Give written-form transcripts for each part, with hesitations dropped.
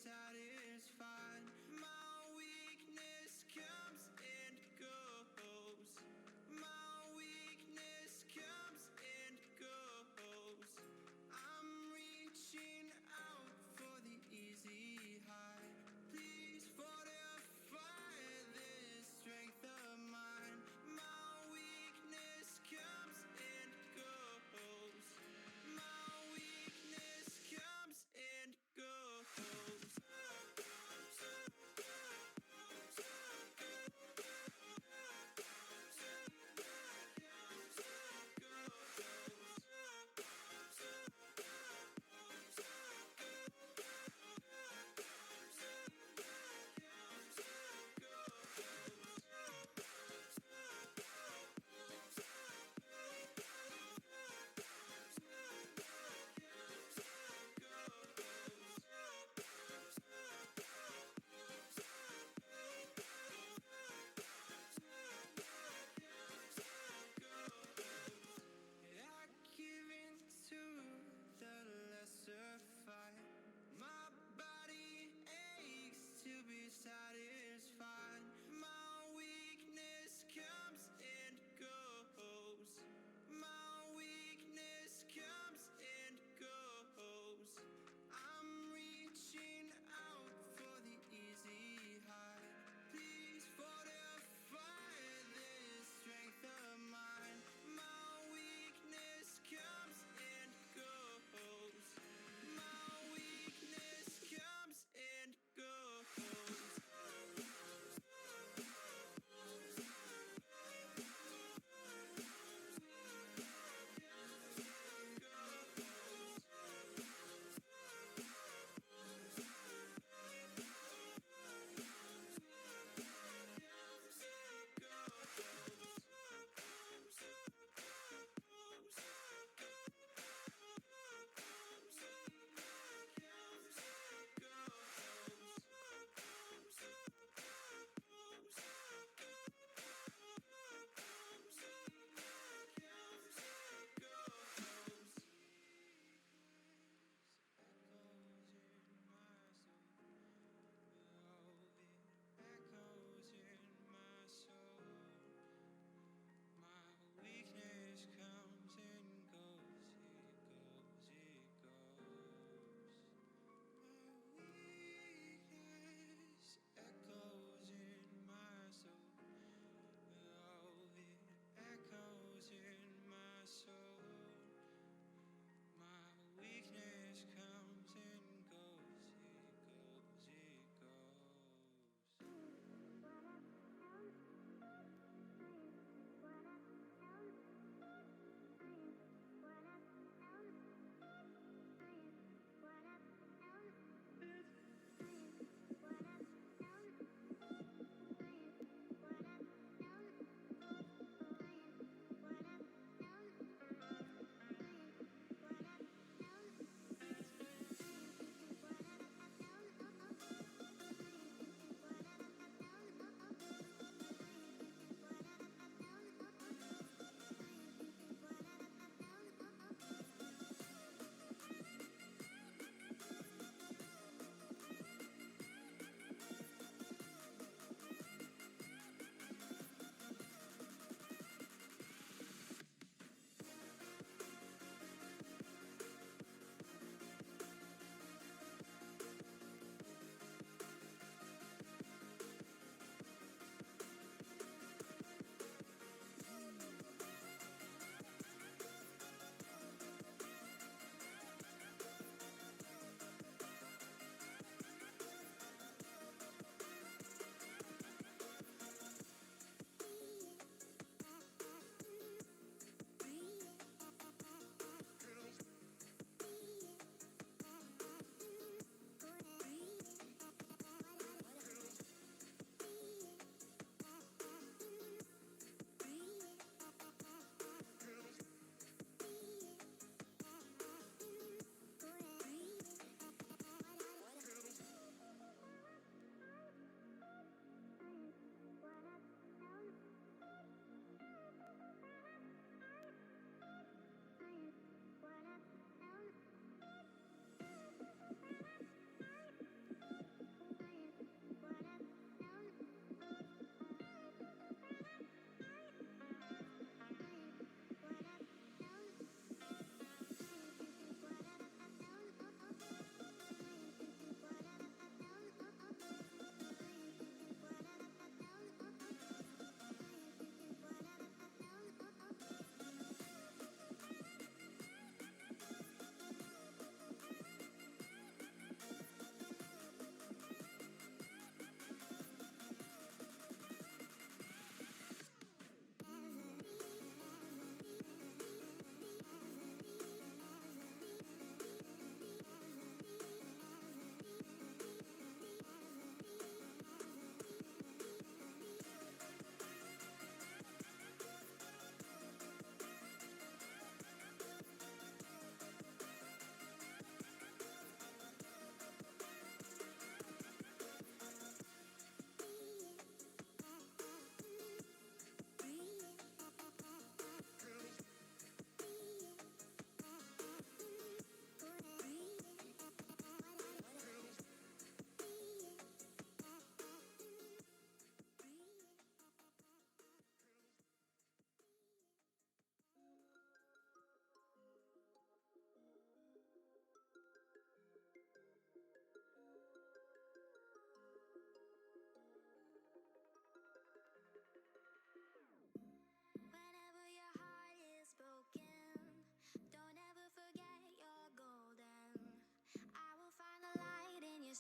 satisfied. My weakness comes and goes. My weakness comes and goes. I'm reaching out for the easy high. Please fortify this strength of mine. My weakness comes and goes. My weakness comes and goes.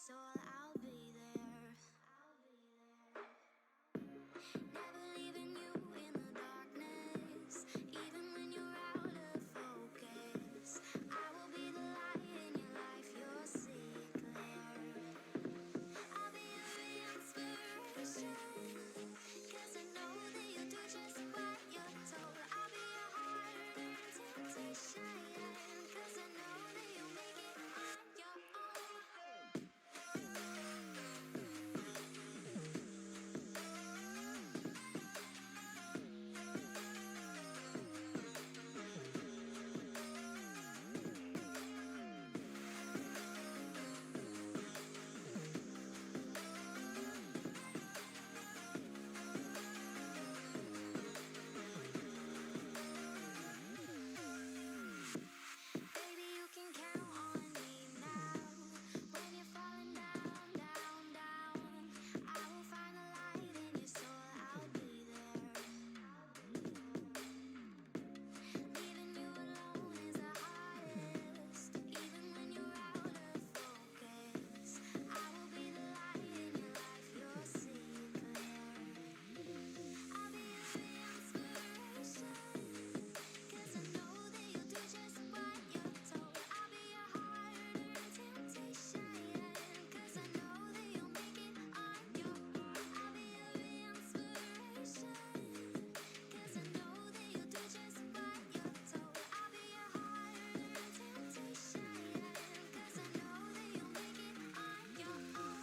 soul, I'll be there. Never leaving you in the darkness, even when you're out of focus. I will be the light in your life, you'll see it clear. I'll be your inspiration, 'cause I know that you'll do just what you're told. I'll be your heart and temptation, 'cause I know that you'll make it on your own. Baby, you can count on me now. When you're falling down, down, down, I will find the light in your soul, I'll be there. Leaving you alone is the hardest, even when you're out of focus. I will be the light in your life, you'll see it clear. I'll be your inspiration, 'cause I know that you'll do just what you're told. I'll be your heart and temptation, 'cause I know that you'll make it on your own. I'll be your inspiration, 'cause I know that you'll do just what you're told. I'll be your heart and temptation, 'cause I know that you'll make it on your own.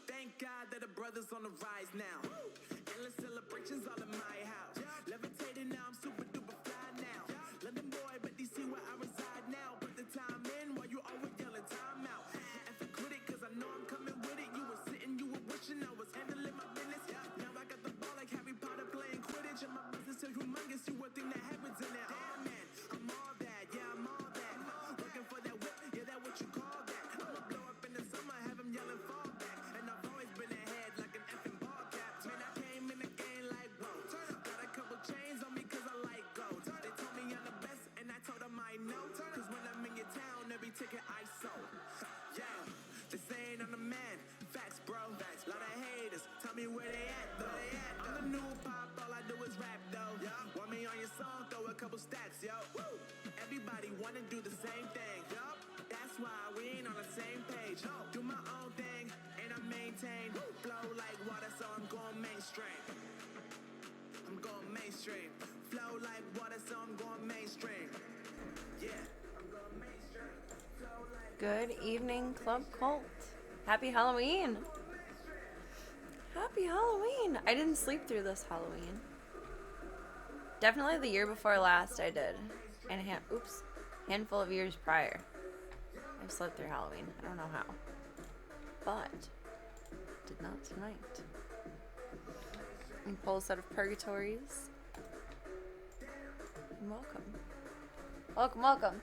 Thank God that the brothers on the rise now. Endless celebrations all in my house. Levitating now, I'm super duper fly now. London boy, but they see where I reside now. Put the time in while you always yelling time out. And for quit it, 'cause I know I'm coming with it. You were sitting, you were wishing I was handling my business. Now I got the ball like Harry Potter playing Quidditch. And my business is humongous, you would think that happens in it. Damn man, I'm all that, yeah, I'm all that. Looking for that whip, yeah, that what you call that. I'ma blow up in the summer, have him yelling fall back. And I've always been ahead like an effing ball cap. Man, I came in the game like, whoa. Got a couple chains on me 'cause I like gold. They told me I'm the best and I told them I know. 'Cause when I'm in your town, every ticket I sold. Yeah, they saying I'm the man. Facts, bro. Lot of haters, tell me where they at though. I'm the new pop, all I do is rap though. Want me on your song, throw a couple stats, yo. Woo! Everybody wanna do the same thing, yup. That's why we ain't on the same page. Do my own thing, and I maintain maintain. Flow like water, so I'm going mainstream. I'm going mainstream. Flow like water, so I'm going mainstream. Yeah, I'm going mainstream. Flow like Good evening, Club Cult. Happy Halloween. Happy Halloween. I didn't sleep through this Halloween. Definitely the year before last I did. And handful of years prior. I've slept through Halloween. I don't know how. But did not tonight. And pull a set of purgatories. And welcome. Welcome, welcome.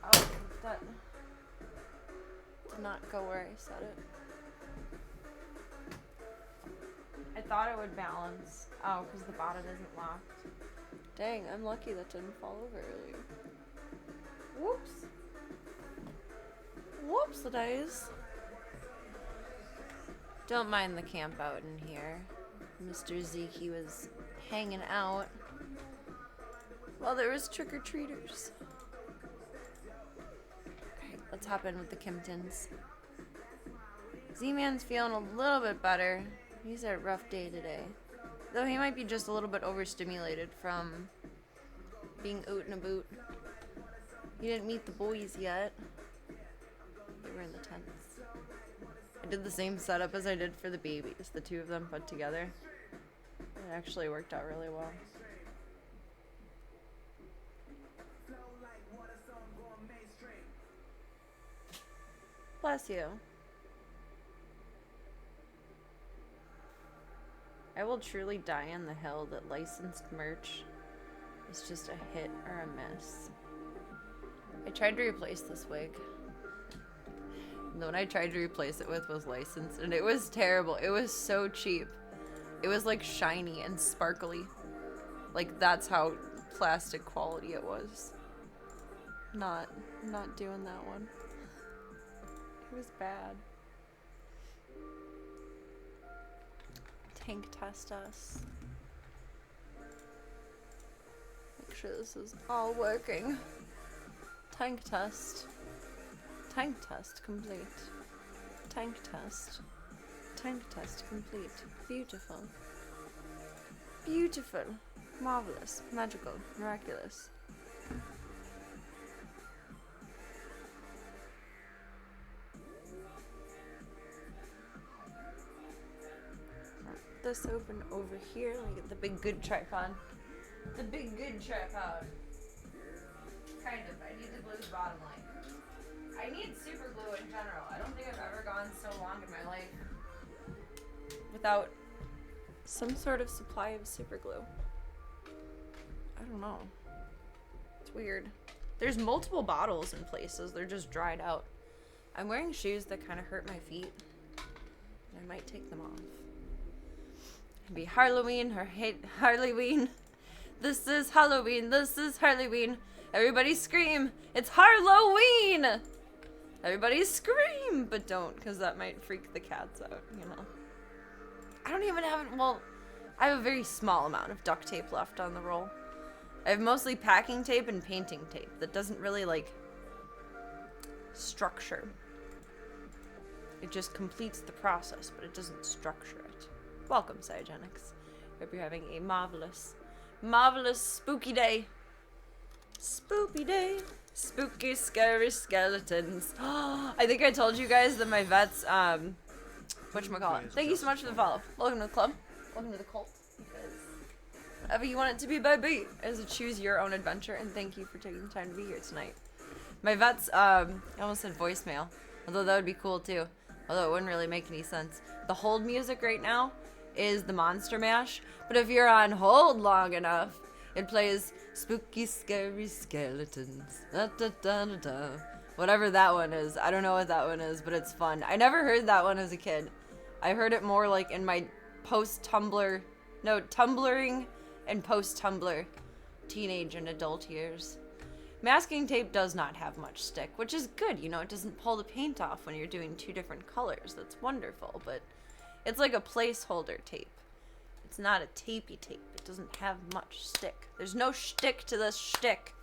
Oh, that did not go where I said it. I thought it would balance. Oh, because the bottom isn't locked. Dang, I'm lucky that didn't fall over earlier. Whoops. Whoops the days. Don't mind the camp out in here. Mr. Zeke was hanging out while there was trick-or-treaters. Okay, let's hop in with the Kimptons. Z-Man's feeling a little bit better. He's had a rough day today. Though he might be just a little bit overstimulated from being out and about. He didn't meet the boys yet. They were in the tents. I did the same setup as I did for the babies, the two of them put together. It actually worked out really well. Bless you. I will truly die on the hill that licensed merch is just a hit or a miss. I tried to replace this wig. The one I tried to replace it with was licensed, and it was terrible. It was so cheap. It was like shiny and sparkly. Like that's how plastic quality it was. Not doing that one. It was bad. Tank test us. Make sure this is all working. Tank test. Tank test complete. Tank test. Tank test complete. Beautiful. Beautiful. Marvelous. Magical. Miraculous. This open over here. Let me get the big good tripod. The big good tripod. Kind of. I need to glue the bottom line. I need super glue in general. I don't think I've ever gone so long in my life without some sort of supply of super glue. I don't know. It's weird. There's multiple bottles in places. They're just dried out. I'm wearing shoes that kind of hurt my feet. And I might take them off. It'd be Halloween or hate Harley-ween. This is Halloween. This is Harley-ween. Everybody scream. It's Harloween. Everybody scream, but don't, because that might freak the cats out, you know. I don't even have, well, I have a very small amount of duct tape left on the roll. I have mostly packing tape and painting tape that doesn't really, like, structure. It just completes the process, but it doesn't structure it. Welcome, Cyogenics. Hope you're having a marvelous, marvelous spooky day. Spooky day. Spooky, scary skeletons. I think I told you guys that my vets, whatchamacallit. Thank you so much for the follow. Welcome to the club. Welcome to the cult. Whatever you want it to be, baby, is a choose your own adventure, and thank you for taking the time to be here tonight. My vets, I almost said voicemail, although that would be cool too, although it wouldn't really make any sense. The hold music right now is the Monster Mash, but if you're on hold long enough, it plays spooky, scary skeletons. Da, da, da, da, da. Whatever that one is. I don't know what that one is, but it's fun. I never heard that one as a kid. I heard it more like in my post-Tumblr, no, Tumblring and post-Tumblr teenage and adult years. Masking tape does not have much stick, which is good. You know, it doesn't pull the paint off when you're doing two different colors. That's wonderful, but it's like a placeholder tape. It's not a tapey tape. It doesn't have much stick. There's no shtick to this shtick.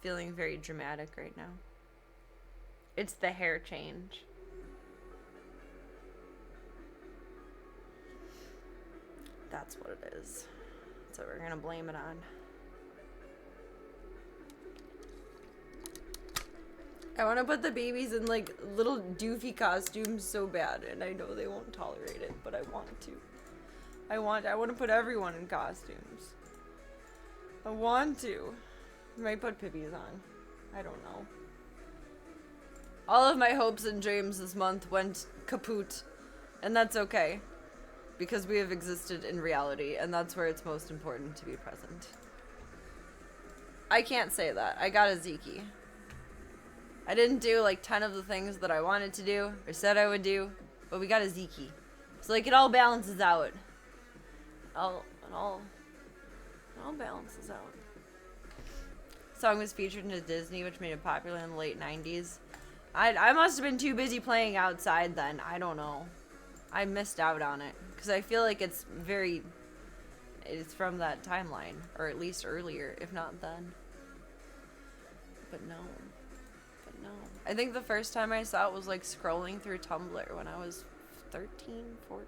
Feeling very dramatic right now. It's the hair change. That's what it is. So we're gonna blame it on. I want to put the babies in like little doofy costumes so bad, and I know they won't tolerate it, but I want to. I want to put everyone in costumes. I want to. I might put Pippi's on. I don't know. All of my hopes and dreams this month went kaput, and that's okay, because we have existed in reality, and that's where it's most important to be present. I can't say that. I got a Zeke. I didn't do like 10 of the things that I wanted to do or said I would do, but we got a Zeke. So like it all balances out. It all balances out. Song was featured in a Disney, which made it popular in the late 90s. I must have been too busy playing outside then. I don't know. I missed out on it because I feel like it's from that timeline, or at least earlier, if not then. But no. I think the first time I saw it was like scrolling through Tumblr when I was 13, 14,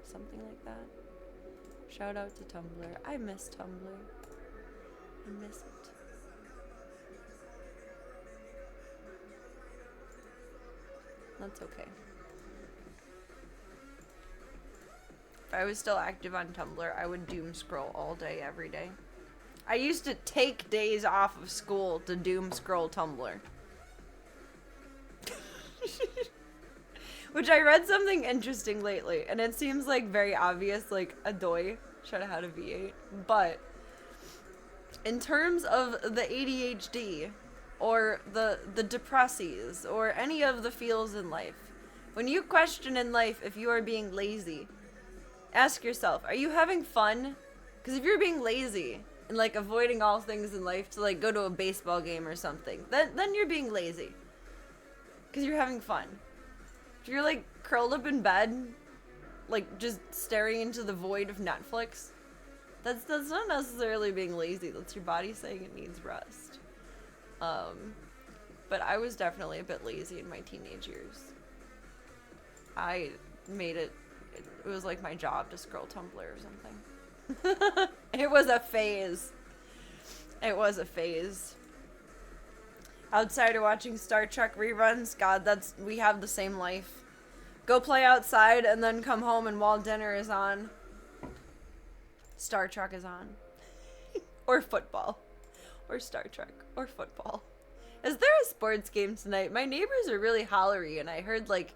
something like that. Shout out to Tumblr. I miss Tumblr. I miss it. That's okay. If I was still active on Tumblr, I would doom scroll all day, every day. I used to take days off of school to doom scroll Tumblr. Which I read something interesting lately, and it seems like very obvious, like Adoy should have had a V8. But in terms of the ADHD or the depressies or any of the feels in life, when you question in life if you are being lazy, ask yourself, are you having fun? Because if you're being lazy and like avoiding all things in life to like go to a baseball game or something, then you're being lazy. Because you're having fun. If you're like curled up in bed, like just staring into the void of Netflix, that's not necessarily being lazy. That's your body saying it needs rest. But I was definitely a bit lazy in my teenage years. I made it was like my job to scroll Tumblr or something. It was a phase. Outside or watching Star Trek reruns, God, we have the same life. Go play outside and then come home, and while dinner is on, Star Trek is on. Or football. Or Star Trek. Or football. Is there a sports game tonight? My neighbors are really hollery, and I heard, like,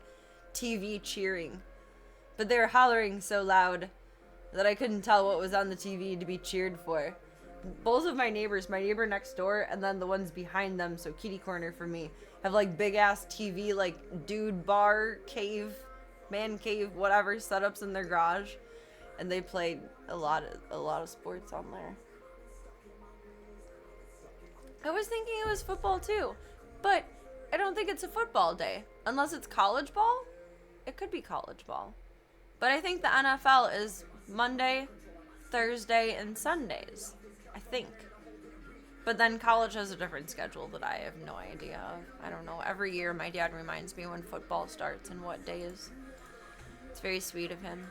TV cheering. But they were hollering so loud that I couldn't tell what was on the TV to be cheered for. Both of my neighbors, my neighbor next door and then the ones behind them, so kitty corner for me, have like big ass TV, like dude bar, cave, man cave, whatever setups in their garage, and they played a lot of sports on there. I was thinking it was football too, but I don't think it's a football day unless it's college ball. It could be college ball, but I think the NFL is Monday, Thursday, and Sundays. I think. But then college has a different schedule that I have no idea of. I don't know. Every year my dad reminds me when football starts and what days. It's very sweet of him.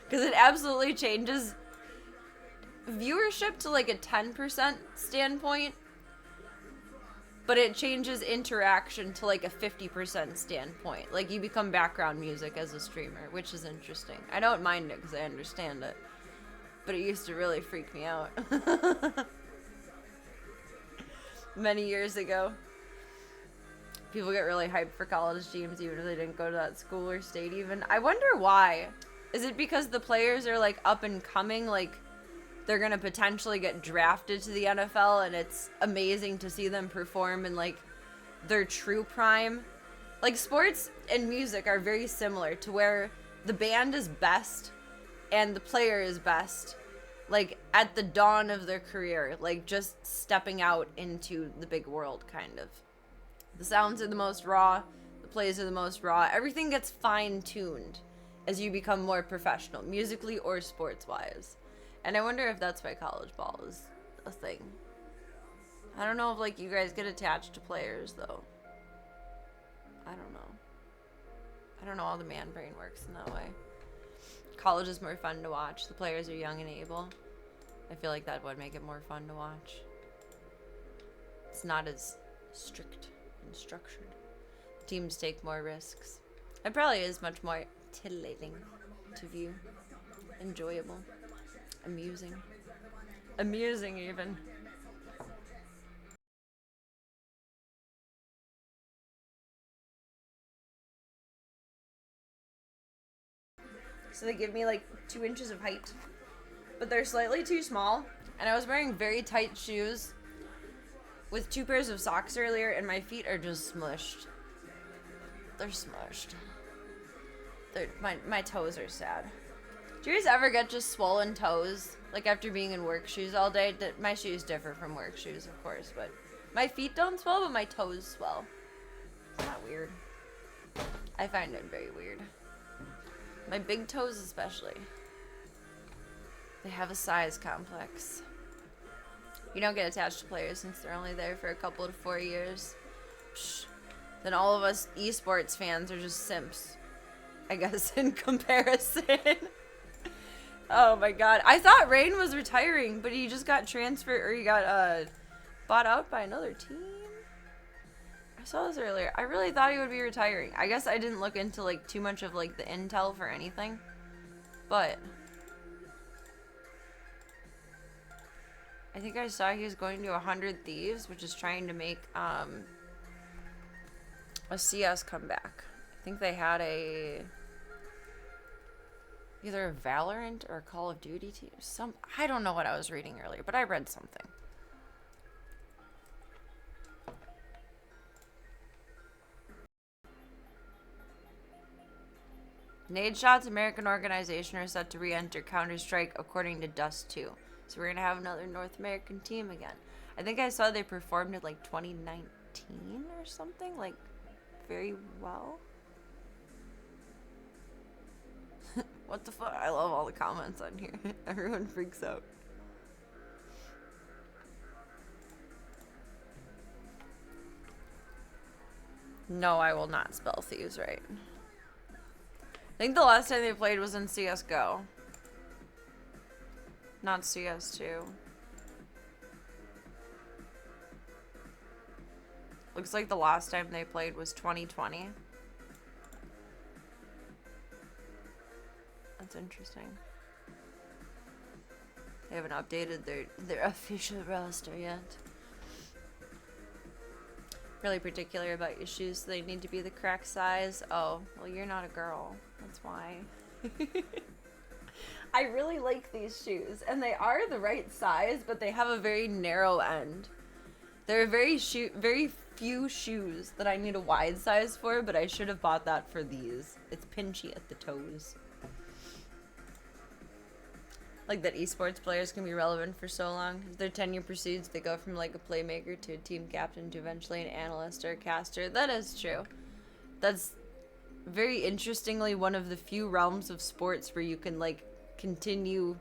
Because it absolutely changes viewership to like a 10% standpoint. But it changes interaction to like a 50% standpoint. Like you become background music as a streamer, which is interesting. I don't mind it because I understand it. But it used to really freak me out. Many years ago. People get really hyped for college teams even if they didn't go to that school or state even. I wonder why. Is it because the players are like up and coming, like they're gonna potentially get drafted to the NFL and it's amazing to see them perform in like their true prime? Like sports and music are very similar to where the band is best and the player is best, like, at the dawn of their career, like, just stepping out into the big world, kind of. The sounds are the most raw, the plays are the most raw, everything gets fine-tuned as you become more professional, musically or sports-wise. And I wonder if that's why college ball is a thing. I don't know if like you guys get attached to players though. I don't know. I don't know how the man brain works in that way. College is more fun to watch. The players are young and able. I feel like that would make it more fun to watch. It's not as strict and structured. Teams take more risks. It probably is much more titillating to view. Enjoyable. Amusing. Amusing even. So they give me like 2 inches of height, but they're slightly too small. And I was wearing very tight shoes with 2 pairs of socks earlier, and my feet are just smushed. They're smushed. My toes are sad. Do you guys ever get just swollen toes? Like after being in work shoes all day? My shoes differ from work shoes, of course, but my feet don't swell, but my toes swell. Isn't that weird? I find it very weird. My big toes especially. They have a size complex. You don't get attached to players since they're only there for a couple to 4 years. Psh. Then all of us esports fans are just simps, I guess, in comparison. Oh my god. I thought Rain was retiring, but he just got transferred, or he got bought out by another team. I saw this earlier. I really thought he would be retiring. I guess I didn't look into like too much of like the intel for anything. But I think I saw he was going to 100 Thieves, which is trying to make a CS comeback. I think they had either a Valorant or a Call of Duty team. I don't know what I was reading earlier, but I read something. Nadeshot's American organization are set to re-enter Counter-Strike according to Dust 2. So we're going to have another North American team again. I think I saw they performed at like 2019 or something, like very well. What the fuck? I love all the comments on here. Everyone freaks out. No, I will not spell thieves right. I think the last time they played was in CSGO. Not CS2. Looks like the last time they played was 2020. That's interesting. They haven't updated their official roster yet. Really particular about your shoes, so they need to be the correct size. Oh, well, you're not a girl. That's why. I really like these shoes, and they are the right size, but they have a very narrow end. There are very few shoes that I need a wide size for, but I should have bought that for these. It's pinchy at the toes. Like that esports players can be relevant for so long. As their tenure proceeds, they go from like a playmaker to a team captain to eventually an analyst or a caster. That is true. That's very interestingly one of the few realms of sports where you can like continue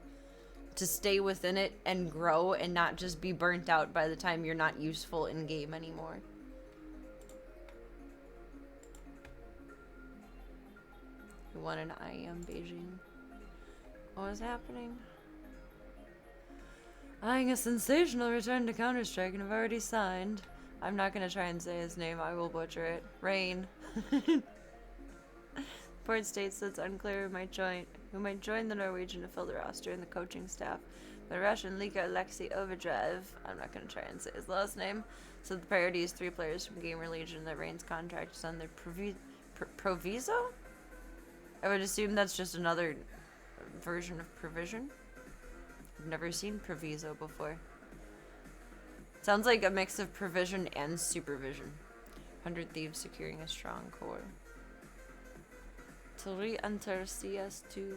to stay within it and grow and not just be burnt out by the time you're not useful in game anymore. You won an IEM Beijing. What was happening? Eyeing a sensational return to Counter-Strike and have already signed. I'm not gonna try and say his name, I will butcher it. Rain. Report states that it's unclear who might join the Norwegian to fill the roster and the coaching staff. The Russian Lika Alexei Overdrive, I'm not gonna try and say his last name, so the priority is 3 players from Gamer Legion that Rain's contract is on their proviso? I would assume that's just another version of provision. I've never seen proviso before. Sounds like a mix of provision and supervision. 100 Thieves securing a strong core. To re-enter CS2.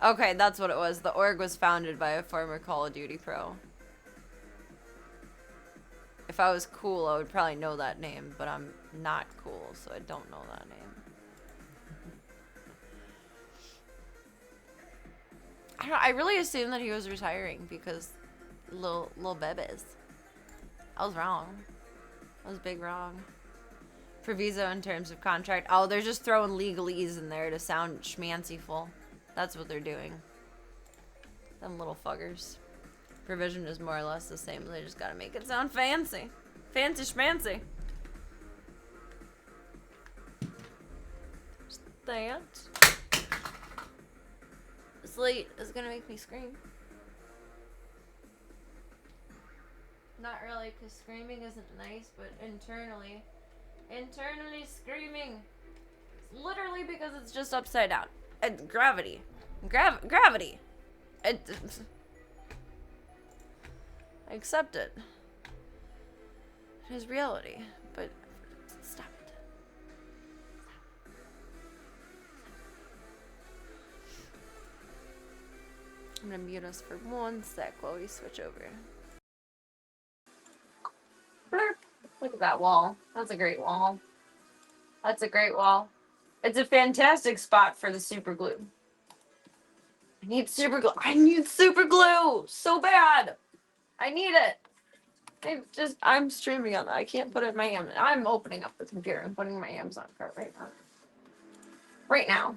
Okay, that's what it was. The org was founded by a former Call of Duty pro. If I was cool, I would probably know that name, but I'm not cool, so I don't know that name. I really assumed that he was retiring because little bebes. I was wrong. I was big wrong. Proviso in terms of contract. Oh, they're just throwing legalese in there to sound schmancyful. That's what they're doing. Them little fuckers. Provision is more or less the same. They just gotta make it sound fancy. Fancy schmancy. Just that. This light is gonna make me scream. Not really, because screaming isn't nice, but internally screaming. It's literally because it's just upside down. And gravity. Gravity. I accept it. It is reality, but stop it. I'm gonna mute us for 1 sec while we switch over. Blurp. Look at that wall. That's a great wall. That's a great wall. It's a fantastic spot for the super glue. I need super glue. I need super glue so bad. I need it. I'm streaming on that. I can't put it in my hand. I'm opening up the computer and putting my Amazon cart right now. Right now.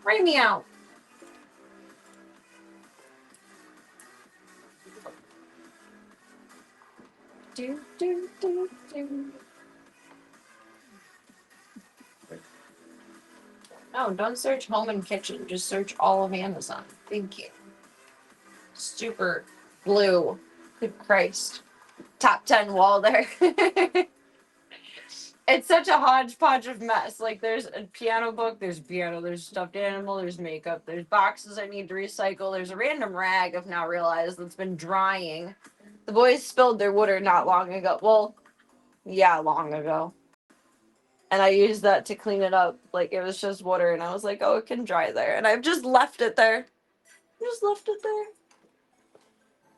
Right me out. Do, do, do, do. No, don't search home and kitchen. Just search all of Amazon. Thank you. Super glue. Good Christ. Top 10 wall there. It's such a hodgepodge of mess. Like, there's a piano book, there's piano, there's stuffed animal, there's makeup, there's boxes I need to recycle, there's a random rag I've now realized that's been drying. The boys spilled their water not long ago. Well, yeah, long ago. And I used that to clean it up. Like, it was just water, and I was like, oh, it can dry there. And I've just left it there. Just left it there.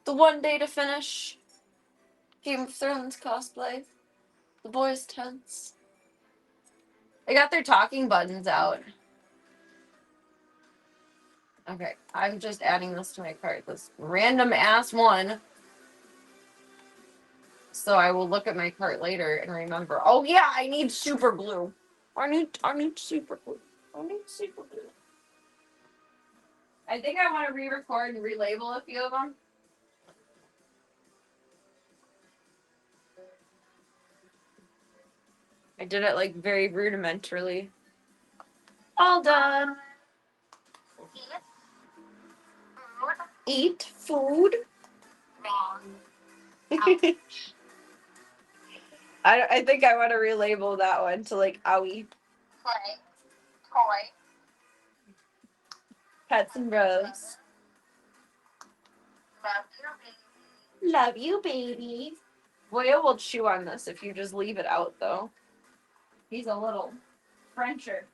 The one day to finish Game of Thrones cosplay. The boys' tents. They got their talking buttons out. Okay, I'm just adding this to my cart. This random ass one. So I will look at my cart later and remember. Oh yeah, I need super glue. I need super glue. I need super glue. I think I want to re-record and relabel a few of them. I did it like very rudimentarily. All done. Eat food. I think I want to relabel that one to like owie. Play. Toy. Pets and Bros. Love you, Love you, baby. Boya will chew on this if you just leave it out, though. He's a little Frencher.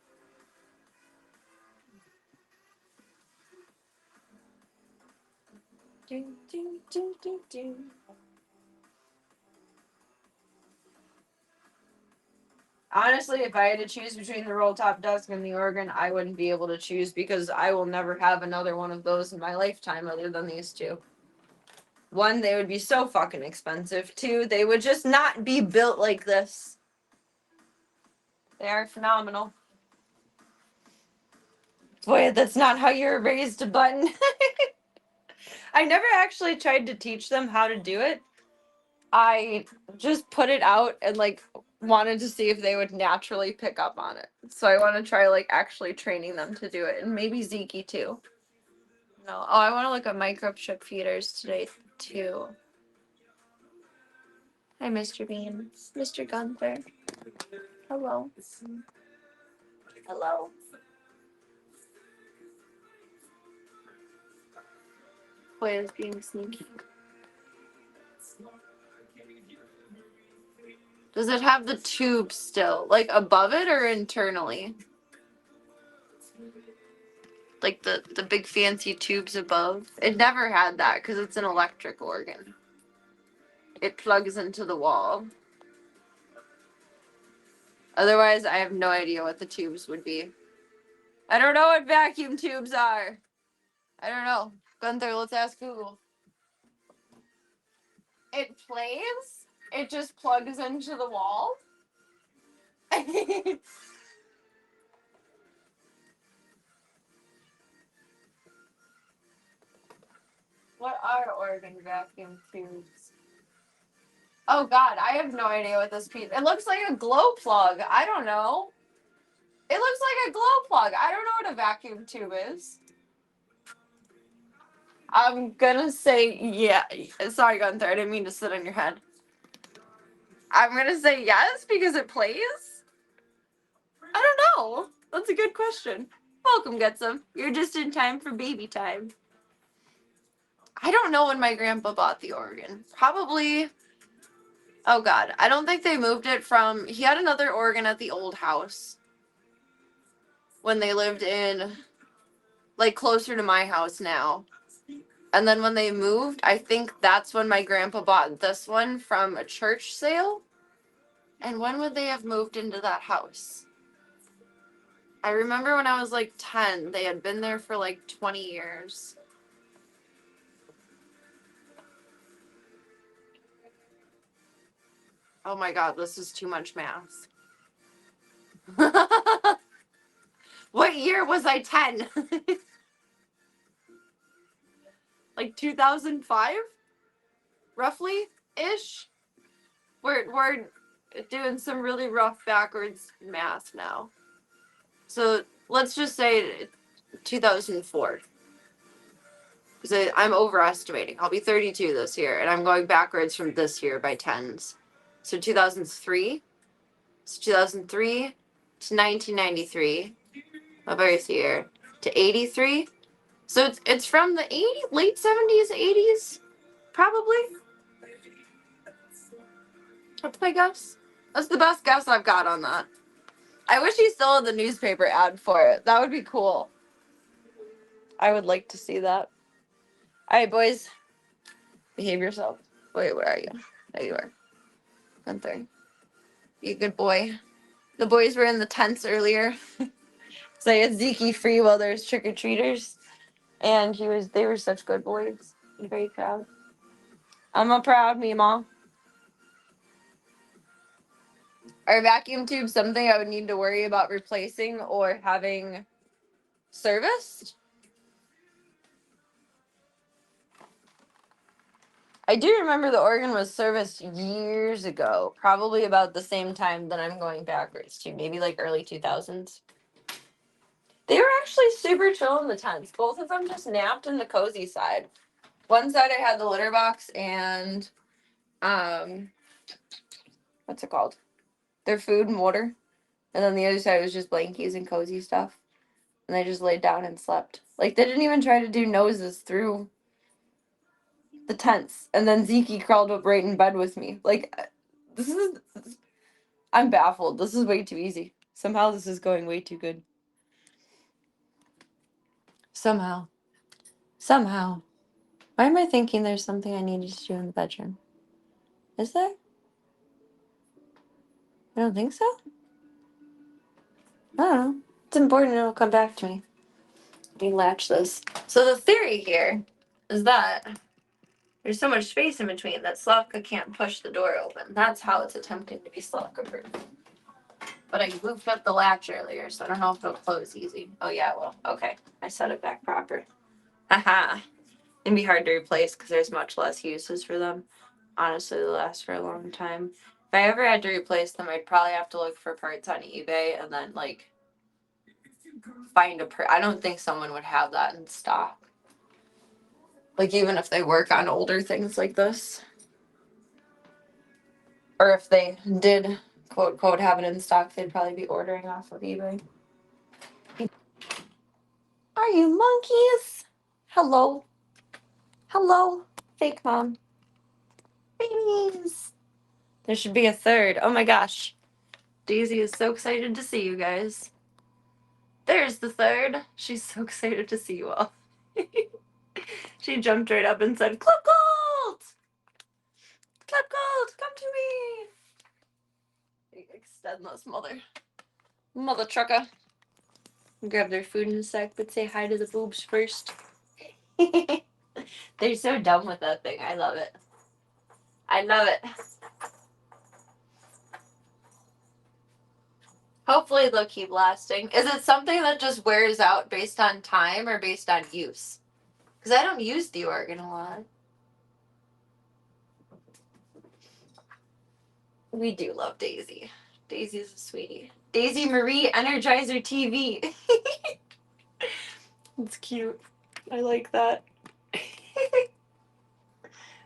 Do, do, do, do, do. Honestly, if I had to choose between the roll top desk and the organ, I wouldn't be able to choose because I will never have another one of those in my lifetime other than these two. One, they would be so fucking expensive. Two, they would just not be built like this. They are phenomenal. Boy, that's not how you erased a button. I never actually tried to teach them how to do it. I just put it out and like wanted to see if they would naturally pick up on it. So I want to try like actually training them to do it, and maybe Zeke too. No, oh, I want to look at microchip feeders today too. Hi, Mr. Bean, Mr. Gunther. Hello. Hello. Boy is being sneaky. Does it have the tube still? Like above it or internally? Like the big fancy tubes above? It never had that because it's an electric organ. It plugs into the wall. Otherwise, I have no idea what the tubes would be. I don't know what vacuum tubes are. I don't know. Gunther, let's ask Google. It plays? It just plugs into the wall? What are organ vacuum tubes? Oh god, I have no idea what this piece. It looks like a glow plug. I don't know. It looks like a glow plug. I don't know what a vacuum tube is. I'm gonna say yeah. Sorry, Gunther, I didn't mean to sit on your head. I'm gonna say yes because it plays. I don't know. That's a good question. Welcome, Gutsum. You're just in time for baby time. I don't know when my grandpa bought the organ. Probably. Oh god, I don't think they moved it from. He had another organ at the old house when they lived in, like, closer to my house now. And then when they moved, I think that's when my grandpa bought this one from a church sale. And when would they have moved into that house? I remember when I was like 10, they had been there for like 20 years. Oh my god, this is too much math. What year was I 10? Like 2005? Roughly ish. We're doing some really rough backwards math now. So let's just say 2004. Because I'm overestimating. I'll be 32 this year, and I'm going backwards from this year by tens. So 2003. So 2003 to 1993, my birth year, to 83. So it's from the late 70s, 80s, probably. That's my guess. That's the best guess I've got on that. I wish he still had the newspaper ad for it. That would be cool. I would like to see that. All right, boys. Behave yourself. Wait, where are you? There you are. Gunther. Be a good boy. The boys were in the tents earlier. So I had Zeke free while there's trick-or-treaters. And they were such good boys. I'm very proud. I'm a proud Meemaw. Are vacuum tubes something I would need to worry about replacing or having serviced? I do remember the organ was serviced years ago, probably about the same time that I'm going backwards to, maybe like early 2000s. They were actually super chill in the tents. Both of them just napped in the cozy side. One side I had the litter box and what's it called? Their food and water. And then the other side was just blankies and cozy stuff. And they just laid down and slept. Like, they didn't even try to do noses through the tents. And then Zeke crawled up right in bed with me. Like, I'm baffled. This is way too easy. Somehow this is going way too good. Somehow. Why am I thinking there's something I needed to do in the bedroom? Is there? I don't think so. I don't know. It's important. It'll come back to me. Let me latch this. So the theory here is that there's so much space in between that Slavka can't push the door open. That's how it's attempting to be Slavka-proof. But I moved up the latch earlier, so I don't know if it'll close easy. Oh yeah, it will. Okay, I set it back proper. Haha. It'd be hard to replace because there's much less uses for them. Honestly, they last for a long time. If I ever had to replace them, I'd probably have to look for parts on eBay and then, like, find I don't think someone would have that in stock. Like, even if they work on older things like this. Or if they did, quote, quote, have it in stock, they'd probably be ordering off of eBay. Are you monkeys? Hello. Hello, fake mom. Babies. There should be a third. Oh my gosh. Daisy is so excited to see you guys. There's the third. She's so excited to see you all. She jumped right up and said, Club Gold! Club Gold, come to me! Extend this mother trucker. Grab their food in a sec, but say hi to the boobs first. They're so dumb with that thing. I love it. I love it. Hopefully they'll keep lasting. Is it something that just wears out based on time or based on use? Because I don't use the organ a lot. We do love Daisy. Daisy's a sweetie. Daisy Marie Energizer TV. It's cute. I like that.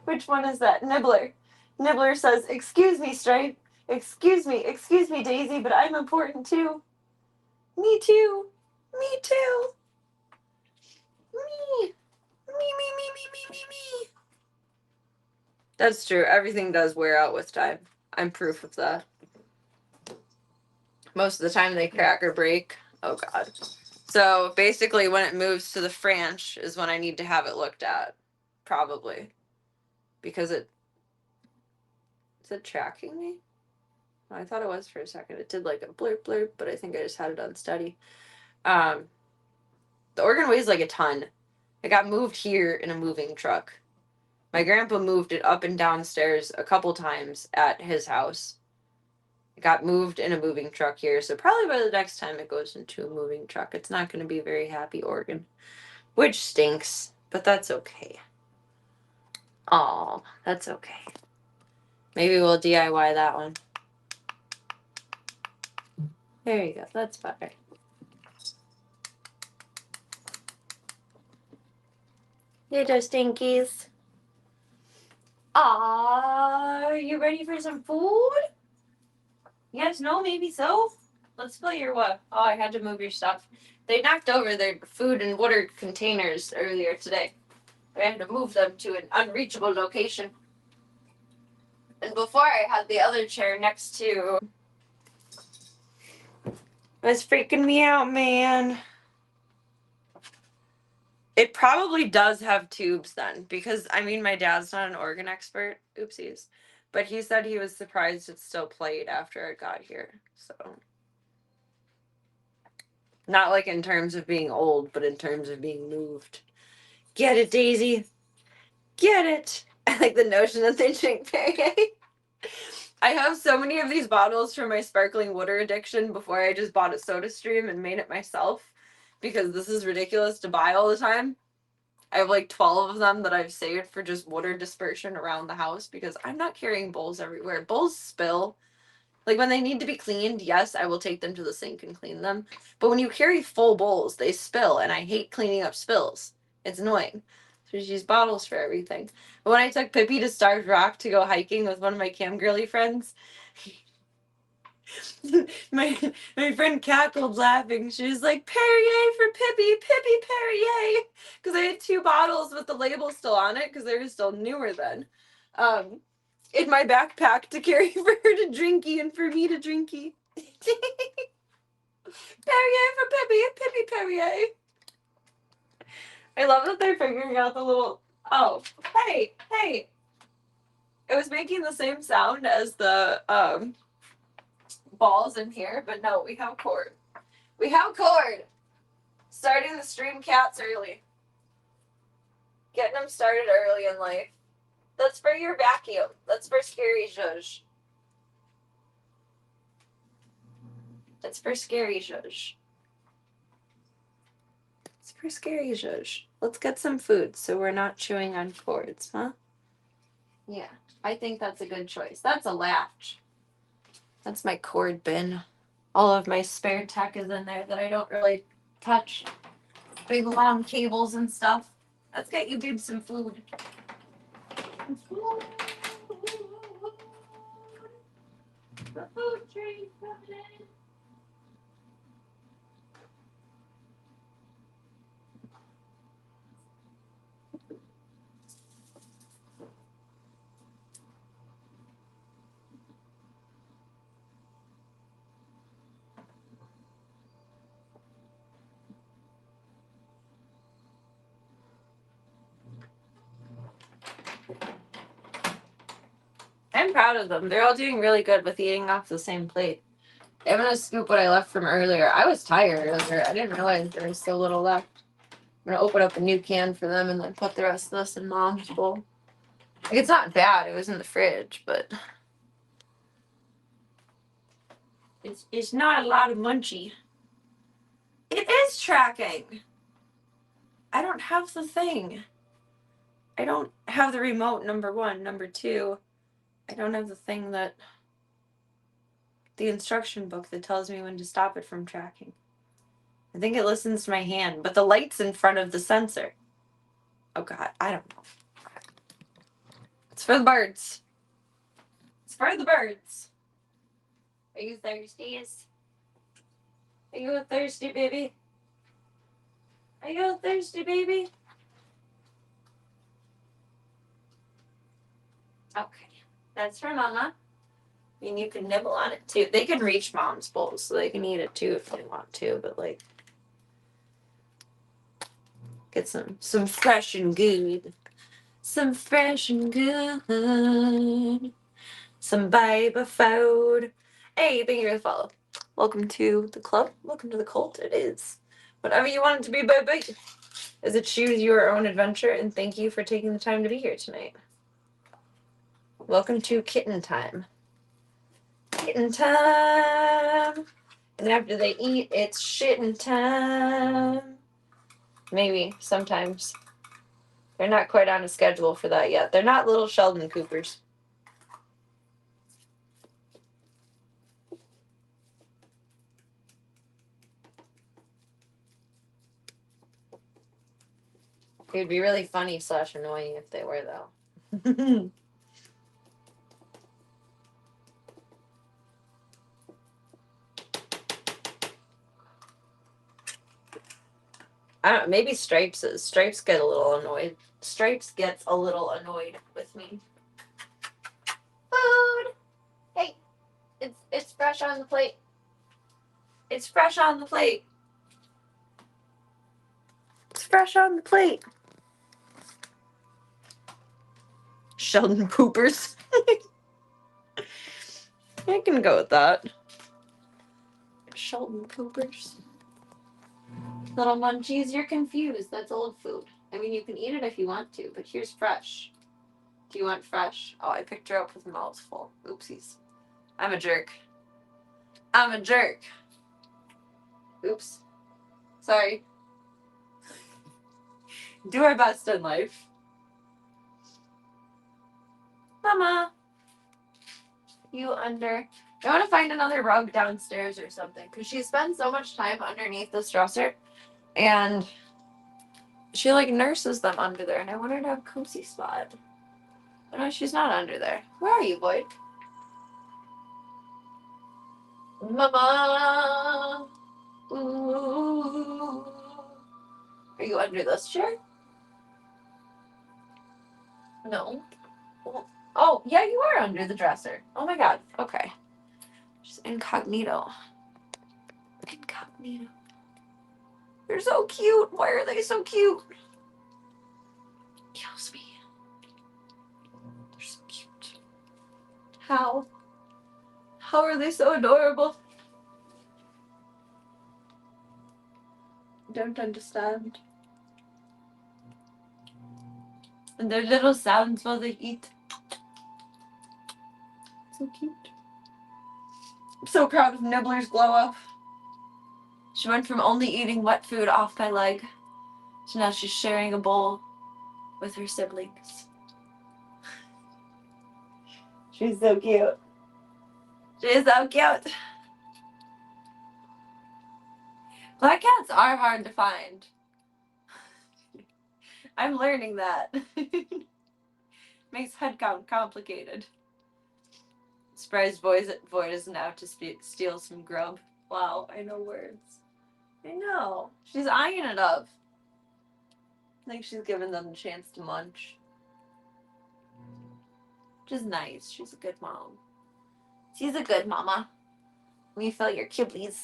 Which one is that? Nibbler. Nibbler says, "Excuse me, Stripe. Excuse me, Daisy, but I'm important too." Me too. Me too. Me. Me. That's true. Everything does wear out with time. I'm proof of that. Most of the time they crack or break. Oh god. So basically when it moves to the French is when I need to have it looked at. Probably. Because is it tracking me? I thought it was for a second. It did like a blurp blurp, but I think I just had it unsteady. The organ weighs like a ton. It got moved here in a moving truck. My grandpa moved it up and downstairs a couple times at his house. It got moved in a moving truck here, so probably by the next time it goes into a moving truck, it's not going to be a very happy organ. Which stinks, but that's okay. Aw, that's okay. Maybe we'll DIY that one. There you go, that's better. Little stinkies. Are you ready for some food? Yes, no, maybe so. Let's fill your what? Oh, I had to move your stuff. They knocked over their food and water containers earlier today. I had to move them to an unreachable location. And before I had the other chair next to... It was freaking me out, man. It probably does have tubes then, because, I mean, my dad's not an organ expert. Oopsies. But he said he was surprised it still played after it got here, so... Not like in terms of being old, but in terms of being moved. Get it, Daisy? Get it? I like the notion that they drink Perrier. I have so many of these bottles for my sparkling water addiction before I just bought a SodaStream and made it myself, because this is ridiculous to buy all the time. I have like 12 of them that I've saved for just water dispersion around the house because I'm not carrying bowls everywhere. Bowls spill. Like when they need to be cleaned, yes, I will take them to the sink and clean them. But when you carry full bowls, they spill, and I hate cleaning up spills. It's annoying. So I just use bottles for everything. But when I took Pippi to Starved Rock to go hiking with one of my cam girly friends, my friend cackled laughing. She was like, "Perrier for Pippi, Pippi Perrier," because I had 2 bottles with the label still on it because they were still newer then. In my backpack to carry for her to drinky and for me to drinky. Perrier for Pippi, Pippi Perrier. I love that they're figuring out the little... Oh, hey. It was making the same sound as the balls in here, but no, we have cord. Starting the stream cats early. Getting them started early in life. That's for your vacuum. That's for Scary Zhuzh. Let's get some food so we're not chewing on cords, huh? Yeah, I think that's a good choice. That's a latch. That's my cord bin. All of my spare tech is in there that I don't really touch. Big long cables and stuff. Let's get you dudes some food. The food train's coming in. I'm proud of them. They're all doing really good with eating off the same plate. I'm gonna scoop what I left from earlier. I was tired earlier. I didn't realize there was so little left. gonna open up a new can for them and then put the rest of this in Mom's bowl. Like, it's not bad. It was in the fridge, but it's not a lot of munchy. It is tracking. I don't have the thing. I don't have the remote, number one. Number two, I don't have the thing that... the instruction book that tells me when to stop it from tracking. I think it listens to my hand, but the light's in front of the sensor. Oh god, I don't know. It's for the birds. It's for the birds. Are you thirsties? Are you a thirsty baby? Are you a thirsty baby? Okay, that's for Mama. I mean, you can nibble on it too. They can reach Mom's bowl, so they can eat it too if they want to, but like, get some fresh and good. Some fresh and good. Some baby food. Hey, thank you for the follow. Welcome to the club. Welcome to the cult. It is whatever you want it to be, baby. Is it choose your own adventure? And thank you for taking the time to be here tonight. Welcome to kitten time. Kitten time. And after they eat, it's shitting time. Maybe, sometimes. They're not quite on a schedule for that yet. They're not little Sheldon Coopers. It would be really funny / annoying if they were, though. I don't know, maybe Stripes is. Stripes get a little annoyed. Stripes gets a little annoyed with me. Food! Hey, it's fresh on the plate. It's fresh on the plate. It's fresh on the plate. Sheldon Poopers. I can go with that. Sheldon Poopers. Little munchies, you're confused. That's old food. I mean, you can eat it if you want to, but here's fresh. Do you want fresh? Oh, I picked her up with a mouthful. Oopsies. I'm a jerk. I'm a jerk. Oops. Sorry. Do our best in life. Mama. You under... I want to find another rug downstairs or something, because she spends so much time underneath this dresser, and she, like, nurses them under there, and I want her to have a cozy spot. But no, she's not under there. Where are you, Boyd? Mama! Ooh. Are you under this chair? No. Oh, yeah, you are under the dresser. Oh my god. Okay. Just incognito. Incognito. They're so cute. Why are they so cute? Kills me. They're so cute. How? How are they so adorable? Don't understand. And their little sounds while they eat. So cute. I'm so proud of Nibbler's glow up. She went from only eating wet food off my leg to now she's sharing a bowl with her siblings. She's so cute. She's so cute. Black cats are hard to find. I'm learning that. Makes headcount complicated. Surprised Void is now to steal some grub. Wow, I know words. I know. She's eyeing it up. I think she's giving them a chance to munch. Which is nice. She's a good mom. She's a good mama. Let me fill your kibblies.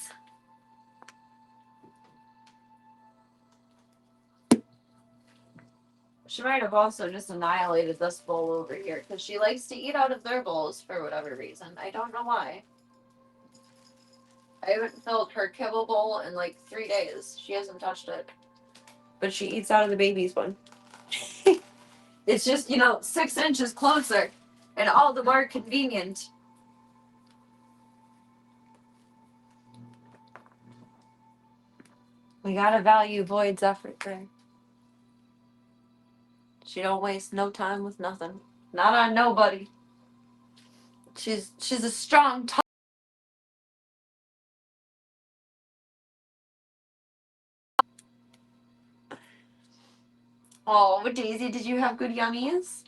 She might have also just annihilated this bowl over here, because she likes to eat out of their bowls for whatever reason. I don't know why. I haven't filled her kibble bowl in like 3 days. She hasn't touched it. but she eats out of the baby's one. It's just, 6 inches closer and all the more convenient. We gotta value Void's effort there. She don't waste no time with nothing. Not on nobody. She's a strong Oh, Daisy, did you have good yummies?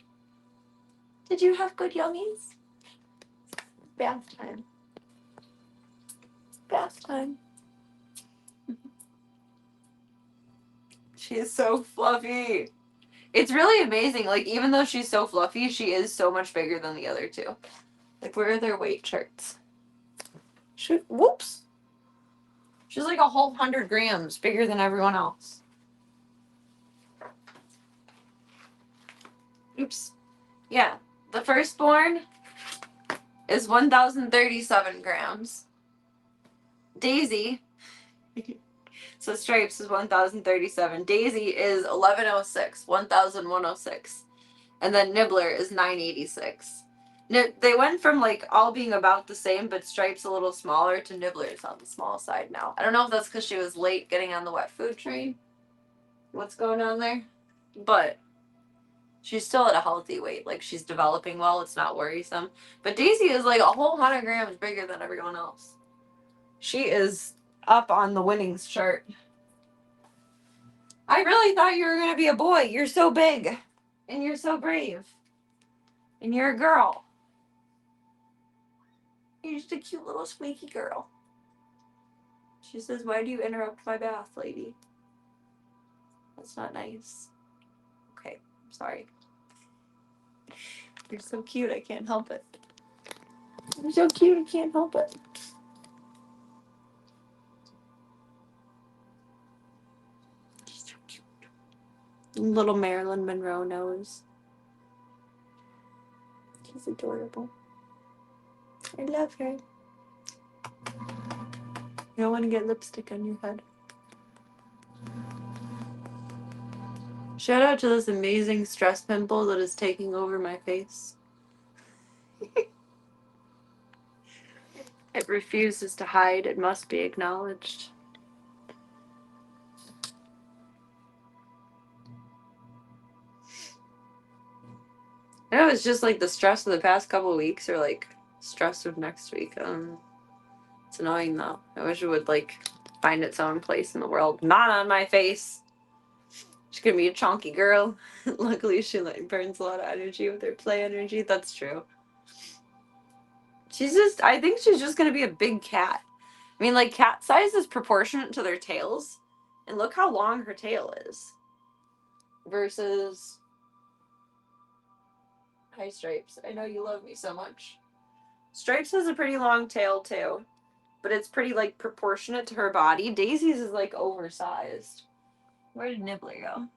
Did you have good yummies? Bath time. Bath time. She is so fluffy. It's really amazing. Like, even though she's so fluffy, she is so much bigger than the other two. Like, where are their weight charts? Whoops. She's like a whole 100 grams bigger than everyone else. Oops. Yeah. The firstborn is 1,037 grams. Daisy, so Stripes is 1,037. Daisy is 1,106, 1,106. And then Nibbler is 986. They went from like all being about the same, but Stripes a little smaller, to Nibbler's on the small side now. I don't know if that's because she was late getting on the wet food train. What's going on there? But she's still at a healthy weight. Like, she's developing well. It's not worrisome. But Daisy is like a whole 100 grams bigger than everyone else. She is up on the winnings chart. I really thought you were going to be a boy. You're so big. And you're so brave. And you're a girl. You're just a cute little squeaky girl. She says, "Why do you interrupt my bath, lady?" That's not nice. Okay, I'm sorry. You're so cute, I can't help it. You're so cute, I can't help it. She's so cute. Little Marilyn Monroe nose. She's adorable. I love her. You don't want to get lipstick on your head. Shout out to this amazing stress pimple that is taking over my face. It refuses to hide. It must be acknowledged. I know it's just like the stress of the past couple of weeks, or like stress of next week. It's annoying though. I wish it would like find its own place in the world. Not on my face. She's gonna be a chunky girl. Luckily, she like burns a lot of energy with her play energy. That's true. I think she's just gonna be a big cat. I mean, like, cat size is proportionate to their tails. And look how long her tail is. Versus... Hi, Stripes. I know you love me so much. Stripes has a pretty long tail, too. But it's pretty, like, proportionate to her body. Daisy's is, like, oversized. Where did Nibbler go?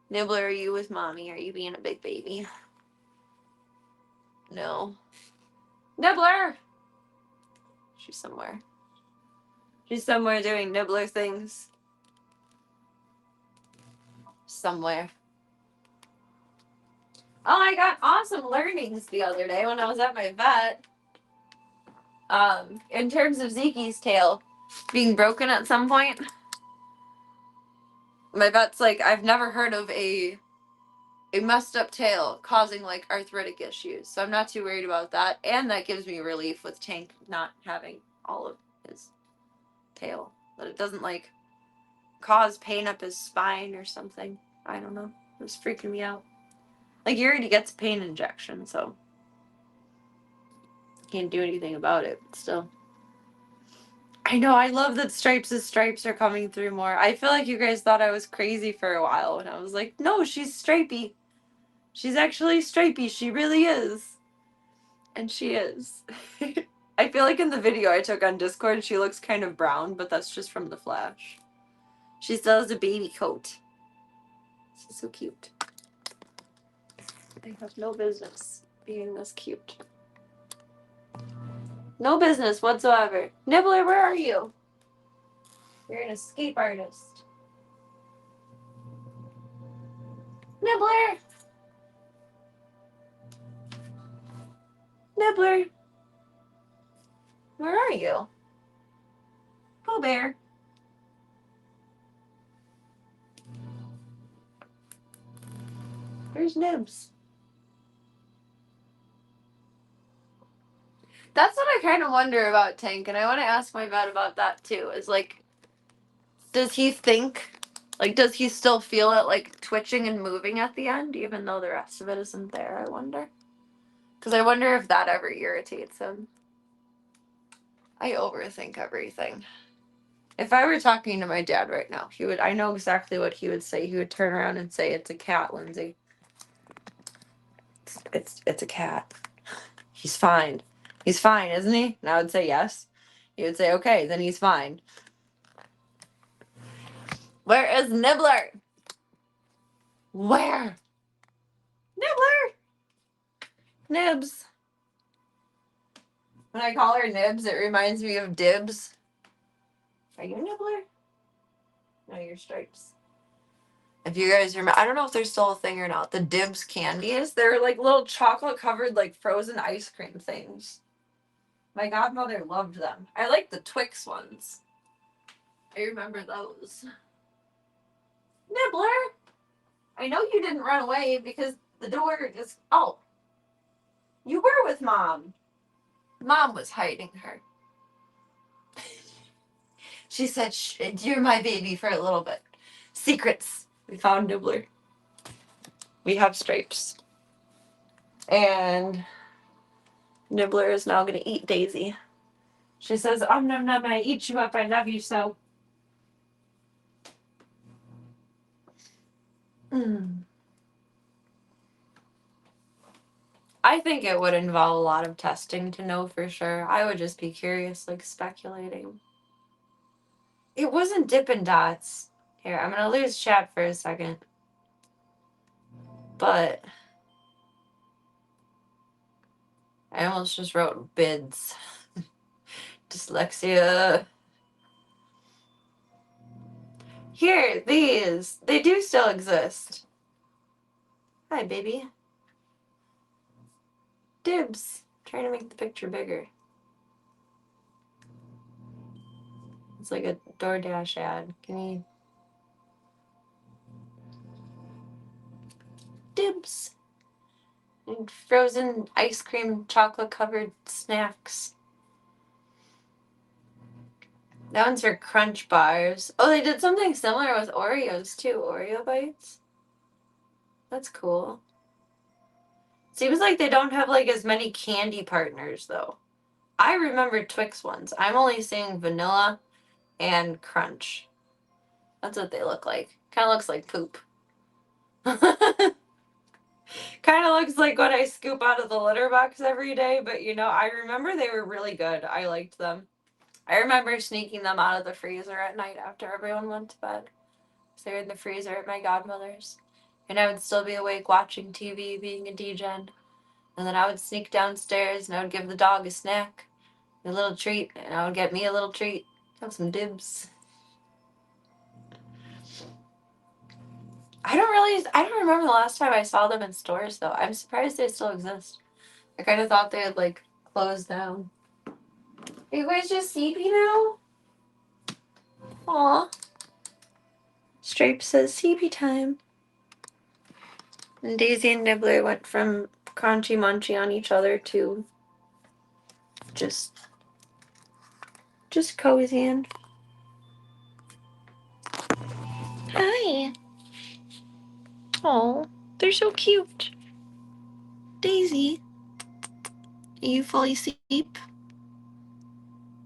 Nibbler, are you with mommy? Are you being a big baby? No. Nibbler! She's somewhere. She's somewhere doing Nibbler things. Somewhere. Oh, I got awesome learnings the other day when I was at my vet. In terms of Zeke's tail being broken at some point. My vet's like, I've never heard of a messed up tail causing like arthritic issues. So I'm not too worried about that. And that gives me relief with Tank not having all of his tail. That it doesn't like cause pain up his spine or something. I don't know. It was freaking me out. Like, he already gets a pain injection, so can't do anything about it, but still. I know, I love that Stripes' stripes are coming through more. I feel like you guys thought I was crazy for a while, and I was like, no, she's stripy. She's actually stripy. She really is. And she is. I feel like in the video I took on Discord, she looks kind of brown, but that's just from the flash. She still has a baby coat. She's so cute. They have no business being this cute. No business whatsoever. Nibbler, where are you? You're an escape artist. Nibbler! Nibbler! Where are you? Pooh Bear. Where's Nibs? That's what I kind of wonder about Tank, and I want to ask my vet about that too. Is like, does he think, like, does he still feel it like twitching and moving at the end, even though the rest of it isn't there? I wonder. Because I wonder if that ever irritates him. I overthink everything. If I were talking to my dad right now, he would. I know exactly what he would say. He would turn around and say, "It's a cat, Lindsay. It's a cat. He's fine. He's fine, isn't he?" And I would say yes. He would say, "Okay, then he's fine." Where is Nibbler? Where? Nibbler! Nibs. When I call her Nibs, it reminds me of Dibs. Are you Nibbler? No, you're Stripes. If you guys remember, I don't know if they're still a thing or not. The Dibs candies, they're like little chocolate covered, like frozen ice cream things. My godmother loved them. I like the Twix ones. I remember those. Nibbler! I know you didn't run away because the door is. Oh. You were with Mom. Mom was hiding her. She said, "You're my baby for a little bit." Secrets. We found Nibbler. We have Stripes. And Nibbler is now going to eat Daisy. She says, "Nom nom, I eat you up. I love you so." I think it would involve a lot of testing to know for sure. I would just be curious, like speculating. It wasn't Dippin' Dots. Here, I'm going to lose chat for a second. But I almost just wrote bids. Dyslexia. Here, these. They do still exist. Hi, baby. Dibs. Trying to make the picture bigger. It's like a DoorDash ad. Can you? Dibs. And frozen ice cream chocolate covered snacks. That one's for Crunch Bars. Oh, they did something similar with Oreos too. Oreo Bites. That's cool. Seems like they don't have like as many candy partners though. I remember Twix ones. I'm only seeing vanilla and crunch. That's what they look like. Kind of looks like poop. Kind of looks like what I scoop out of the litter box every day, but you know, I remember they were really good. I liked them. I remember sneaking them out of the freezer at night after everyone went to bed. So they were in the freezer at my godmother's. And I would still be awake watching TV, being a degen. And then I would sneak downstairs and I would give the dog a snack, a little treat, and I would get me a little treat. Have some dibs. I don't remember the last time I saw them in stores though. I'm surprised they still exist. I kind of thought they had like closed down. Are you guys just sleepy now? Aw. Stripe says sleepy time. And Daisy and Nibbler went from crunchy munchy on each other to just cozying. Hi. Oh, they're so cute. Daisy, are you fully asleep?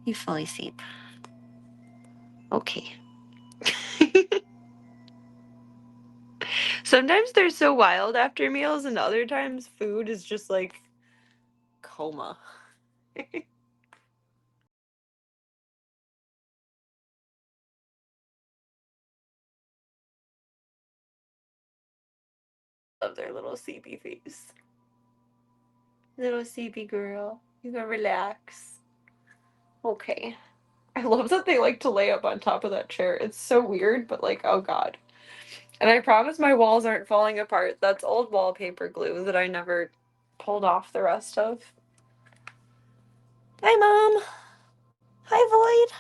You fully asleep. Okay. Sometimes they're so wild after meals, and other times food is just like coma. Love their little sleepy face. Little sleepy girl. You can relax. Okay. I love that they like to lay up on top of that chair. It's so weird, but like, oh god. And I promise my walls aren't falling apart. That's old wallpaper glue that I never pulled off the rest of. Hi, Mom. Hi, Void.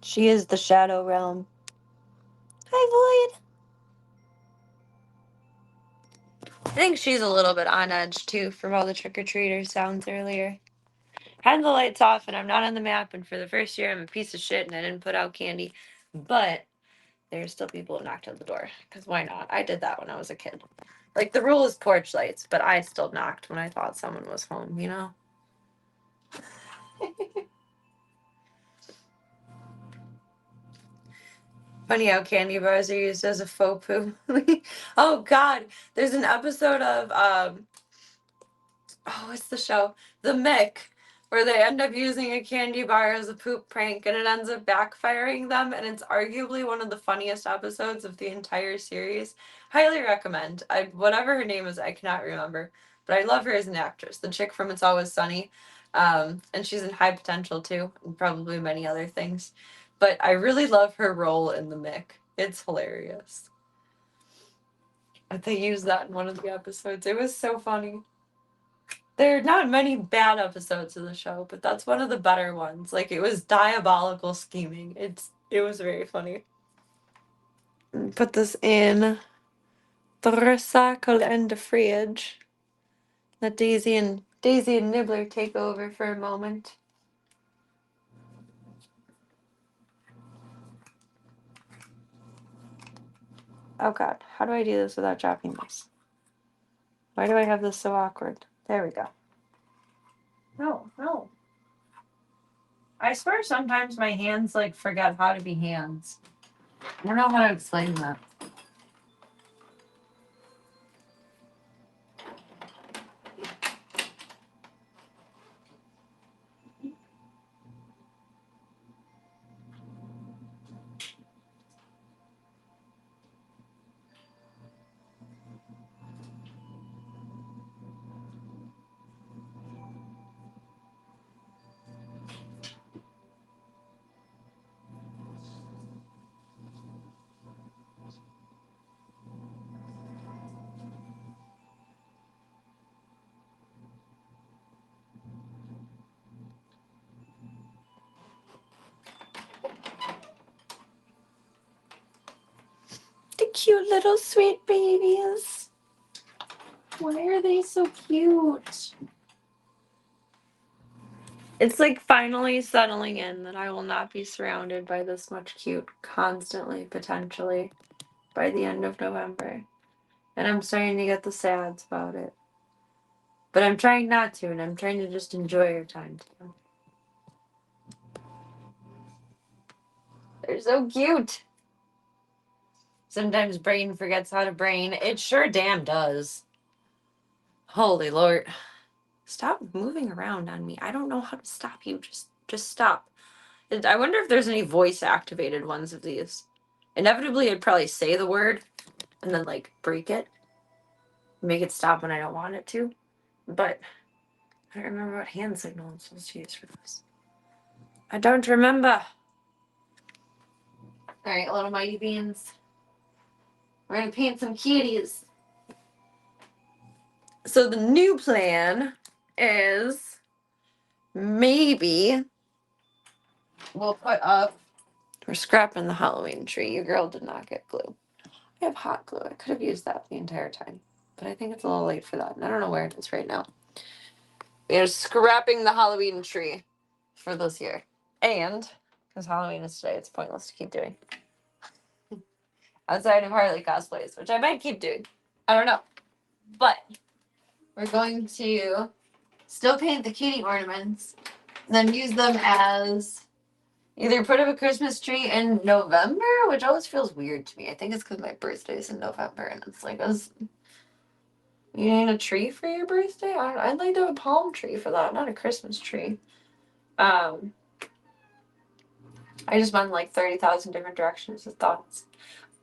She is the Shadow Realm. Hi, Void. I think she's a little bit on edge, too, from all the trick-or-treater sounds earlier. Had the lights off, and I'm not on the map, and for the first year, I'm a piece of shit, and I didn't put out candy. But there's still people who knocked on the door, because why not? I did that when I was a kid. Like, the rule is porch lights, but I still knocked when I thought someone was home, you know? Funny how candy bars are used as a faux poo. Oh God, there's an episode of what's the show? The Mick, where they end up using a candy bar as a poop prank, and it ends up backfiring them, and it's arguably one of the funniest episodes of the entire series. Highly recommend. Whatever her name is, I cannot remember, but I love her as an actress. The chick from It's Always Sunny, and she's in High Potential too, and probably many other things. But I really love her role in The Mick. It's hilarious. They used that in one of the episodes. It was so funny. There are not many bad episodes of the show, but that's one of the better ones. Like, it was diabolical scheming. It was very funny. Put this in the recycle and the fridge. Let Daisy and Nibbler take over for a moment. Oh God, how do I do this without dropping this? Why do I have this so awkward? There we go. No. I swear sometimes my hands like forget how to be hands. I don't know how to explain that. The cute little sweet babies. Why are they so cute? It's like finally settling in that I will not be surrounded by this much cute constantly, potentially, by the end of November. And I'm starting to get the sads about it. But I'm trying not to, and I'm trying to just enjoy your time too. They're so cute. Sometimes brain forgets how to brain. It sure damn does. Holy Lord. Stop moving around on me. I don't know how to stop you. Just stop. I wonder if there's any voice activated ones of these. Inevitably, I'd probably say the word and then like break it, make it stop when I don't want it to. But I don't remember what hand signal I'm supposed to use for this. I don't remember. All right, little mighty beans. We're gonna paint some kitties. So the new plan is maybe we'll put up. We're scrapping the Halloween tree. Your girl did not get glue. I have hot glue. I could have used that the entire time, but I think it's a little late for that. And I don't know where it is right now. We are scrapping the Halloween tree for this year. And because Halloween is today, it's pointless to keep doing. Outside of Harley cosplays, which I might keep doing. I don't know. But we're going to still paint the kitty ornaments, then use them as either put up a Christmas tree in November, which always feels weird to me. I think it's because my birthday is in November, and it's like, you need a tree for your birthday? I'd like to have a palm tree for that, not a Christmas tree. I just went in like 30,000 different directions with thoughts.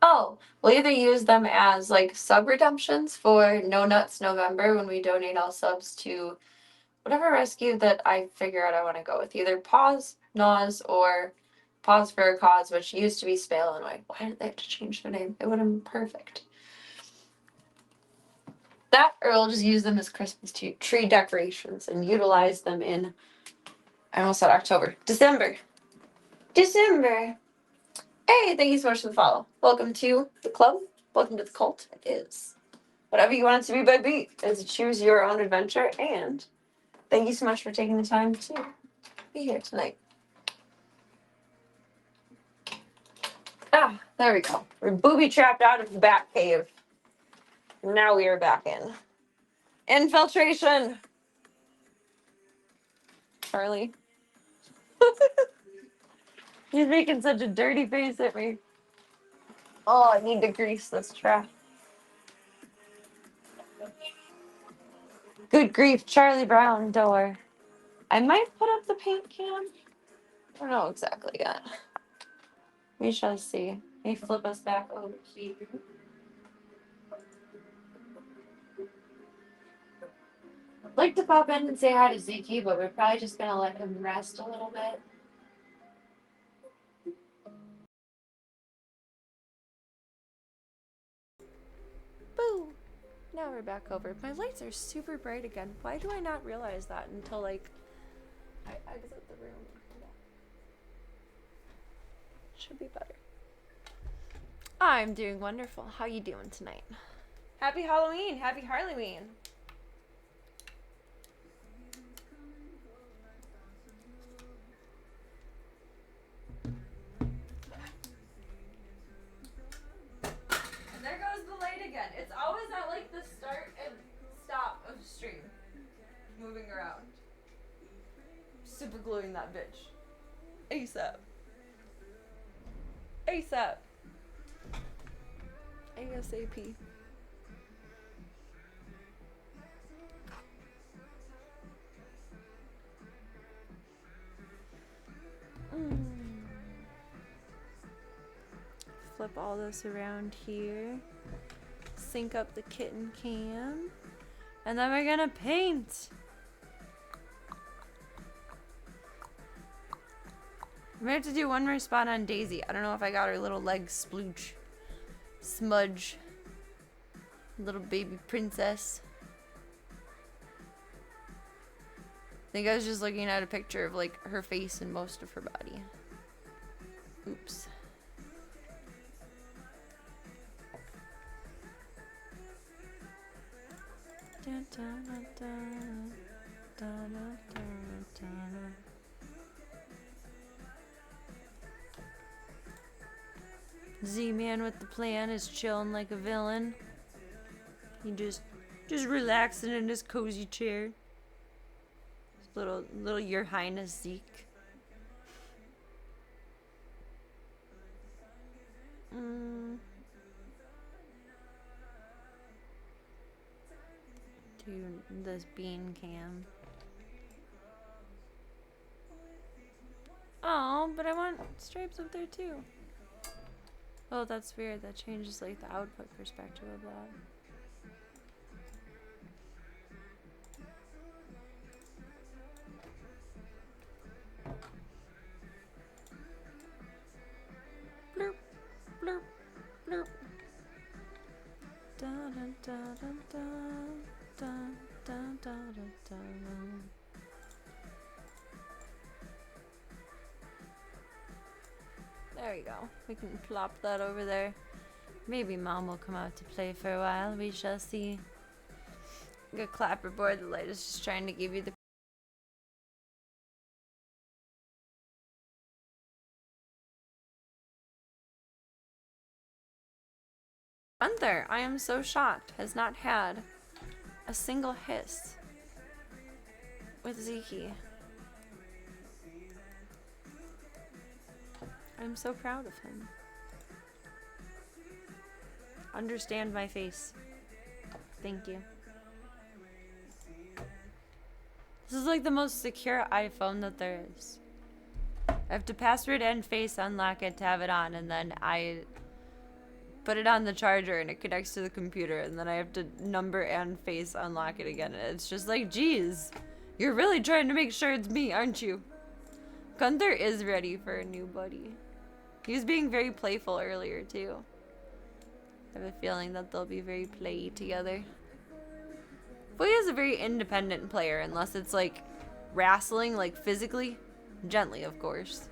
Oh, we'll either use them as like sub redemptions for No Nuts November when we donate all subs to whatever rescue that I figure out I want to go with. Either Paws, Naws, or Pause for a Cause, which used to be Spale, Illinois. Why did they have to change their name? It would have been perfect. That, or we'll just use them as Christmas tree decorations and utilize them in, I almost said October. December. December. Hey, thank you so much for the follow. Welcome to the club. Welcome to the cult. It is whatever you want it to be by beat. It's a choose your own adventure. And thank you so much for taking the time to be here tonight. Ah, there we go. We're booby trapped out of the bat cave. Now we are back in. Infiltration. Charlie. He's making such a dirty face at me. Oh, I need to grease this trap. Good grief, Charlie Brown door. I might put up the paint can. I don't know exactly yet. We shall see. Let me flip us back over here. I'd like to pop in and say hi to Zeke, but we're probably just gonna let him rest a little bit. Boo! Now we're back over. My lights are super bright again. Why do I not realize that until like I exit the room? Should be better. I'm doing wonderful. How you doing tonight? Happy Halloween! Happy Harloween! And there goes the light again. It's always at like the start and stop of stream. Moving around. Super gluing that bitch. ASAP. ASAP. ASAP. Flip all this around here. Sync up the kitten cam. And then we're gonna paint. I'm gonna have to do one more spot on Daisy. I don't know if I got her little leg splooge. Smudge. Little baby princess. I think I was just looking at a picture of like her face and most of her body. Oops. Dun, dun, dun, dun, dun, dun, dun, dun. Z-Man with the plan is chilling like a villain. He just relaxing in his cozy chair. Little Your Highness Zeke. Do this bean cam. Oh, but I want stripes up there too. Oh, that's weird. That changes like the output perspective of that. Blurp, blurp, blurp. Dun dun dun dun dun dun dun dun dun dun. There we go. We can plop that over there. Maybe Mom will come out to play for a while. We shall see. Good clapperboard. The light is just trying to give you the. Gunther, I am so shocked, has not had a single hiss with Zeke. I'm so proud of him. Understand my face. Thank you. This is like the most secure iPhone that there is. I have to password and face unlock it to have it on, and then I put it on the charger and it connects to the computer, and then I have to number and face unlock it again. And it's just like, geez, you're really trying to make sure it's me, aren't you? Gunther is ready for a new buddy. He was being very playful earlier, too. I have a feeling that they'll be very play together. Boy is a very independent player, unless it's like wrestling, like physically. Gently, of course.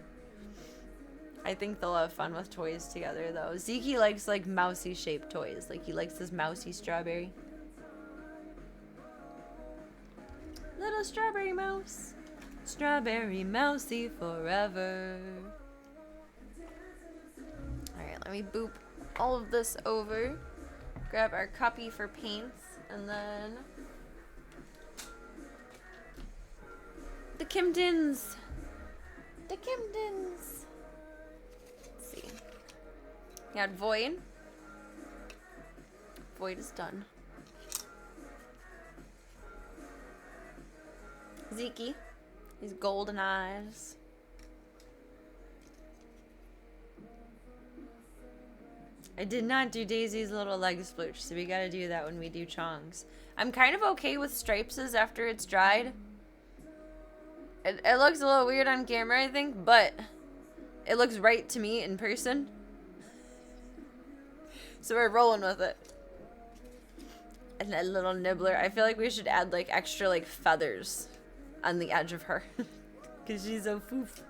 I think they'll have fun with toys together, though. Zeke likes like mousy shaped toys. Like he likes this mousy strawberry. Little strawberry mouse. Strawberry mousy forever. Alright, let me boop all of this over. Grab our copy for paints. And then the Kimdens. The Kimdens. Let's see. You had Void. Void is done. Zeke. His golden eyes. I did not do Daisy's little leg sploosh, so we gotta do that when we do Chong's. I'm kind of okay with Stripes' after it's dried. It looks a little weird on camera, I think, but it looks right to me in person. So we're rolling with it. And that little nibbler. I feel like we should add like extra like feathers on the edge of her. Because she's so foof.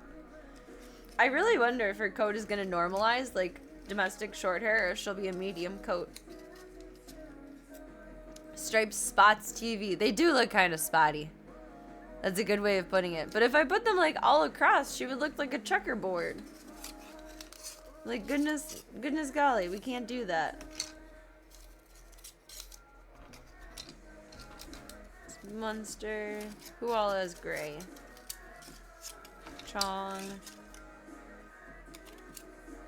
I really wonder if her coat is going to normalize like domestic short hair or if she'll be a medium coat. Stripes spots TV. They do look kind of spotty. That's a good way of putting it. But if I put them like all across, she would look like a checkerboard. Like goodness golly, we can't do that. Munster. Who all has gray? Chong.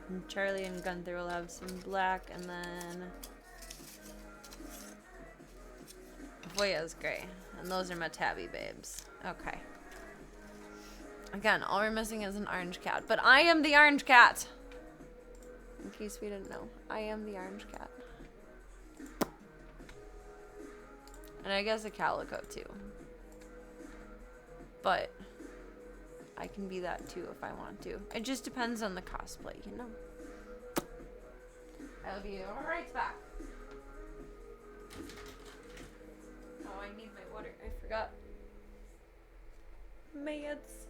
And Charlie and Gunther will have some black, and then Voya's gray. And those are my tabby babes. Okay. Again, all we're missing is an orange cat. But I am the orange cat! In case we didn't know. I am the orange cat. And I guess a calico too. But I can be that too if I want to. It just depends on the cosplay, you know? I'll be right back. Oh, I need my water. I forgot. Meds.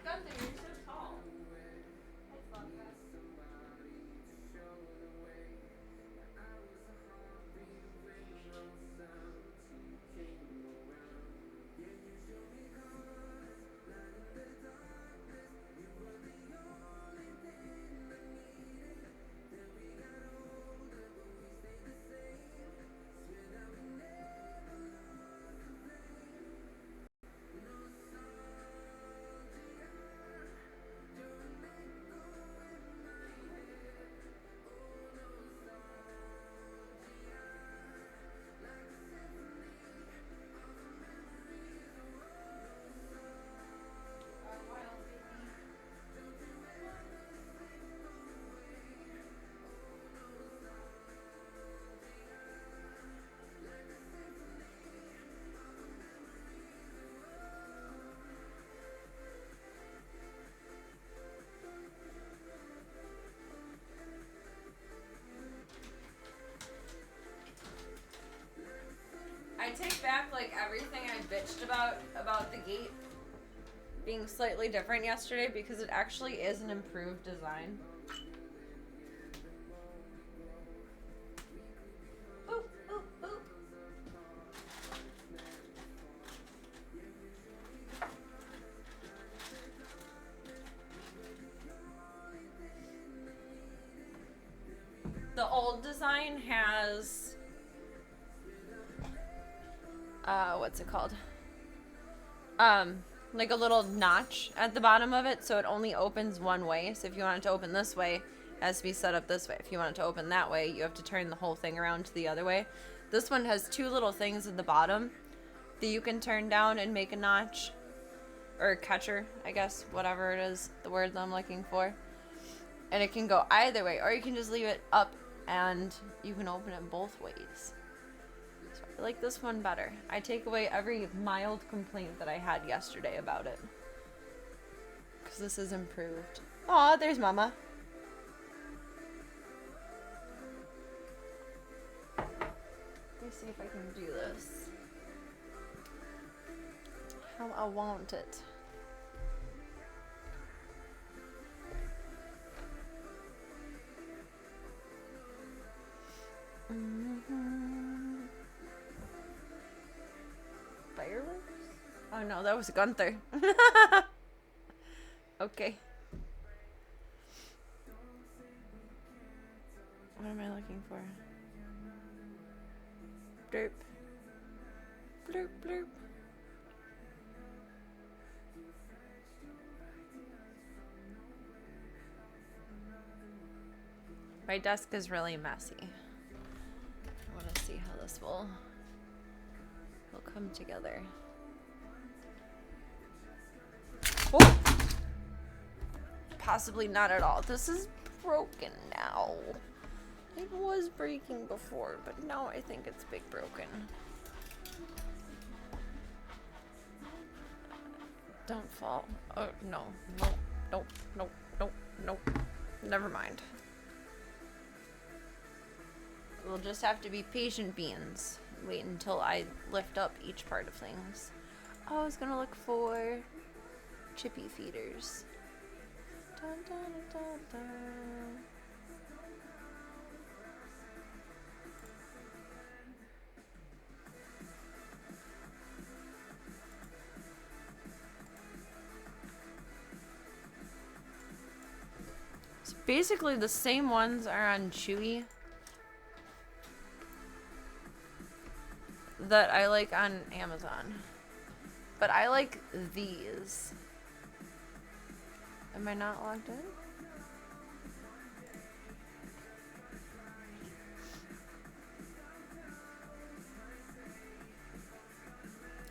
Gunther, you're so tall. I love that. I take back like everything I bitched about the gate being slightly different yesterday because it actually is an improved design. Boop, boop, boop. The old design has what's it called? Like a little notch at the bottom of it, so it only opens one way. So if you want it to open this way, it has to be set up this way. If you want it to open that way, you have to turn the whole thing around to the other way. This one has two little things at the bottom that you can turn down and make a notch. Or a catcher, I guess, whatever it is, the word that I'm looking for. And it can go either way, or you can just leave it up and you can open it both ways. So I like this one better. I take away every mild complaint that I had yesterday about it. Because this is improved. Aw, there's Mama. Let me see if I can do this how I want it. Fireworks? Oh no, that was Gunther. Okay. What am I looking for? Blurp. Blurp, blurp. My desk is really messy. I want to see how this will come together. Oh! Possibly not at all. This is broken now. It was breaking before, but now I think it's big broken. Don't fall. Oh, no. No. Nope. Nope. Nope. Nope. Never mind. We'll just have to be patient beans. Wait until I lift up each part of things. Oh, I was gonna look for chippy feeders. Dun, dun, dun, dun. So basically the same ones are on Chewy that I like on Amazon. But I like these. Am I not logged in?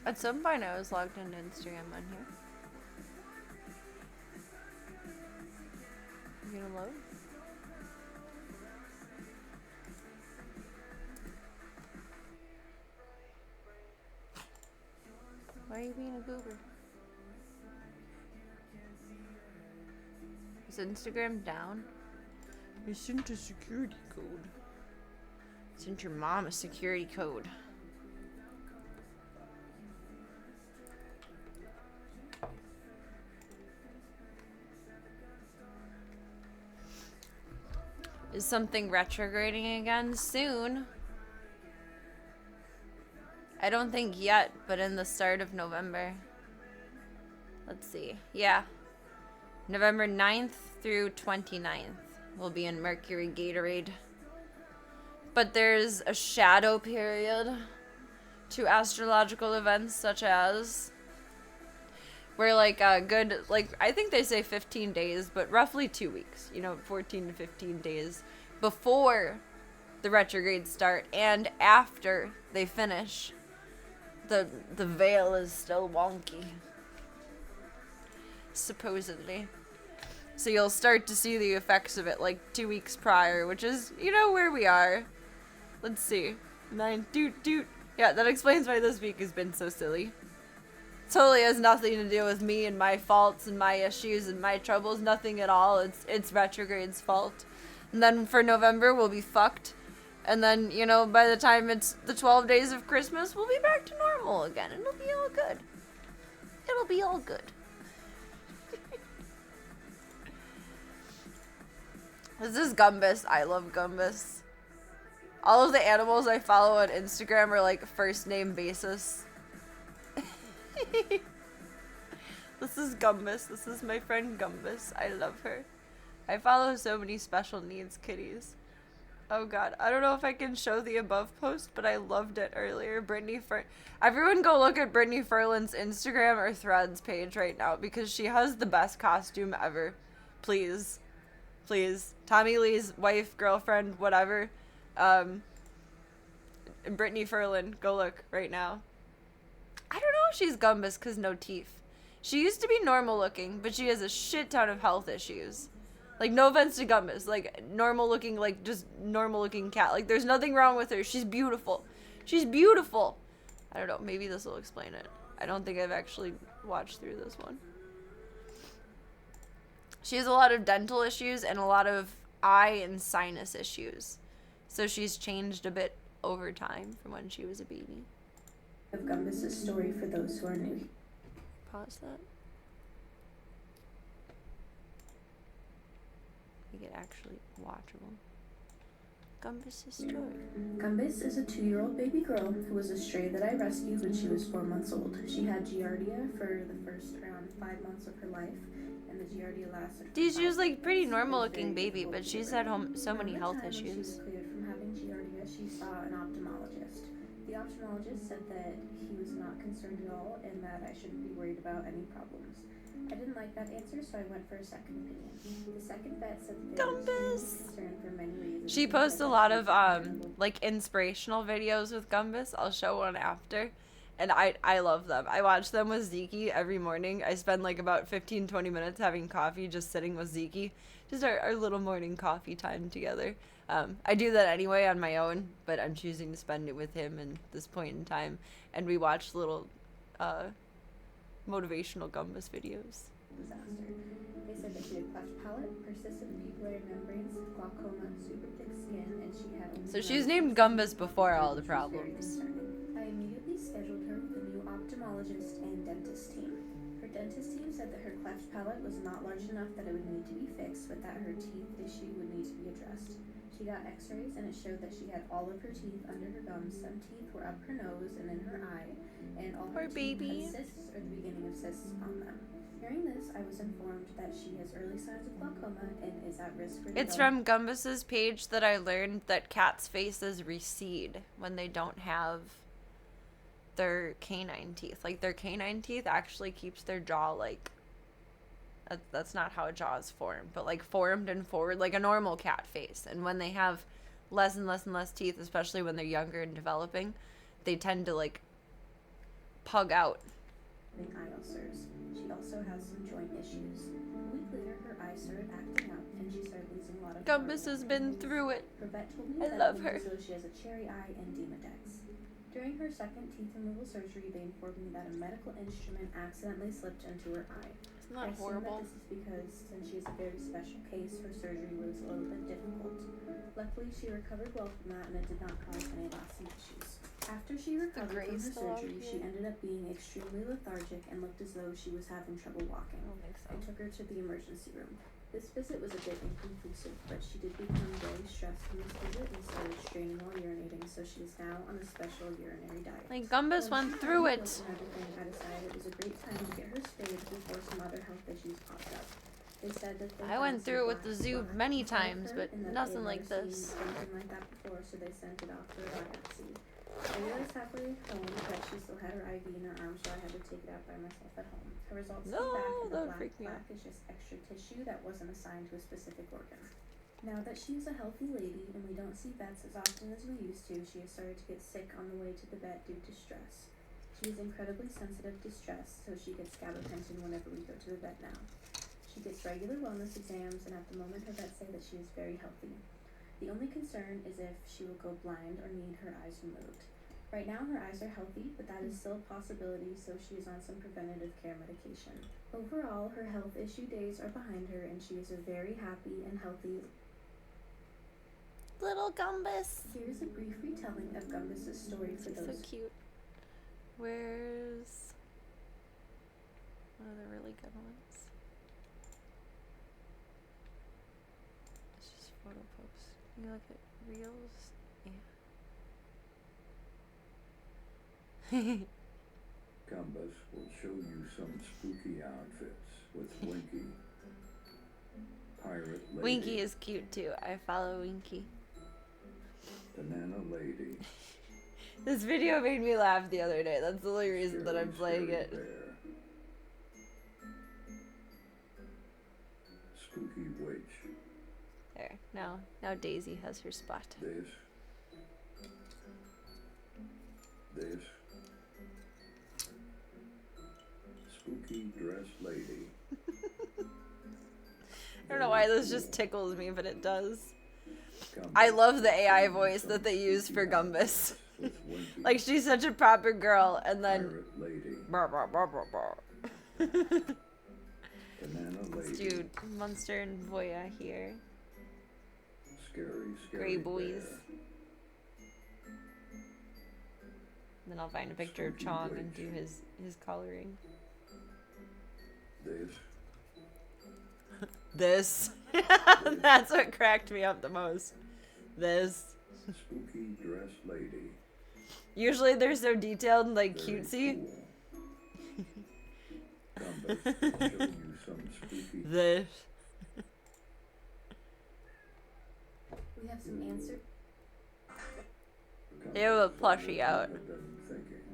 At some point I was logged into Instagram on here. You gonna load? Why are you being a goober? Is Instagram down? You sent a security code. Sent your mom a security code. Is something retrograding again soon? I don't think yet, but in the start of November. Let's see. Yeah. November 9th through 29th will be in Mercury Gatorade. But there's a shadow period to astrological events such as where like a good, like I think they say 15 days, but roughly 2 weeks, 14 to 15 days before the retrogrades start and after they finish. The veil is still wonky. Supposedly. So you'll start to see the effects of it like 2 weeks prior, which is, where we are. Let's see. 9, doot. Yeah, that explains why this week has been so silly. Totally has nothing to do with me and my faults and my issues and my troubles. Nothing at all. It's retrograde's fault. And then for November, we'll be fucked. And then, by the time it's the 12 days of Christmas, we'll be back to normal again. And it'll be all good. It'll be all good. This is Gumbus. I love Gumbus. All of the animals I follow on Instagram are like first name basis. This is Gumbus. This is my friend Gumbus. I love her. I follow so many special needs kitties. Oh god, I don't know if I can show the above post, but I loved it earlier. Everyone go look at Brittany Ferland's Instagram or Threads page right now because she has the best costume ever. Please. Please. Tommy Lee's wife, girlfriend, whatever. Brittany Ferland, go look right now. I don't know if she's Gumbus because no teeth. She used to be normal looking, but she has a shit ton of health issues. Like, no offense to Gumbus. Like, normal looking, like, just normal looking cat. Like, there's nothing wrong with her. She's beautiful. She's beautiful. I don't know. Maybe this will explain it. I don't think I've actually watched through this one. She has a lot of dental issues and a lot of eye and sinus issues. So she's changed a bit over time from when she was a baby. Of Gumbus's story for those who are new. Pause that. Make it actually watchable. Gumbus's story. Gumbus is a 2-year-old baby girl who was a stray that I rescued when she was 4 months old. She had Giardia for the first around 5 months of her life, and the Giardia lasted. She was like pretty normal looking baby, but she's had so many health When she was issues. cleared from having Giardia, she saw an ophthalmologist. The ophthalmologist said that he was not concerned at all and that I shouldn't be worried about any problems. I didn't like that answer, so I went for a second opinion. The second vet said that they were Gumbus! concerned for many reasons. She and posts said a that lot she of was handled like inspirational videos with Gumbus. I'll show one after. And I love them. I watch them with Zeke every morning. I spend like about 15-20 minutes having coffee just sitting with Zeke. Just our little morning coffee time together. I do that anyway on my own, but I'm choosing to spend it with him in this point in time. And we watch little motivational Gumbus videos. disaster. They said that she had cleft palate, persistent pupillary membranes, glaucoma, super thick skin, and she had only So she was named Gumbus before all the problems. I immediately scheduled her with a new ophthalmologist and dentist team. Her dentist team said that her cleft palate was not large enough that it would need to be fixed, but that her teeth issue would need to be addressed. She got x-rays and it showed that she had all of her teeth under her gums, some teeth were up her nose and in her eye, and all her Poor teeth baby. had cysts or the beginning of cysts on them. Hearing this, I was informed that she has early signs of glaucoma and is at risk for It's developing from Gumbus's page that I learned that cats' faces recede when they don't have their canine teeth. Like, their canine teeth actually keeps their jaw, like, that's not how a jaw is formed, but, like, formed and forward, like a normal cat face. And when they have less and less and less teeth, especially when they're younger and developing, they tend to, like, pug out. eye ulcers. She also has some joint issues. A week later, her eyes started acting up and she started losing a lot of Gumbus blood. has been through it. Her vet told me I that love it her. looks as though she has a cherry eye and Demodex. During her second teeth removal surgery, they informed me that a medical instrument accidentally slipped into her eye. Isn't I that assume horrible? that this is because, since she is a very special case, her surgery was a little bit difficult. Luckily, she recovered well from that and it did not cause any lasting issues. After she recovered from grays her still out surgery, she here? ended up being extremely lethargic and looked as though she was having trouble walking. I don't think so. I took her to the emergency room. This visit was a bit inconclusive, but she did become very stressed from this visit and started straining while urinating, so she is now on a special urinary diet. Like, Gumbus When went she through finally it. healed and everything, I decided it was a great time to get her spayed before some other health issues popped up. They said that they I found went some through it with the black zoo spot many inside of times, her but and that they nothing had like never this. seen anything like that before, so they sent it off for a biopsy. I realized halfway home that she still had her IV in her arm, so I had to take it out by myself at home. Her results No, came back, and that the would black freak me out. plaque is just extra tissue that wasn't assigned to a specific organ. Now that she's a healthy lady and we don't see vets as often as we used to, she has started to get sick on the way to the vet due to stress. She is incredibly sensitive to stress, so she gets gabapentin whenever we go to the vet now. She gets regular wellness exams, and at the moment her vets say that she is very healthy. The only concern is if she will go blind or need her eyes removed. Right now her eyes are healthy, but that is still a possibility, so she is on some preventative care medication. Overall, her health issue days are behind her, and she is a very happy and healthy. Little Gumbus. Here's a brief retelling of Gumbus's story for He's so those. cute. Where's one of the really good ones? It's just photo posts. You look at reels. Yeah. Gumbus will show you some spooky outfits with Winky. Pirate Lady. Winky is cute too. I follow Winky. Banana Lady. This video made me laugh the other day. That's the only reason that I'm playing Scary it. Bear. Spooky Witch. There. Now Daisy has her spot. This. Spooky Dress Lady. I don't know why this just tickles me, but it does. Gumbus I love the AI showed you voice some that they use for spooky Gumbus. outfits with Winky, Like, she's such a proper girl, and then... Pirate Lady, Brr, brr, brr, brr, brr. Banana Let's Lady, do Munster and Voya here. Scary Grey Scary boys. Bear, Then I'll find a picture of Spooky Chong Witch. and do his coloring. this That's what cracked me up the most. This. spooky dress lady, Usually they're so detailed and like very cutesy. cool. Gumbus will show you some spooky This. We have some answers. They have a Gumbus plushie out. had been thinking.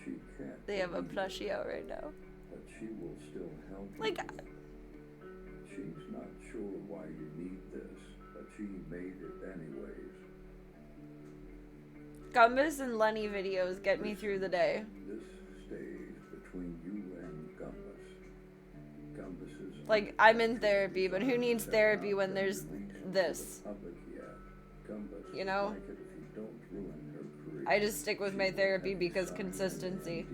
She can't They have a believe plushie out right now. But she will still help you. Like, She's not sure why you need this, but she made it anyways. Gumbus and Lenny videos get me through the day. This stays between you and Gumbus. Gumbus is Like, I'm in therapy, but who needs therapy when there's this? You know? I just stick with my therapy because consistency.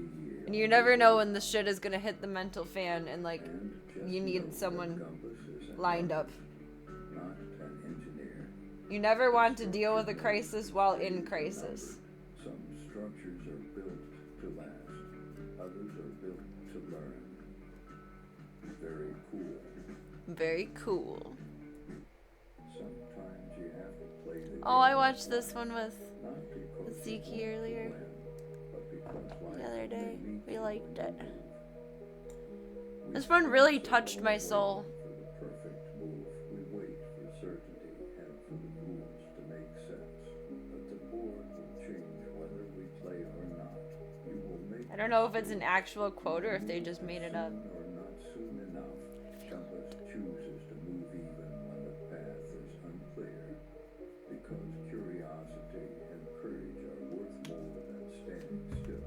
And you never know when the shit is gonna hit the mental fan and like you need someone lined up. Not an engineer. You never want to deal with a crisis while in crisis. Some structures are built to last. Others are built to learn. Very cool. Very cool. Sometimes you have to play the Oh, I game watched this one with not because you Zeke want to earlier. win, but because life The other day. may meet We you liked where it. you move. We This one really stand touched my soul. for the perfect move. We wait for certainty and for the rules to make sense. But the board will change whether we play or not. You will make I don't know if it's an actual quote or if they just made it up. soon or not soon enough. Gumbus chooses to move even when the path is unclear. Because curiosity and courage are worth more than standing still.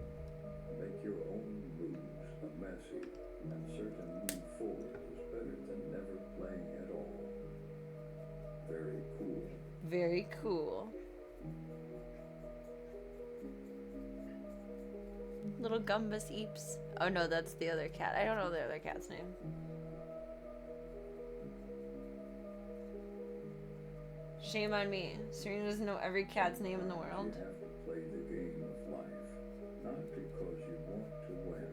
Make your own moves a messy and certain move forward is better than never playing at all. Very cool. Very cool. Little Gumbus Eeps. Oh no, that's the other cat. I don't know the other cat's name. Shame on me. Serena doesn't know every cat's name in the world. You have to play the game of life, not because you want to win,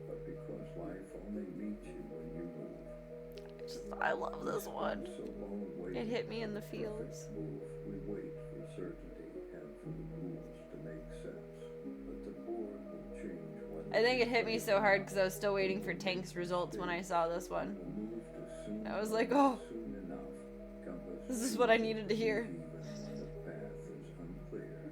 but because life only meets you when you move. I love this one. So long It waiting hit me in the for the perfect feels. move. We wait for certainty and for the rules to make sense. But the board will change whether I think we it hit me play so hard because I was still waiting for Tank's results when I saw this one. We'll move to soon I was like, or oh, soon enough. Gumbus this is what I needed to hear. even when the path is unclear.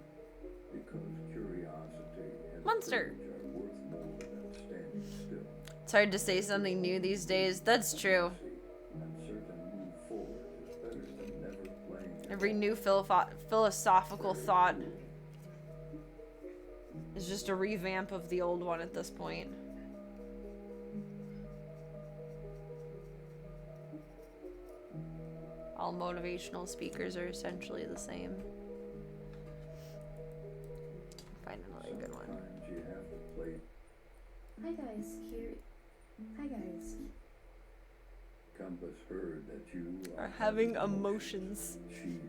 Because curiosity and Monster. courage are worth more than standing still. It's hard to say something new these days. That's true. And certain move forward is better than never playing at Every all. new philosophical thought is just a revamp of the old one at this point. All motivational speakers are essentially the same. Find another good one. Sometimes you have to play. Hi guys, here. Hi guys. Gumbus heard that you Are having emotions. She's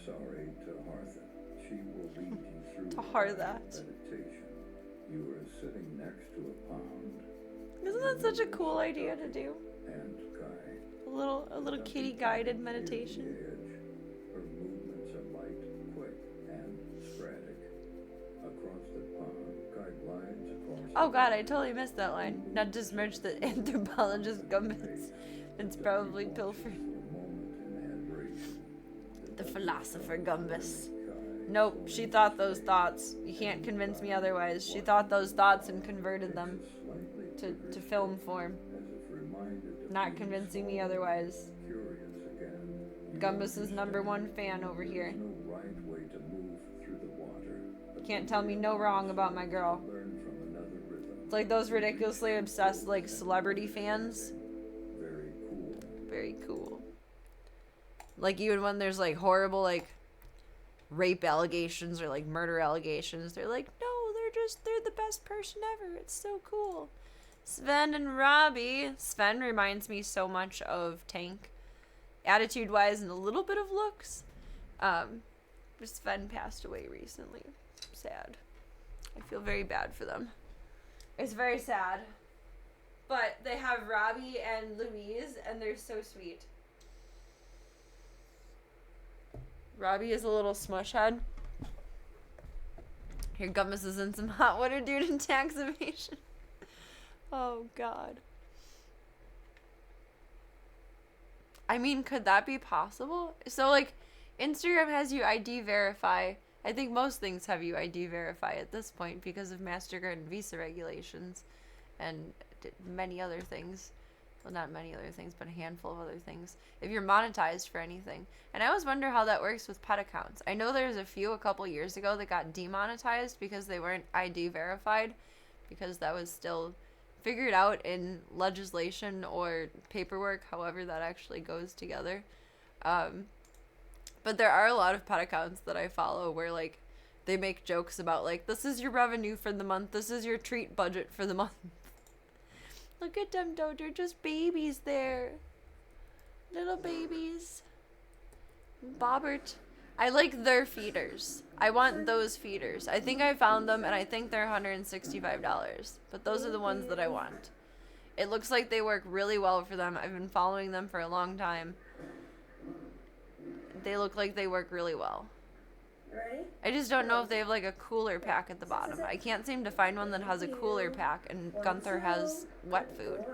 sorry to Hartha. She will lead you through To the Hartha. meditation. You are sitting next to a pond, Isn't that such a cool idea to do? and Guy. A little kitty guided meditation. Edge. Her movements are light, quick, and sporadic. Across the pond, Guy glides across. Oh god, I totally missed that line. Not to smirch the anthropologist Gumbus. It's probably pilfering. The philosopher Gumbus. Nope, she thought those thoughts. You can't convince me otherwise. She thought those thoughts and converted them to film form. Not convincing me otherwise. Gumbus is #1 fan over here. Can't tell me no wrong about my girl. It's like those ridiculously obsessed like celebrity fans. very cool. Like, even when there's, like, horrible, like, rape allegations or, like, murder allegations, they're like, no, they're the best person ever. It's so cool. Sven and Robbie. Sven reminds me so much of Tank. Attitude-wise and a little bit of looks. Sven passed away recently. Sad. I feel very bad for them. It's very sad. But they have Robbie and Louise, and they're so sweet. Robbie is a little smush head. Here, Gummus is in some hot water due to tax evasion. Oh, God. I mean, could that be possible? So, like, Instagram has you ID verify. I think most things have you ID verify at this point because of MasterCard and Visa regulations and many other things. Well, not many other things, but a handful of other things. If you're monetized for anything. And I always wonder how that works with pet accounts. I know there's a couple years ago that got demonetized because they weren't ID verified, because that was still figured out in legislation or paperwork, however that actually goes together. But there are a lot of pet accounts that I follow where, like, they make jokes about, like, this is your revenue for the month, this is your treat budget for the month. Look at them, though. They're just babies there. Little babies. Bobbert. I like their feeders. I want those feeders. I think I found them, and I think they're $165. But those are the ones that I want. It looks like they work really well for them. I've been following them for a long time. They look like they work really well. Ready? I just don't know if they have, like, a cooler pack at the bottom. I can't seem to find one that has a cooler pack, and Gunther has wet food.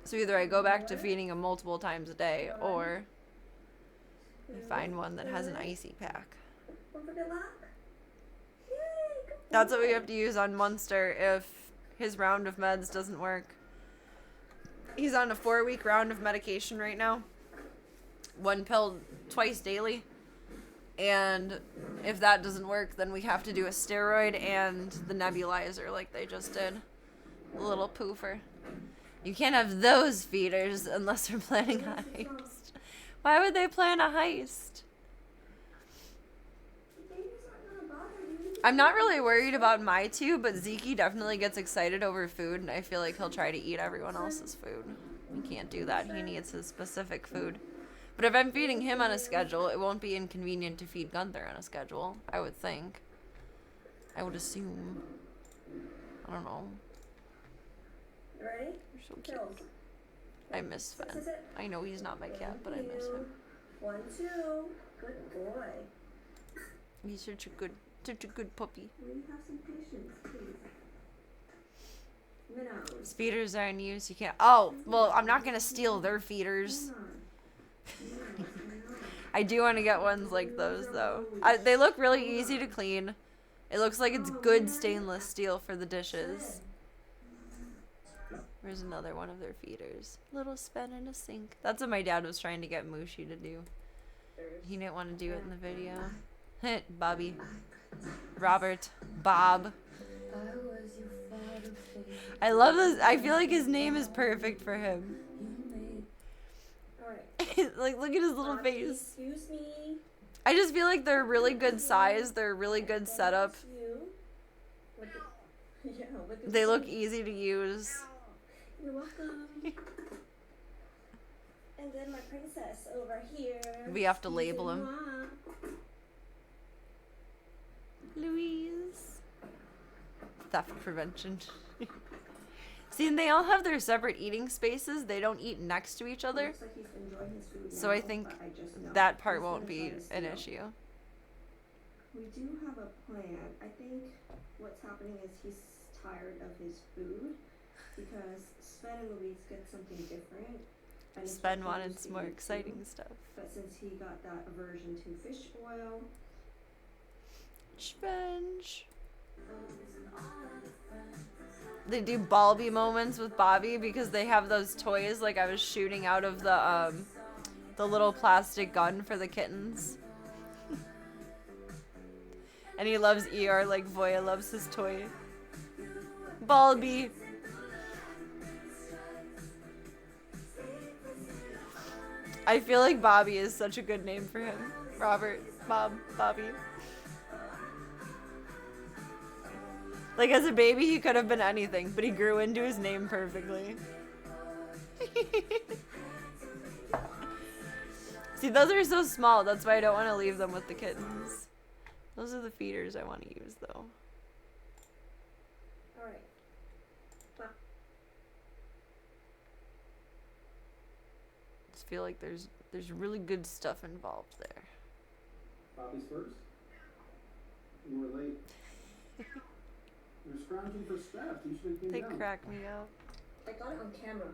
So either I go back to feeding him multiple times a day, or I find one that has an icy pack. That's what we have to use on Munster if his round of meds doesn't work. He's on a 4-week round of medication right now. 1 pill twice daily. And if that doesn't work, then we have to do a steroid and the nebulizer like they just did. A little poofer. You can't have those feeders unless they're planning a heist. Why would they plan a heist? I'm not really worried about my two, but Zeke definitely gets excited over food, and I feel like he'll try to eat everyone else's food. He can't do that. He needs his specific food. But if I'm feeding him on a schedule, it won't be inconvenient to feed Gunther on a schedule, I would think. I would assume. I don't know. Ready? You're so cute. I miss Sven. I know he's not my cat, but I miss him. 1, 2. Good boy. He's such a good puppy. Will you have some patience, please? Minnows. Feeders are in use. You can't. Oh, well, I'm not gonna steal their feeders. I do want to get ones like those, though. They look really easy to clean. It looks like it's good stainless steel for the dishes. Where's another one of their feeders? Little Sven in a sink. That's what my dad was trying to get Mushi to do. He didn't want to do it in the video. Bobby. Robert. Bob. I love this. I feel like his name is perfect for him. Like, look at his little face. Excuse me. I just feel like they're really good size. They're really good setup. They look easy to use. You're welcome. And then my princess over here. We have to label him. Louise. Theft prevention. See, and they all have their separate eating spaces. They don't eat next to each other. So I think that part won't be an issue. We do have a plan. I think what's happening is he's tired of his food because Sven and Louise get something different. And Sven wanted some more exciting stuff. But since he got that aversion to fish oil. Sponge. They do Balby moments with Bobby because they have those toys like I was shooting out of the little plastic gun for the kittens. And he loves ER like Voya loves his toy. Balby. I feel like Bobby is such a good name for him. Robert, Bob, Bobby. Like as a baby, he could have been anything, but he grew into his name perfectly. See, those are so small. That's why I don't want to leave them with the kittens. Those are the feeders I want to use, though. Alright. Well, Just feel like there's really good stuff involved there. Bobby's first. You were late. You're scrounging for scraps. You should have They came down. crack me up. I got it on camera.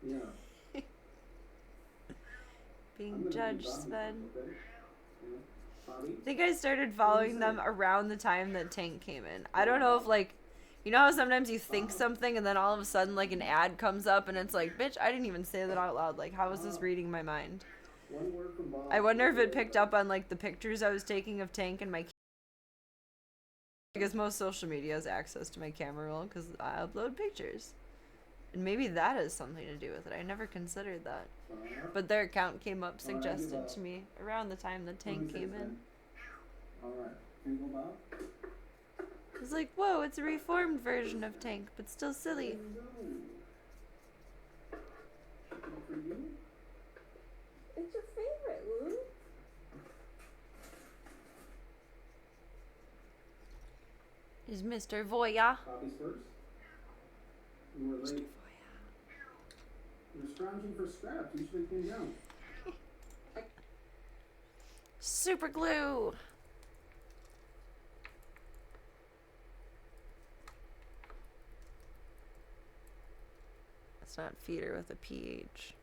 Yeah. Being I'm gonna judged, be Bobby, Sven. okay? Yeah. Bobby? I think I started following them around the time that Tank came in. I don't know if, like, you know how sometimes you think something and then all of a sudden, like, an ad comes up and it's like, bitch, I didn't even say that out loud. Like, how is this reading my mind? One word from Bob. I wonder if it picked up on, like, the pictures I was taking of Tank and my because most social media has access to my camera roll because I upload pictures. And maybe that has something to do with it. I never considered that. But their account came up suggested to me around the time the Tank came in. Alright. Fingal Bob? I was like, whoa, it's a reformed version of Tank, but still silly. Chicken for you? It's your favorite, Lou. Is Mr. Voya. Bobby's first. You were late. You're scrounging for scraps. You should have came down. Super glue. It's not feeder with a PH.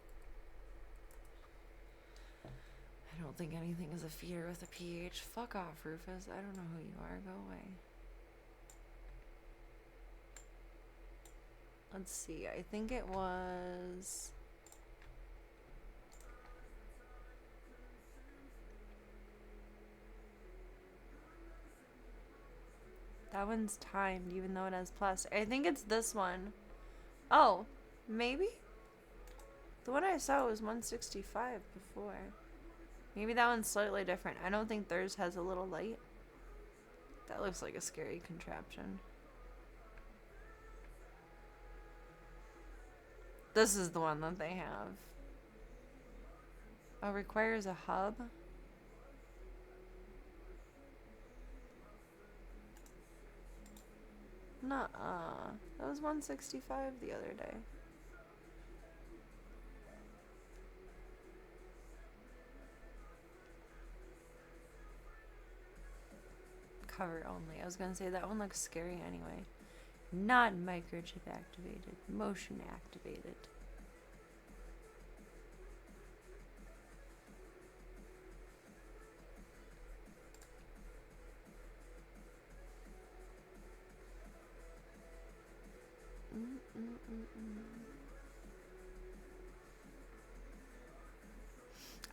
I don't think anything is a feeder with a PH. Fuck off, Rufus. I don't know who you are. Go away. Let's see. I think it was... That one's timed, even though it has plastic. I think it's this one. Oh, maybe? The one I saw was 165 before. Maybe that one's slightly different. I don't think theirs has a little light. That looks like a scary contraption. This is the one that they have. Oh, requires a hub? Nuh-uh. That was 165 the other day. Cover only. I was gonna say that one looks scary anyway. Not microchip activated. Motion activated.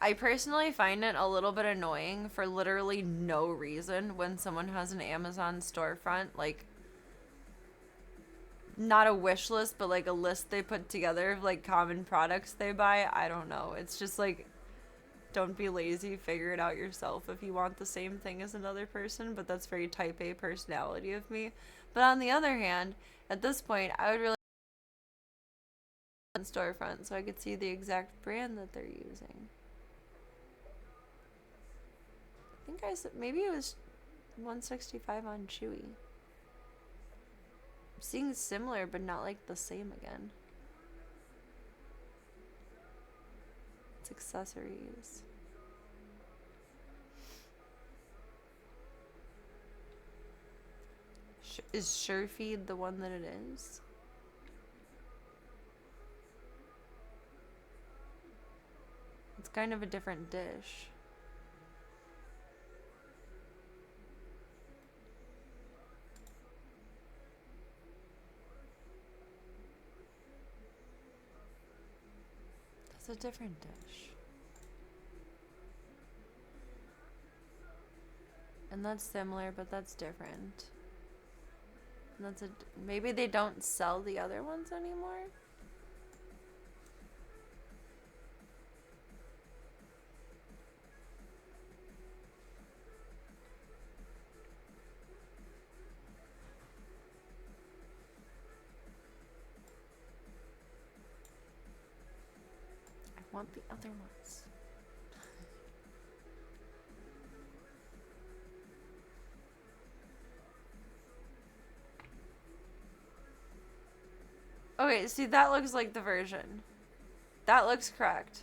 I personally find it a little bit annoying for literally no reason when someone has an Amazon storefront, like, not a wish list, but like a list they put together of like common products they buy. I don't know. It's just like, don't be lazy, figure it out yourself if you want the same thing as another person, but that's very type A personality of me. But on the other hand, at this point, I would really storefront so I could see the exact brand that they're using. I think I said maybe it was 165 on Chewy. I'm seeing similar but not like the same again. It's accessories. Is SureFeed the one that it is? It's kind of a different dish. That's a different dish. And that's similar, but that's different. And that's maybe they don't sell the other ones anymore? want the other ones. Okay, see, that looks like the version. That looks correct.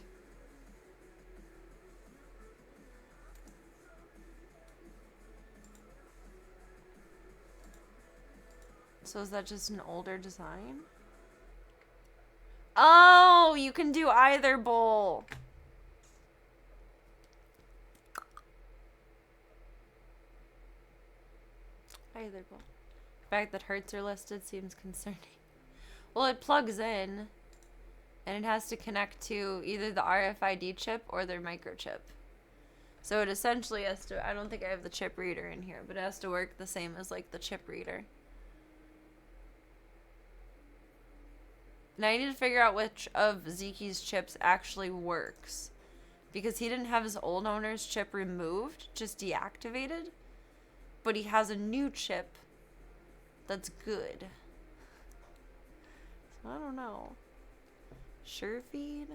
So is that just an older design? Oh, you can do either bowl. Either bowl. The fact that hertz are listed seems concerning. Well, it plugs in, and it has to connect to either the RFID chip or their microchip. So it essentially has to, I don't think I have the chip reader in here, but it has to work the same as like the chip reader. Now I need to figure out which of Zeke's chips actually works. Because he didn't have his old owner's chip removed, just deactivated. But he has a new chip that's good. So I don't know. SureFeed?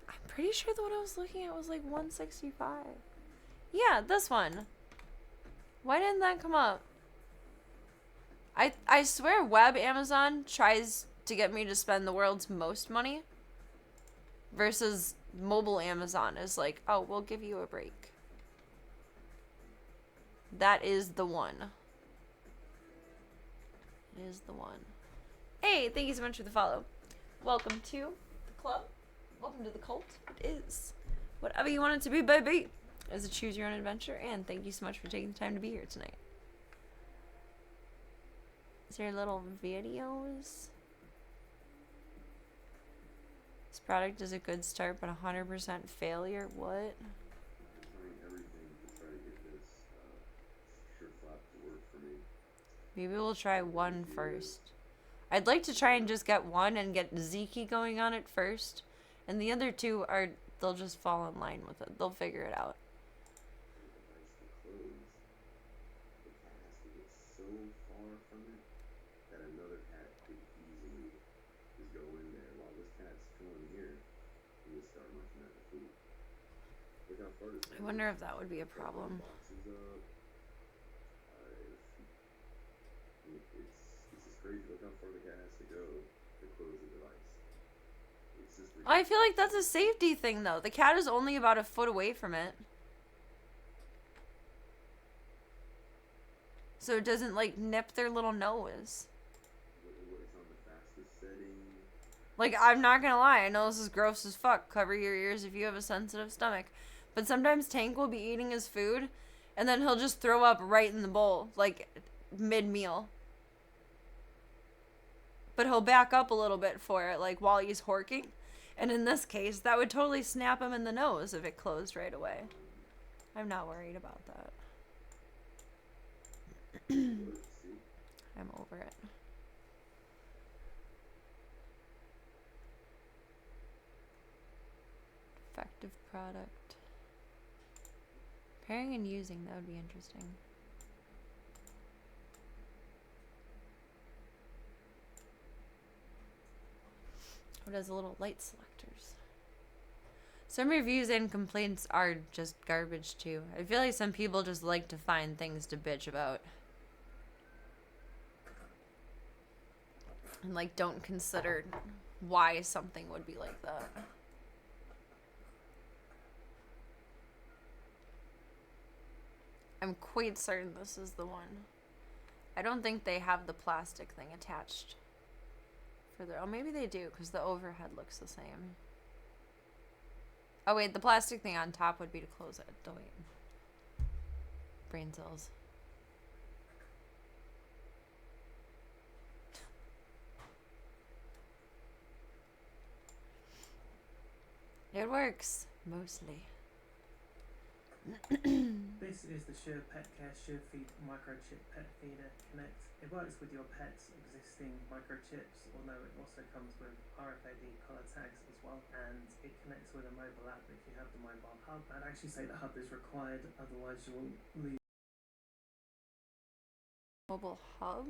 I'm pretty sure that what I was looking at was like 165. Yeah, this one. Why didn't that come up? I swear web Amazon tries to get me to spend the world's most money versus mobile Amazon is like, oh, we'll give you a break. That is the one. It is the one. Hey, thank you so much for the follow. Welcome to the club. Welcome to the cult. It is whatever you want it to be, baby. It's a choose your own adventure, and thank you so much for taking the time to be here tonight. Is there little videos? This product is a good start, but 100% failure. What? Trying everything to try to get this shirt flap to work for me. Maybe we'll try one first. I'd like to try and just get one and get Zeke going on it first. And the other two are, they'll just fall in line with it. They'll figure it out. The cat has to get so far from it that another cat could easily just go in there. While this cat's chilling here, and just start munching at the food. Look how far this I wonder if that would be a problem. boxes up. It's just crazy. Look how far the cat has to go to close the device. It's just I feel like that's a safety thing, though. The cat is only about a foot away from it. So it doesn't, like, nip their little nose. what is on the fastest setting. Like, I'm not gonna lie, I know this is gross as fuck. Cover your ears if you have a sensitive stomach. But sometimes Tank will be eating his food, and then he'll just throw up right in the bowl, like, mid-meal. But he'll back up a little bit for it, like, while he's horking. And in this case, that would totally snap him in the nose if it closed right away. I'm not worried about that. I'm over it. Effective product. Pairing and using, that would be interesting. It has a little light selectors. Some reviews and complaints are just garbage too. I feel like some people just like to find things to bitch about. And like don't consider why something would be like that. I'm quite certain this is the one. I don't think they have the plastic thing attached. Oh, maybe they do, because the overhead looks the same. Oh, wait, the plastic thing on top would be to close it. Oh, wait. Brain cells. It works, mostly. This is the Sure Pet Care SureFeed microchip pet feeder Connect. It works with your pet's existing microchips, although it also comes with RFID color tags as well, and it connects with a mobile app if you have the mobile hub. I'd actually say the hub is required, otherwise you'll lose. Mobile hub?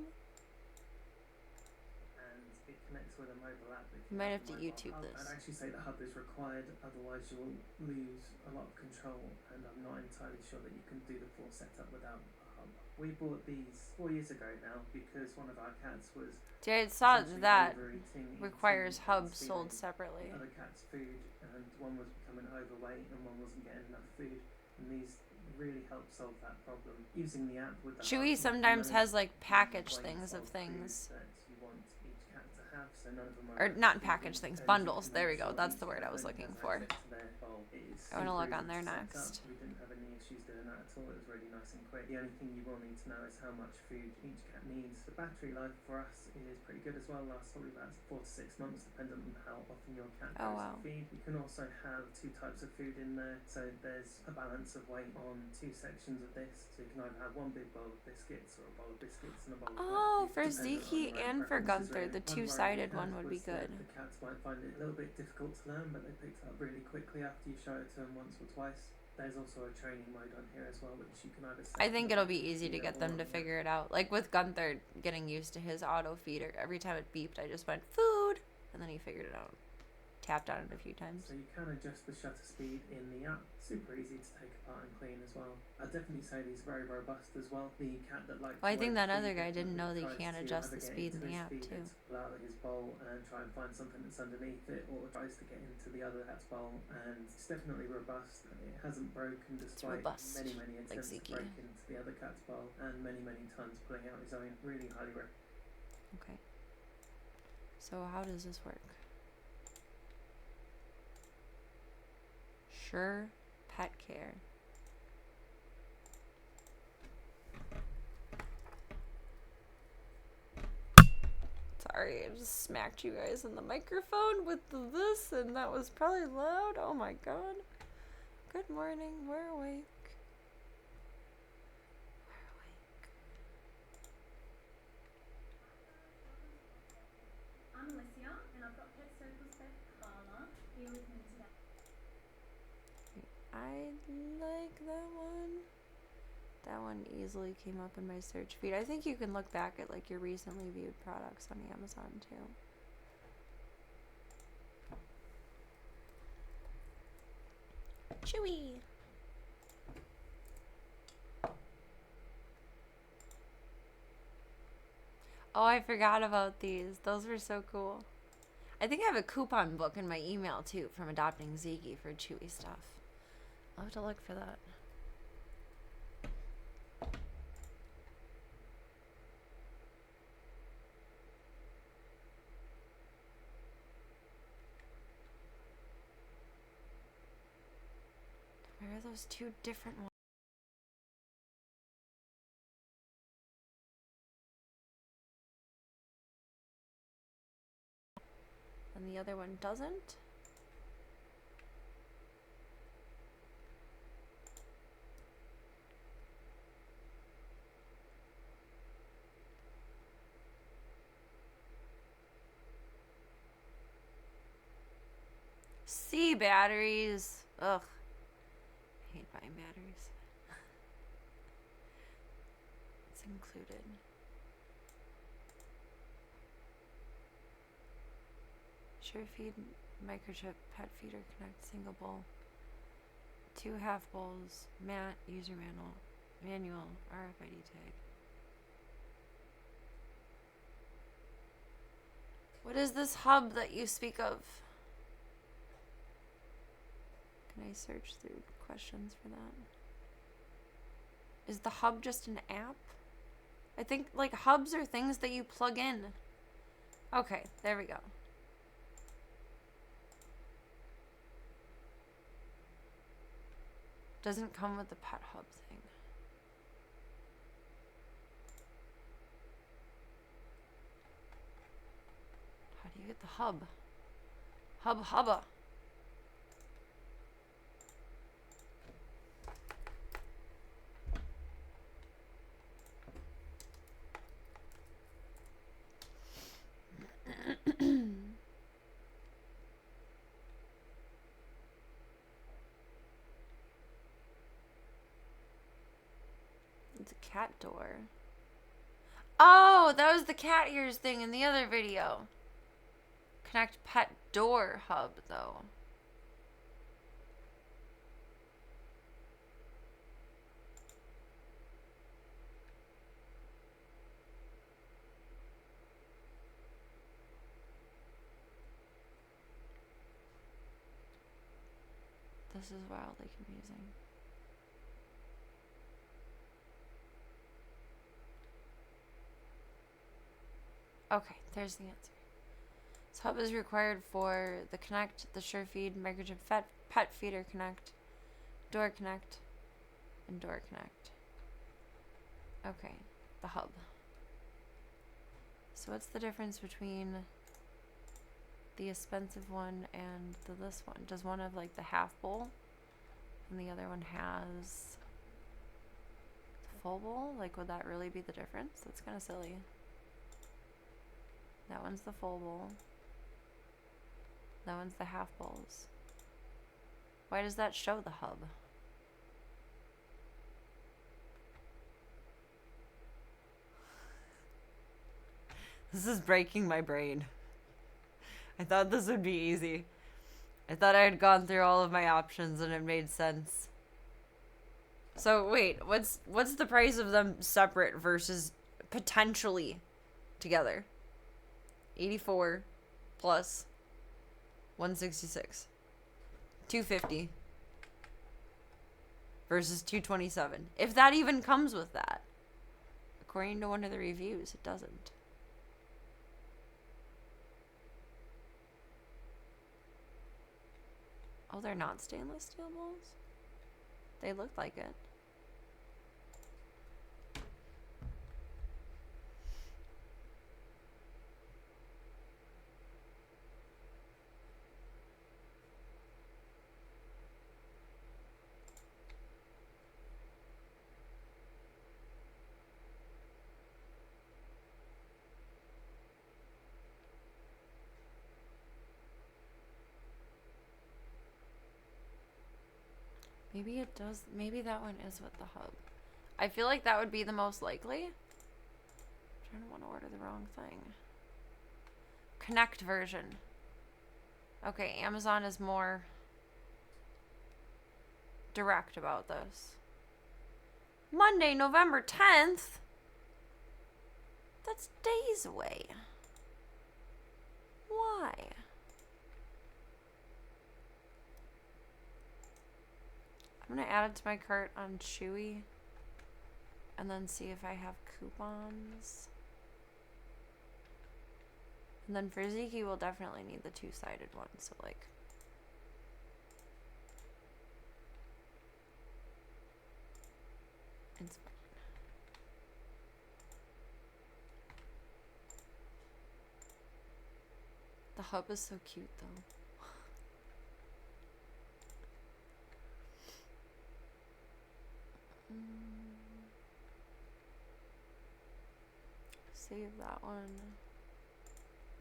And it connects with a mobile app. If You might have to mobile YouTube hub. this. I'd actually say the hub is required, otherwise you will lose a lot of control, and I'm not entirely sure that you can do the full setup without a hub. We bought these 4 years ago now because one of our cats was See, I saw essentially that overeating, requires eating, hubs and sold stealing separately. other cats' food, and one was becoming overweight and one wasn't getting enough food, and these really help solve that problem. Using the app with the Chewy hub, sometimes you has like manage packaged the things of weights things. food that you want each cat to have, so none of them Or are not overfeeding, packaged things, and you bundles. can There make we go. sure That's each the word cat I was only looking has for. access to their bowl. It is I wanna super look on easy there to set up. next. We didn't have any issues doing that at all. It was really nice and quick. The only thing you will need to know is how much food each cat needs. The battery life for us is pretty good as well. Lasts probably about 4 to 6 months, depending on how often your cat Oh, goes wow. to feed. You can also have 2 types of food in there, so there's a balance of weight on 2 sections of this. So you can either have one big bowl of biscuits or a bowl of biscuits and a bowl of Oh, plant for food, depending on Zeke your own and for preferences, Gunther, really. the One two-sided worry we one had would be was that good. the cats might find it a little bit difficult to learn, but they picked it up really quickly after you show it to them once or twice. There's also a training mode on here as well, which you can either set I think on the it'll be battery easy to feeder get or them on to the figure it out. Like with Gunther getting used to his auto feeder, every time it beeped, I just went food, and then he figured it out. Tapped on it a few times. So you can adjust the shutter speed in the app. Super easy to take apart and clean as well. I'd definitely say these are very robust as well. The cat that likes Well, I think to that wait other feed guy didn't know that you tries can't to adjust the either get speed in into the his app, feed too. and pull out of his bowl and try and find something that's underneath it, or tries to get into the other cat's bowl, and it's definitely robust. It hasn't broken despite robust, many like attempts to Zeke. break into the other cat's bowl, and many times pulling out his own. Really highly recommend. Okay. So how does this work? Sure, pet care. Sorry, I just smacked you guys in the microphone with this, and that was probably loud. Oh my god. Good morning, we're awake. We're awake. I'm Alicia, and I've got Pet Circle's pet Carla here with me today. I like that one. That one easily came up in my search feed. I think you can look back at like your recently viewed products on Amazon too. Chewy. Oh, I forgot about these. Those were so cool. I think I have a coupon book in my email too from adopting Ziggy for Chewy stuff. I'll have to look for that. Where are those 2 different ones? And the other one doesn't? C batteries. Ugh. I hate buying batteries. It's included. SureFeed microchip pet feeder connect single bowl. 2 half bowls. Mat user manual RFID tag. What is this hub that you speak of? Can I search through questions for that? Is the hub just an app? I think like hubs are things that you plug in. Okay, there we go. Doesn't come with the pet hub thing. How do you get the hub? Hubba. It's a cat door. Oh, that was the cat ears thing in the other video. Connect pet door hub, though. This is wildly confusing. Okay, there's the answer. This hub is required for the Connect, the SureFeed, Microchip Pet Feeder Connect, Door Connect, and Door Connect. Okay, the hub. So what's the difference between the expensive one and this one? Does one have like the half bowl and the other one has the full bowl? Like, would that really be the difference? That's kind of silly. That one's the full bowl. That one's the half bowls. Why does that show the hub? This is breaking my brain. I thought this would be easy. I thought I had gone through all of my options and it made sense. So wait, what's the price of them separate versus potentially together? 84 plus 166. 250 versus 227. If that even comes with that. According to one of the reviews, it doesn't. Oh, they're not stainless steel bowls? They look like it. Maybe it does. Maybe that one is with the hub. I feel like that would be the most likely. I don't want to order the wrong thing. Connect version. Okay, Amazon is more direct about this. Monday, November 10th? That's days away. Why? I'm gonna add it to my cart on Chewy and then see if I have coupons. And then for Ziki, we'll definitely need the two-sided one, so like it's fine. The hub is so cute though. Save that one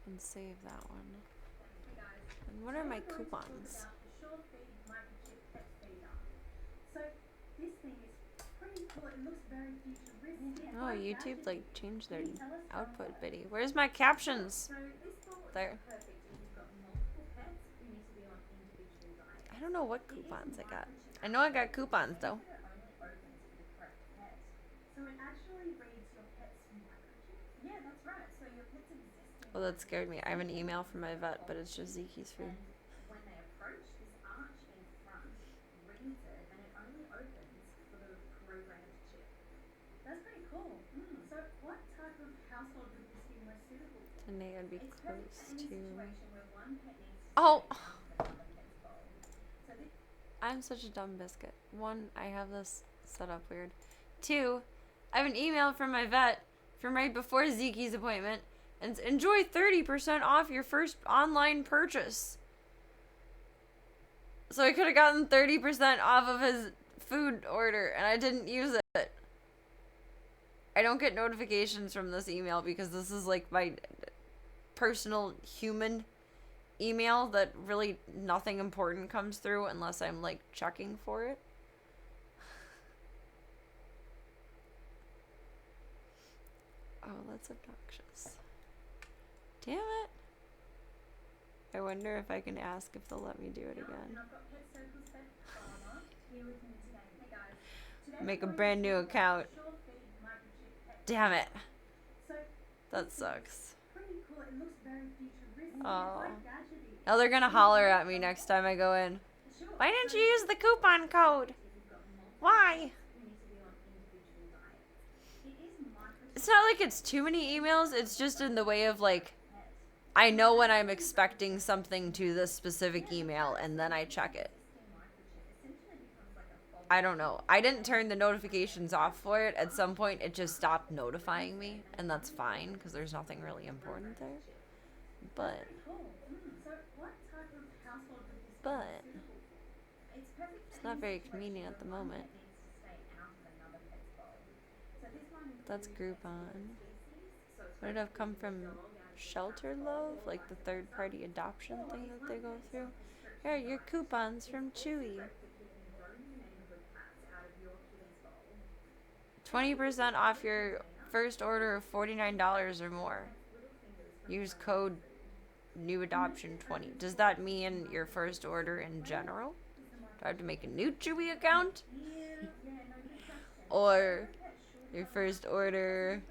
and save that one. And what are my coupons? So this thing is pretty cool. It looks very futuristic. Oh, YouTube like changed their output biddy. Where's my captions? There. I don't know what coupons I got. I know I got coupons though. So it actually reads your pet's microchip. Yeah, that's right. So your pet's existing. Oh, that scared me. I have an email from my vet, but it's just Ziki's food. And when they approach, this arch in front reads it, and it only opens for the programmed chip. That's pretty cool. So what type of household would this be most suitable for? And they would be It's perfect close for any to. situation where one pet needs to Oh! stay calm and another gets bold. So this I'm such a dumb biscuit. One, I have this set up weird. Two, I have an email from my vet from right before Ziki's appointment and enjoy 30% off your first online purchase. So I could have gotten 30% off of his food order and I didn't use it. I don't get notifications from this email because this is like my personal human email that really nothing important comes through unless I'm like checking for it. Oh, that's obnoxious. Damn it. I wonder if I can ask if they'll let me do it again. And I've got Pet Circle's pet farmer here with me today. Hey guys. Today Make a we're going brand to new talk about account. Sure-Feed microchip pet Damn it. So That this is sucks. pretty cool. It looks very futuristic. Aw. It's like gadgety. Now they're gonna holler at me next time I go in. Sure. Why didn't you use the coupon code? Why? You need to be on individual diets. It is microchip It's not like it's too many emails, it's just in the way of like, I know when I'm expecting something to this specific email and then I check it. I don't know. I didn't turn the notifications off for it. At some point, it just stopped notifying me, and that's fine because there's nothing really important there. But, cool. So what type of household would this but, be suitable for? It's perfect for it's not any very situation convenient at the where one moment. pet needs to stay out of another pet's bowl. So this one That's includes Groupon. species, so it's Would it have come from Shelter Love, like the third-party adoption thing that they go through? Here, your coupons from Chewy. 20% off your first order of $49 or more. Use code NEWADOPTION20. Does that mean your first order in general? Do I have to make a new Chewy account? Or your first order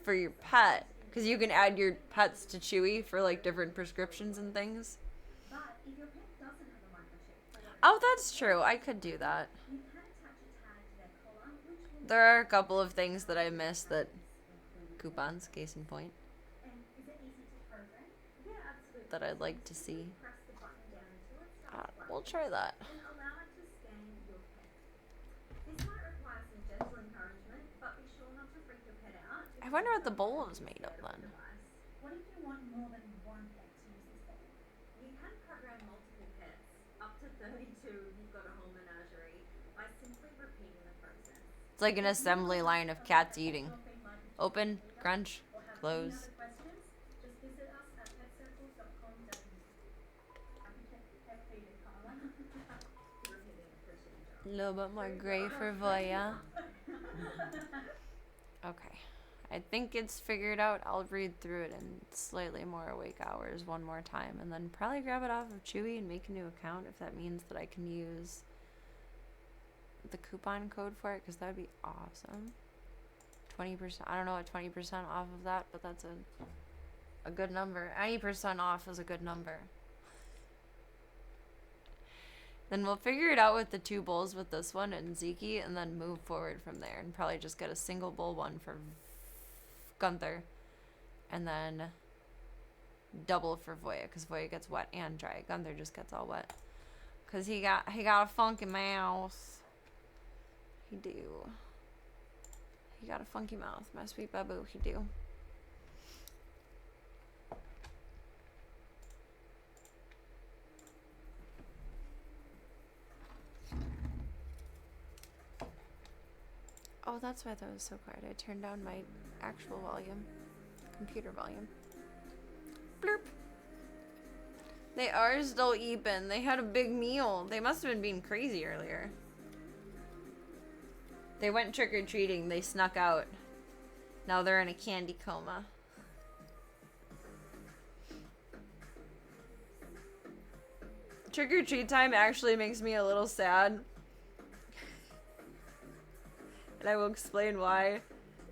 for your pet? Because you can add your pets to Chewy for like different prescriptions and things. But if your pet doesn't have a microchip, Oh, that's true. I could do that. you can attach a tag to their collar, which will There are a couple of things that I missed that coupons, case in point, and is it easy to program? Yeah, absolutely. that I'd like to see. Press the button down until it starts We'll try that. and allow it to scan your pet. This might require some gentle encouragement, but be sure not to freak your pet out. I wonder what the bowl is made of then. What if you want more than one pet to use this bowl? You can program multiple pets, up to 32 if you've got a whole menagerie, by simply repeating the process. It's like an assembly line of cats eating. Open, crunch, close. Other questions? Just visit us at petcircles.com.au. Happy pet feeder, Carla. Repeating the procedure. A little bit more gray for Voya. Okay. I think it's figured out. I'll read through it in slightly more awake hours one more time and then probably grab it off of Chewy and make a new account if that means that I can use the coupon code for it, because that would be awesome. 20%. I don't know what 20% off of that, but that's a good number. Any percent off is a good number. Then we'll figure it out with the two bowls with this one and Zeke, and then move forward from there and probably just get a single bowl one for Gunther, and then double for Voya, because Voya gets wet and dry. Gunther just gets all wet because he got a funky mouth. He do. He got a funky mouth, my sweet babu. He do. Oh, that's why that was so quiet. I turned down my actual volume. Computer volume. Blurp. They are still eeping. They had a big meal. They must have been being crazy earlier. They went trick-or-treating. They snuck out. Now they're in a candy coma. Trick-or-treat time actually makes me a little sad. And I will explain why.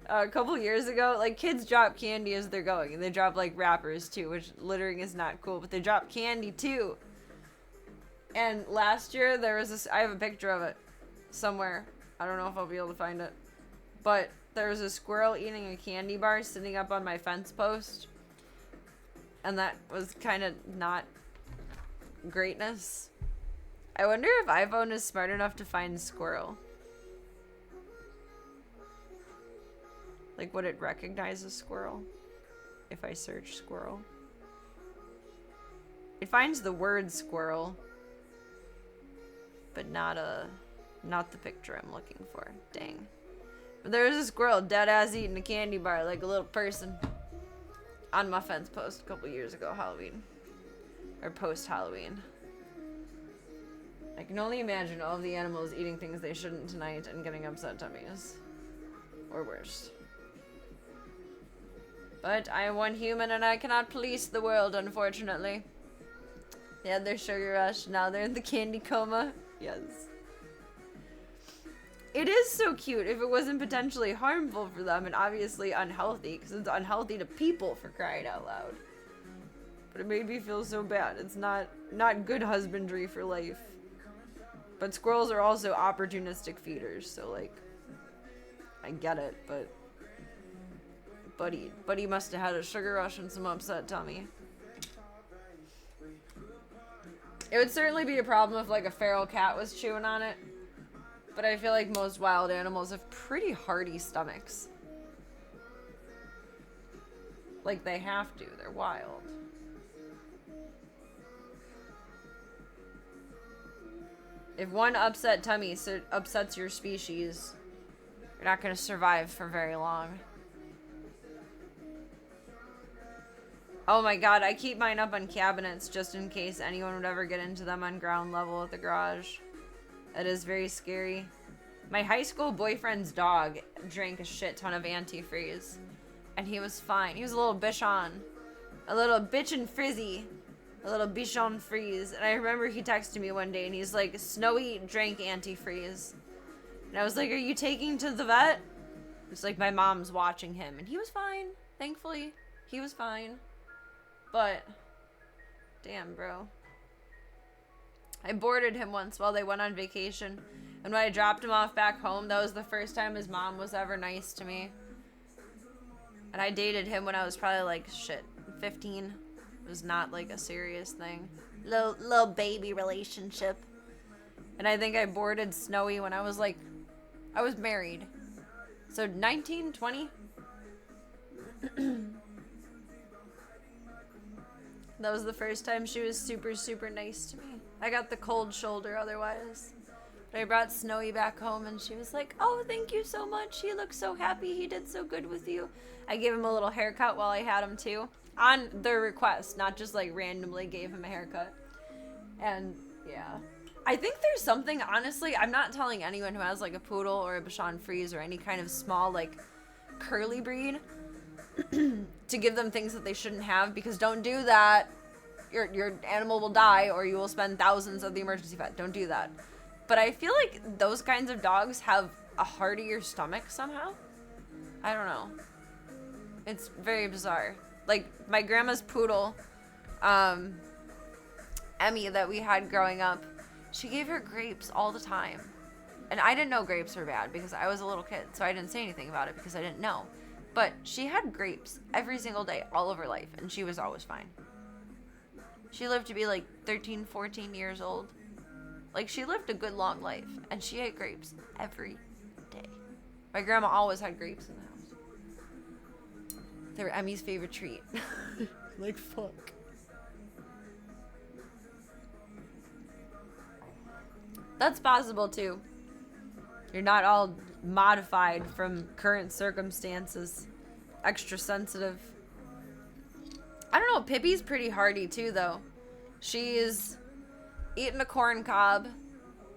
A couple years ago, like, kids drop candy as they're going, and they drop like wrappers too, which littering is not cool, but they drop candy too. And last year there was this, I have a picture of it somewhere. I don't know if I'll be able to find it, but there was a squirrel eating a candy bar sitting up on my fence post, and that was kind of not greatness. I wonder if iPhone is smart enough to find squirrel. Like, would it recognize a squirrel if I search squirrel? It finds the word squirrel, but not the picture I'm looking for. Dang. But there was a squirrel dead ass eating a candy bar like a little person on my fence post a couple years ago, Halloween. Or post Halloween. I can only imagine all of the animals eating things they shouldn't tonight and getting upset tummies. Or worse. But I am one human and I cannot police the world, unfortunately. They had their sugar rush, now they're in the candy coma. Yes. It is so cute if it wasn't potentially harmful for them and obviously unhealthy, because it's unhealthy to people, for crying out loud. But it made me feel so bad. It's not good husbandry for life. But squirrels are also opportunistic feeders, so like, I get it, but Buddy must have had a sugar rush and some upset tummy. It would certainly be a problem if like a feral cat was chewing on it. But I feel like most wild animals have pretty hearty stomachs. Like they have to, they're wild. If one upset tummy upsets your species, you're not going to survive for very long. Oh my god, I keep mine up on cabinets just in case anyone would ever get into them on ground level at the garage. It is very scary. My high school boyfriend's dog drank a shit ton of antifreeze. And he was fine. He was a little bichon. A little bitchin' frizzy. A little bichon freeze. And I remember he texted me one day and he's like, Snowy drank antifreeze. And I was like, are you taking to the vet? It's like my mom's watching him. And he was fine. Thankfully, he was fine. But, damn, bro. I boarded him once while they went on vacation. And when I dropped him off back home, that was the first time his mom was ever nice to me. And I dated him when I was probably like, 15. It was not like a serious thing. Little baby relationship. And I think I boarded Snowy when I was like, I was married. So 19, 20? That was the first time she was super, super nice to me. I got the cold shoulder otherwise. But I brought Snowy back home and she was like, oh, thank you so much. He looks so happy. He did so good with you. I gave him a little haircut while I had him too. On their request, not just like randomly gave him a haircut. And yeah. I think there's something, honestly, I'm not telling anyone who has like a poodle or a Bichon Frise or any kind of small like curly breed to give them things that they shouldn't have, because don't do that. Your animal will die or you will spend thousands of the emergency vet. Don't do that. But I feel like those kinds of dogs have a heartier stomach somehow. I don't know. It's very bizarre. Like my grandma's poodle, Emmy, that we had growing up, she gave her grapes all the time. And I didn't know grapes were bad because I was a little kid, so I didn't say anything about it because I didn't know. But she had grapes every single day all of her life, and she was always fine. She lived to be like 13, 14 years old. Like, she lived a good long life, and she ate grapes every day. My grandma always had grapes in the house. They were Emmy's favorite treat. Like, fuck. That's possible, too. You're not all modified from current circumstances. Extra sensitive. I don't know, Pippi's pretty hardy, too, though. She's eaten a corn cob,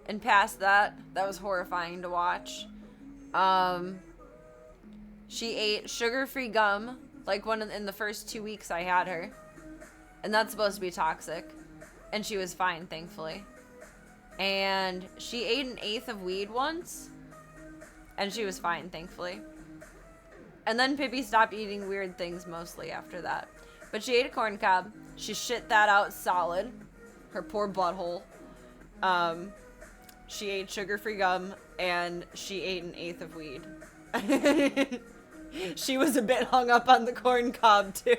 and past that was horrifying to watch. She ate sugar-free gum, like in the first 2 weeks I had her. And that's supposed to be toxic. And she was fine, thankfully. And she ate an eighth of weed once. And she was fine, thankfully. And then Pippi stopped eating weird things mostly after that. But she ate a corn cob. She shit that out solid. Her poor butthole. She ate sugar-free gum. And she ate an eighth of weed. She was a bit hung up on the corn cob, too.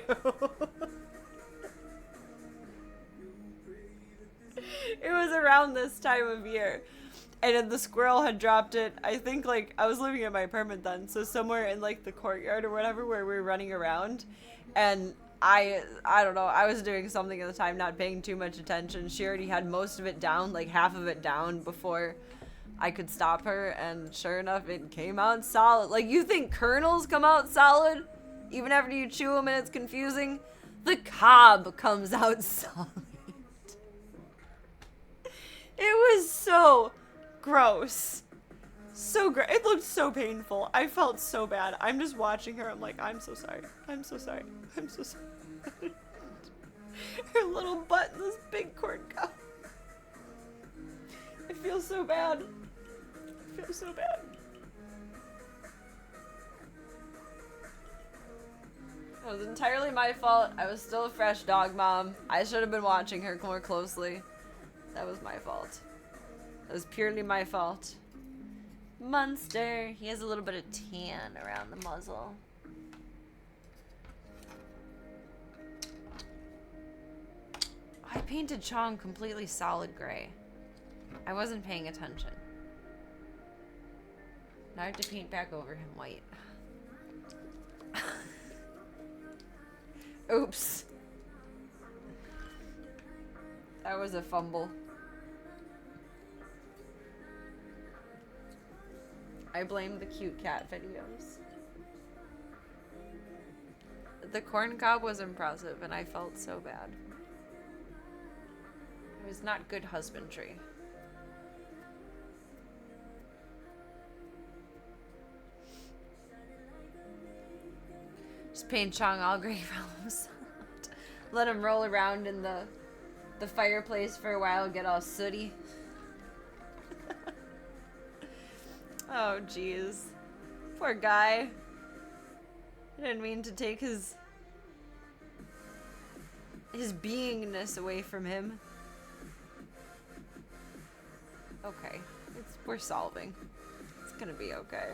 It was around this time of year. And the squirrel had dropped it. I think, like, I was living in my apartment then. So somewhere in, like, the courtyard or whatever where we were running around. And I don't know. I was doing something at the time, not paying too much attention. She already had most of it down, like half of it down before I could stop her. And sure enough, it came out solid. Like, you think kernels come out solid? Even after you chew them and it's confusing? The cob comes out solid. It was so gross. So great. It looked so painful. I felt so bad. I'm just watching her. I'm like, I'm so sorry. I'm so sorry. I'm so sorry. Her little butt in this big corn cob. I feel so bad. I feel so bad. It was entirely my fault. I was still a fresh dog mom. I should have been watching her more closely. That was my fault. That was purely my fault. Munster. He has a little bit of tan around the muzzle. I painted Chong completely solid gray. I wasn't paying attention. Now I have to paint back over him white. Oops. That was a fumble. I blame the cute cat videos. The corn cob was impressive and I felt so bad. It was not good husbandry. Just paint Chong all gray films. Let him roll around in the fireplace for a while, get all sooty. Oh, jeez. Poor guy. I didn't mean to take his beingness away from him. Okay. We're solving. It's gonna be okay.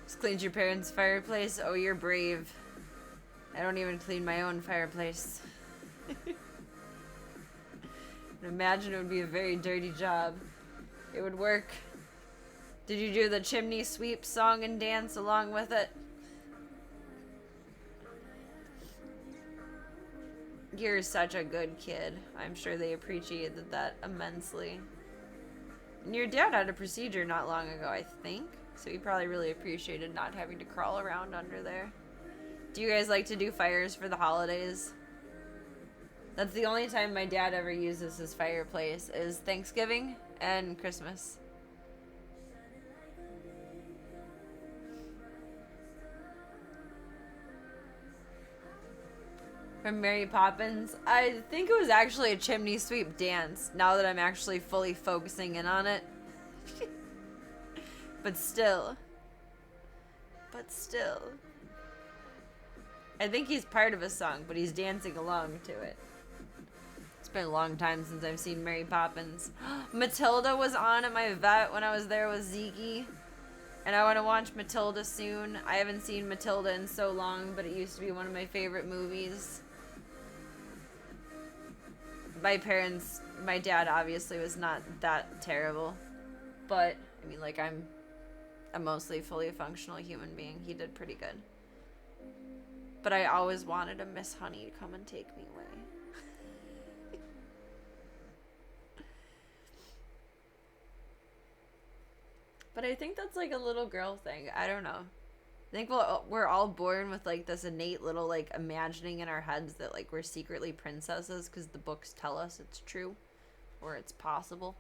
Just cleaned your parents' fireplace? Oh, you're brave. I don't even clean my own fireplace. Imagine it would be a very dirty job. It would work. Did you do the chimney sweep song and dance along with it? You're such a good kid. I'm sure they appreciated that immensely. And your dad had a procedure not long ago, I think. So he probably really appreciated not having to crawl around under there. Do you guys like to do fires for the holidays? That's the only time my dad ever uses his fireplace is Thanksgiving and Christmas. From Mary Poppins. I think it was actually a chimney sweep dance, now that I'm actually fully focusing in on it. But still. I think he's part of a song, but he's dancing along to it. It's been a long time since I've seen Mary Poppins. Matilda was on at my vet when I was there with Zeke. And I want to watch Matilda soon. I haven't seen Matilda in so long, but it used to be one of my favorite movies. My dad obviously was not that terrible. But, I mean, like, I'm a mostly fully functional human being. He did pretty good. But I always wanted a Miss Honey to come and take me away. But I think that's like a little girl thing. I don't know. I think we're all born with like this innate little like imagining in our heads that like we're secretly princesses because the books tell us it's true or it's possible.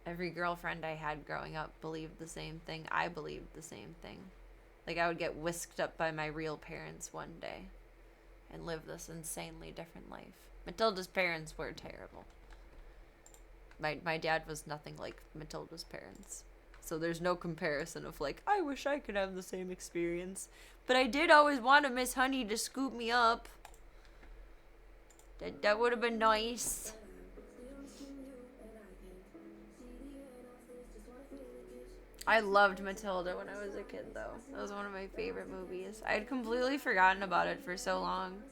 Every girlfriend I had growing up believed the same thing. I believed the same thing. Like I would get whisked up by my real parents one day and live this insanely different life. Matilda's parents were terrible. My dad was nothing like Matilda's parents. So there's no comparison of like, I wish I could have the same experience. But I did always want a Miss Honey to scoop me up. That would have been nice. I loved Matilda when I was a kid though. That was one of my favorite movies. I had completely forgotten about it for so long.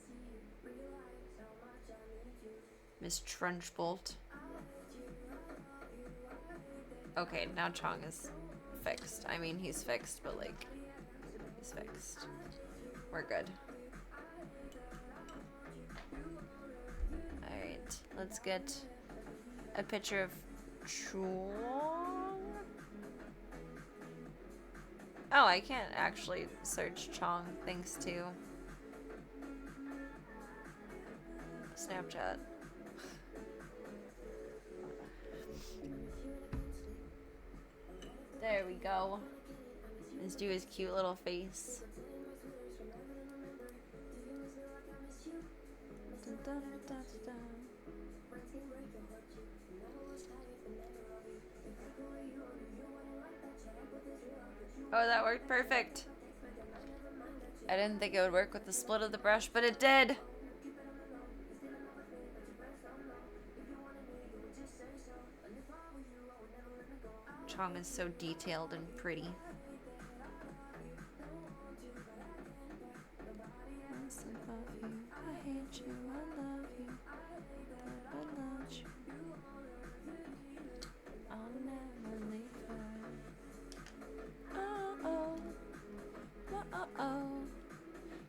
Miss Trunchbull. Okay, now Chong is fixed. I mean, he's fixed, but like, he's fixed. We're good. Alright, let's get a picture of Chong. Oh, I can't actually search Chong thanks to Snapchat. we go. Let's do his cute little face. Dun, dun, dun, dun. Oh, that worked perfect. I didn't think it would work with the split of the brush, but it did. Chong is so detailed and pretty. I hate you, I love you, I love you. I'll never leave her. Uh-oh. Uh-oh.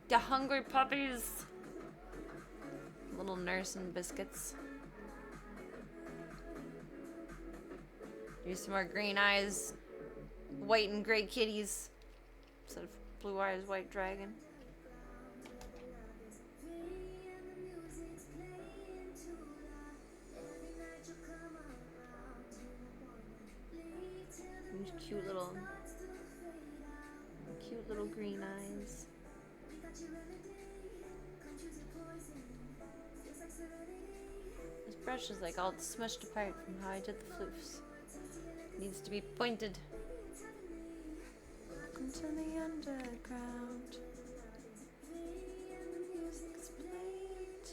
The hungry puppies. Little nurse and biscuits. Do some more green eyes, white and gray kitties instead of blue eyes, white dragon. These cute little green eyes. This brush is like all smushed apart from how I did the floofs. Needs to be pointed. Welcome to the underground. Music's played.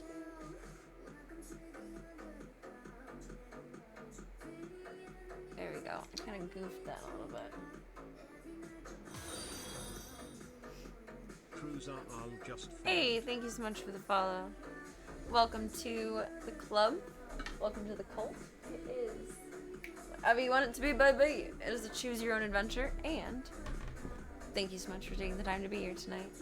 There we go. I kind of goofed that a little bit. Hey, thank you so much for the follow. Welcome to the club. Welcome to the cult. It is whatever you want it to be, baby. It is a choose your own adventure, and thank you so much for taking the time to be here tonight.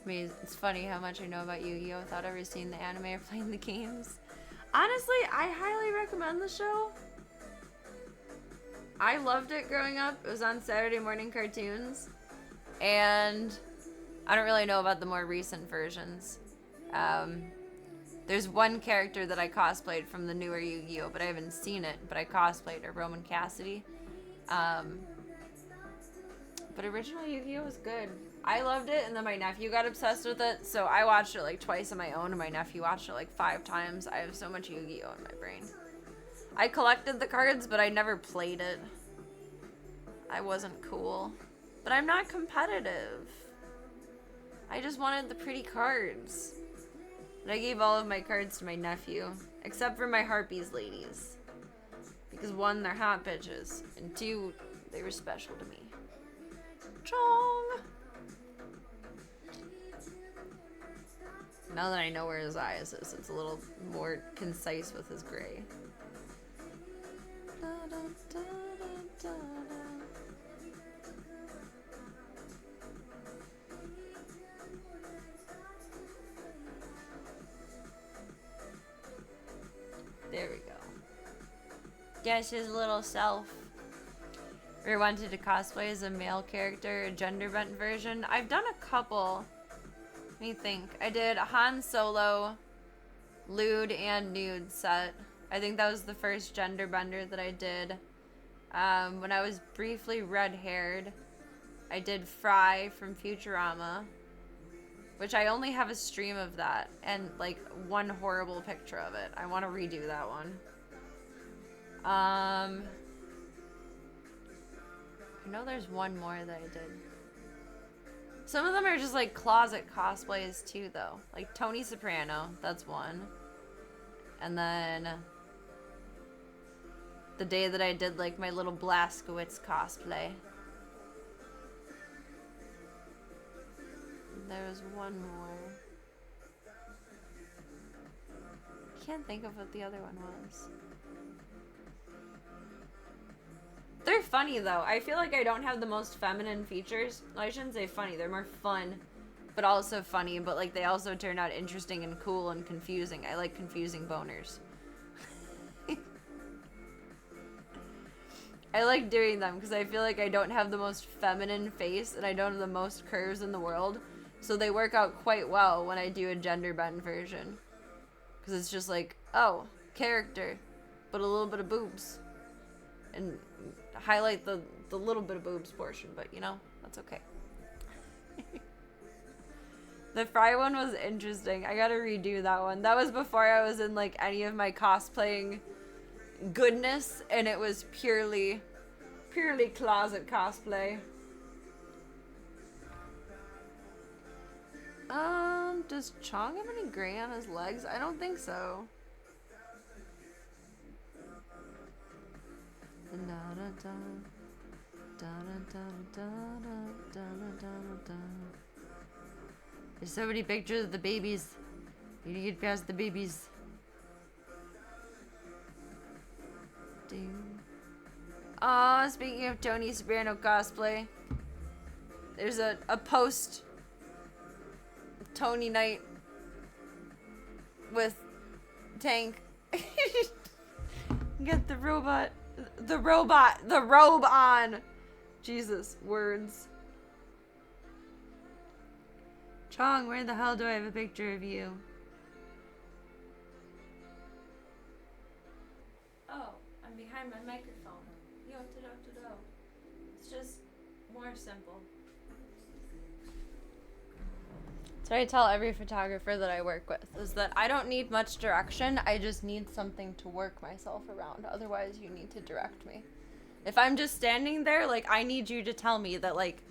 It's funny how much I know about Yu-Gi-Oh! Without ever seeing the anime or playing the games. Honestly, I highly recommend the show. I loved it growing up. It was on Saturday morning cartoons, and I don't really know about the more recent versions. There's one character that I cosplayed from the newer Yu-Gi-Oh, but I haven't seen it, but I cosplayed her, Roman Cassidy. But original Yu-Gi-Oh was good. I loved it, and then my nephew got obsessed with it, so I watched it like twice on my own, and my nephew watched it like 5 times. I have so much Yu-Gi-Oh in my brain. I collected the cards, but I never played it. I wasn't cool. But I'm not competitive. I just wanted the pretty cards. And I gave all of my cards to my nephew, except for my Harpies ladies. Because 1, they're hot bitches, and 2, they were special to me. Chong! Now that I know where his eyes is, it's a little more concise with his gray. Da, da, da, da, da, da. There we go. Guess his little self. Or wanted to cosplay as a male character, a gender bent version. I've done a couple. Let me think. I did a Han Solo, lewd and nude set. I think that was the first gender bender that I did. When I was briefly red-haired, I did Fry from Futurama, which I only have a stream of that and like one horrible picture of it. I want to redo that one. I know there's one more that I did. Some of them are just like closet cosplays too, though. Like Tony Soprano, that's one. And then the day that I did like my little Blazkowicz cosplay. There was one more. Can't think of what the other one was. They're funny though. I feel like I don't have the most feminine features. Well, I shouldn't say funny. They're more fun, but also funny. But like they also turn out interesting and cool and confusing. I like confusing boners. I like doing them because I feel like I don't have the most feminine face and I don't have the most curves in the world. So they work out quite well when I do a gender bend version. Because it's just like, oh, character. but a little bit of boobs. And highlight the little bit of boobs portion, but you know, that's okay. The Fry one was interesting. I gotta redo that one. That was before I was in like any of my cosplaying goodness, and it was purely closet cosplay. Does Chong have any gray on his legs? I don't think so. There's so many pictures of the babies. You need to get past the babies. Oh, speaking of Tony Soprano cosplay, there's a post Tony night with Tank. Get the robe on. Jesus, words. Chong, where the hell do I have a picture of you? Oh, I'm behind my microphone. Yo-to-do-to-do. It's just more simple. So I tell every photographer that I work with is that I don't need much direction. I just need something to work myself around. Otherwise, you need to direct me. If I'm just standing there, like, I need you to tell me that, like,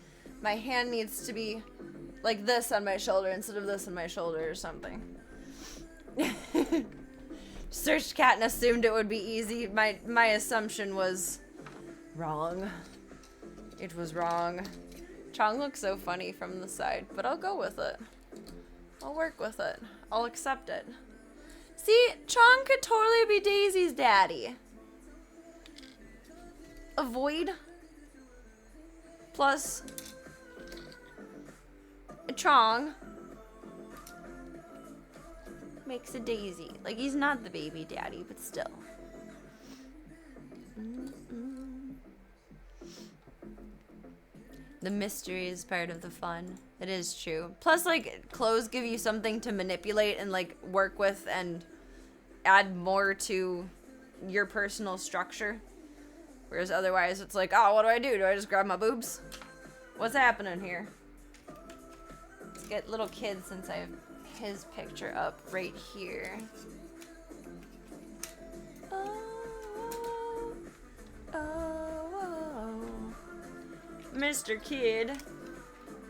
my hand needs to be like this on my shoulder instead of this on my shoulder or something. Searched cat and assumed it would be easy. My assumption was wrong. It was wrong. Chong looks so funny from the side, but I'll go with it. I'll work with it. I'll accept it. See, Chong could totally be Daisy's daddy. A void plus a Chong makes a Daisy. Like, he's not the baby daddy, but still. The mystery is part of the fun. It is true. Plus, like, clothes give you something to manipulate and, like, work with and add more to your personal structure. Whereas otherwise, it's like, oh, what do? Do I just grab my boobs? What's happening here? Let's get little kid since I have his picture up right here. Mr. Kid.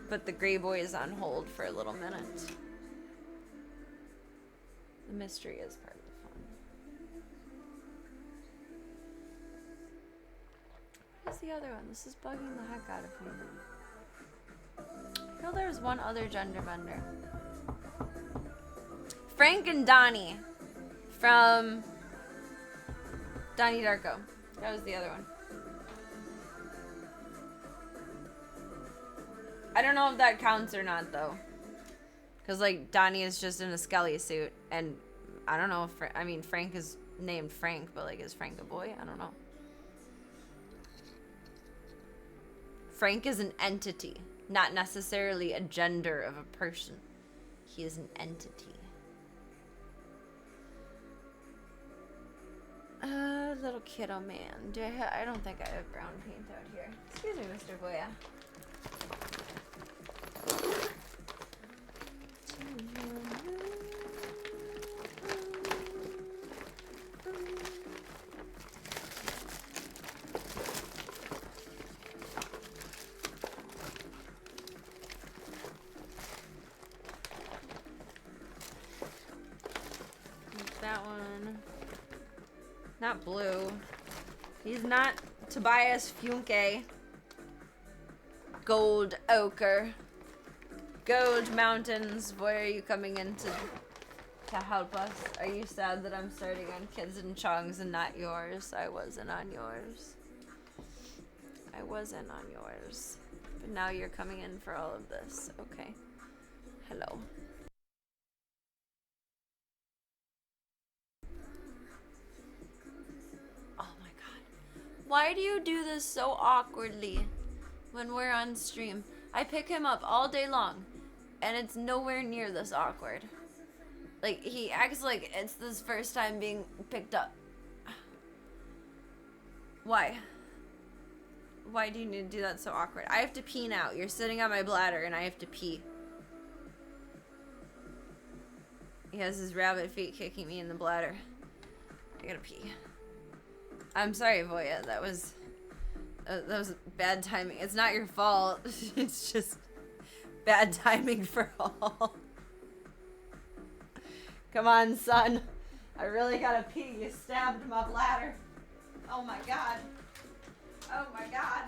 Put the gray boys on hold for a little minute. The mystery is part of the fun. Where's the other one? This is bugging the heck out of me. I know there was one other gender bender. Frank and Donnie from Donnie Darko. That was the other one. I don't know if that counts or not, though. Because, like, Donnie is just in a Skelly suit. And I don't know if... Frank is named Frank, but, like, is Frank a boy? I don't know. Frank is an entity. Not necessarily a gender of a person. He is an entity. Little kiddo man. I don't think I have brown paint out here. Excuse me, Mr. Boya. That one. Not blue. He's not Tobias Funke. Gold ochre. Gold mountains. Boy, are you coming in to help us? Are you sad that I'm starting on Kids and Chong's and not yours? I wasn't on yours. I wasn't on yours. But now you're coming in for all of this. Okay. Hello. Why do you do this so awkwardly when we're on stream? I pick him up all day long, and it's nowhere near this awkward. Like, he acts like it's his first time being picked up. Why? Why do you need to do that so awkward? I have to pee now. You're sitting on my bladder and I have to pee. He has his rabbit feet kicking me in the bladder. I gotta pee. I'm sorry, Voya. That was bad timing. It's not your fault. It's just bad timing for all. Come on, son. I really gotta pee. You stabbed my bladder. Oh my god. Oh my god.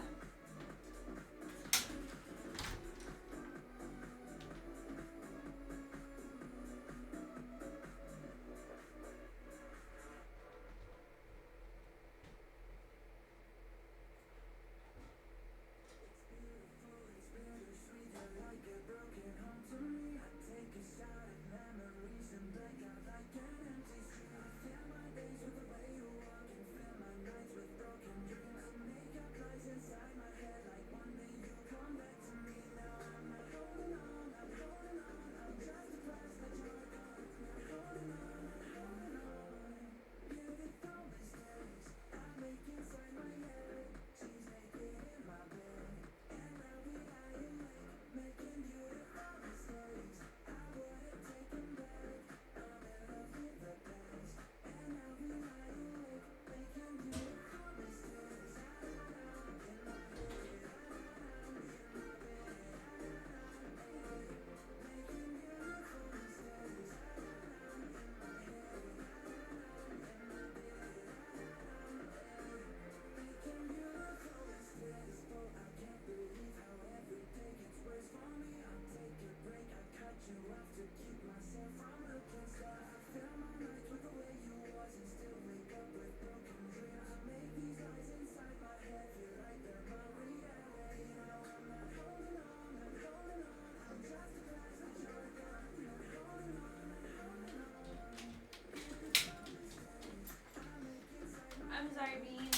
I'm sorry, Bean.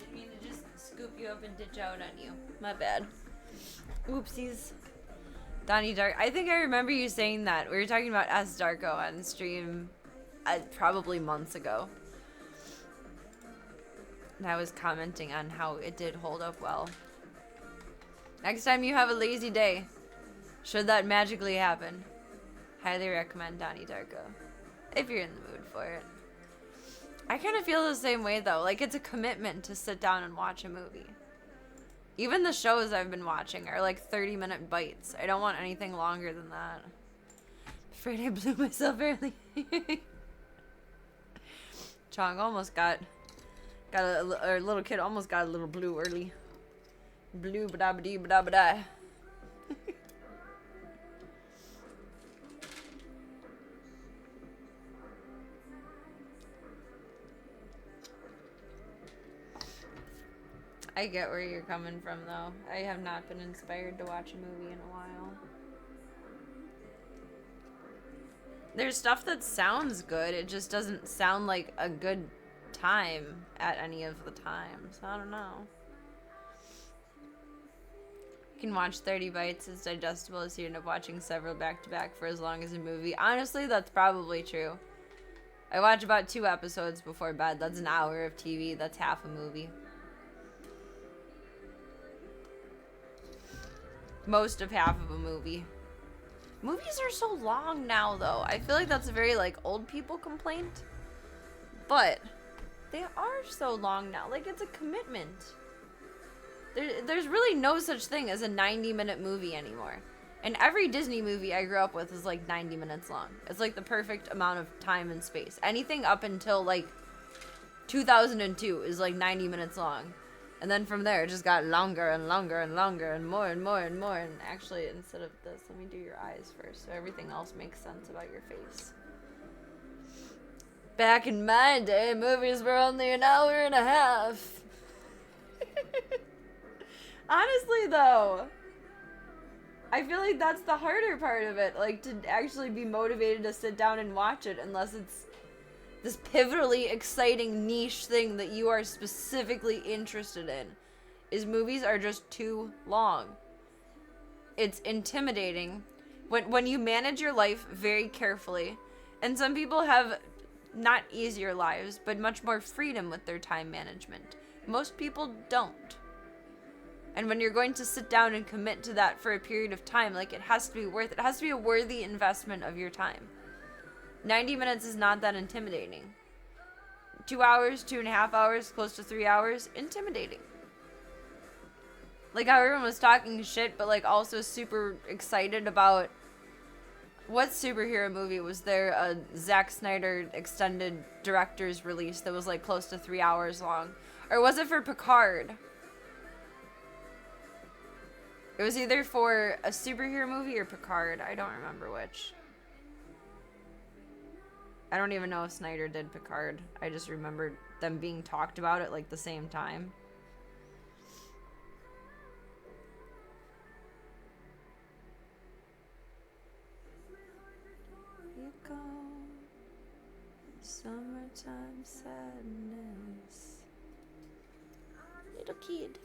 Didn't mean to just scoop you up and ditch out on you. My bad. Oopsies. Donnie Dark. I think I remember you saying that. We were talking about S. Darko on stream probably months ago. And I was commenting on how it did hold up well. Next time you have a lazy day, should that magically happen, highly recommend Donnie Darko. If you're in the mood for it. I kind of feel the same way though. Like, it's a commitment to sit down and watch a movie. Even the shows I've been watching are like 30-minute bites. I don't want anything longer than that. Afraid I blew myself early. Chong almost got a little kid almost got a little blue early. Blue ba-da-ba-dee ba-da-ba-da. I get where you're coming from, though. I have not been inspired to watch a movie in a while. There's stuff that sounds good, it just doesn't sound like a good time at any of the times. I don't know. You can watch 30 bites, it's digestible, so you end up watching several back-to-back for as long as a movie. Honestly, that's probably true. I watch about 2 episodes before bed. That's an hour of TV. That's half a movie. Most of half of a movie. Movies are so long now, though. I feel like that's a very, like, old people complaint. But they are so long now. Like, it's a commitment. There's really no such thing as a 90-minute movie anymore. And every Disney movie I grew up with is, like, 90 minutes long. It's, like, the perfect amount of time and space. Anything up until, like, 2002 is, like, 90 minutes long. And then from there, it just got longer and longer and longer and more and more and more. And actually, instead of this, let me do your eyes first so everything else makes sense about your face. Back in my day, movies were only an hour and a half. Honestly, though, I feel like that's the harder part of it. Like, to actually be motivated to sit down and watch it, unless it's this pivotally exciting niche thing that you are specifically interested in, is movies are just too long. It's intimidating when you manage your life very carefully. And some people have not easier lives, but much more freedom with their time management. Most people don't. And when you're going to sit down and commit to that for a period of time, like, it has to be worth it. It has to be a worthy investment of your time. 90 minutes is not that intimidating. 2 hours, 2.5 hours, close to 3 hours, intimidating. Like how everyone was talking shit, but like also super excited about what superhero movie was there? A Zack Snyder extended director's release that was like close to 3 hours long. Or was it for Picard? It was either for a superhero movie or Picard. I don't remember which. I don't even know if Snyder did Picard. I just remembered them being talked about at like the same time. You go, summertime sadness. Little kid.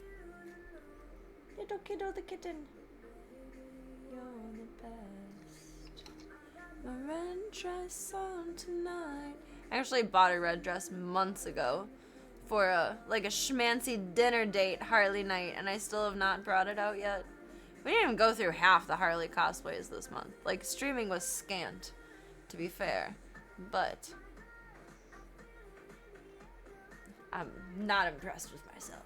Little kiddo the kitten. You're the best. My red dress on tonight. I actually bought a red dress months ago for a schmancy dinner date Harley night, and I still have not brought it out yet. We didn't even go through half the Harley cosplays this month. Like, streaming was scant, to be fair, but I'm not impressed with myself.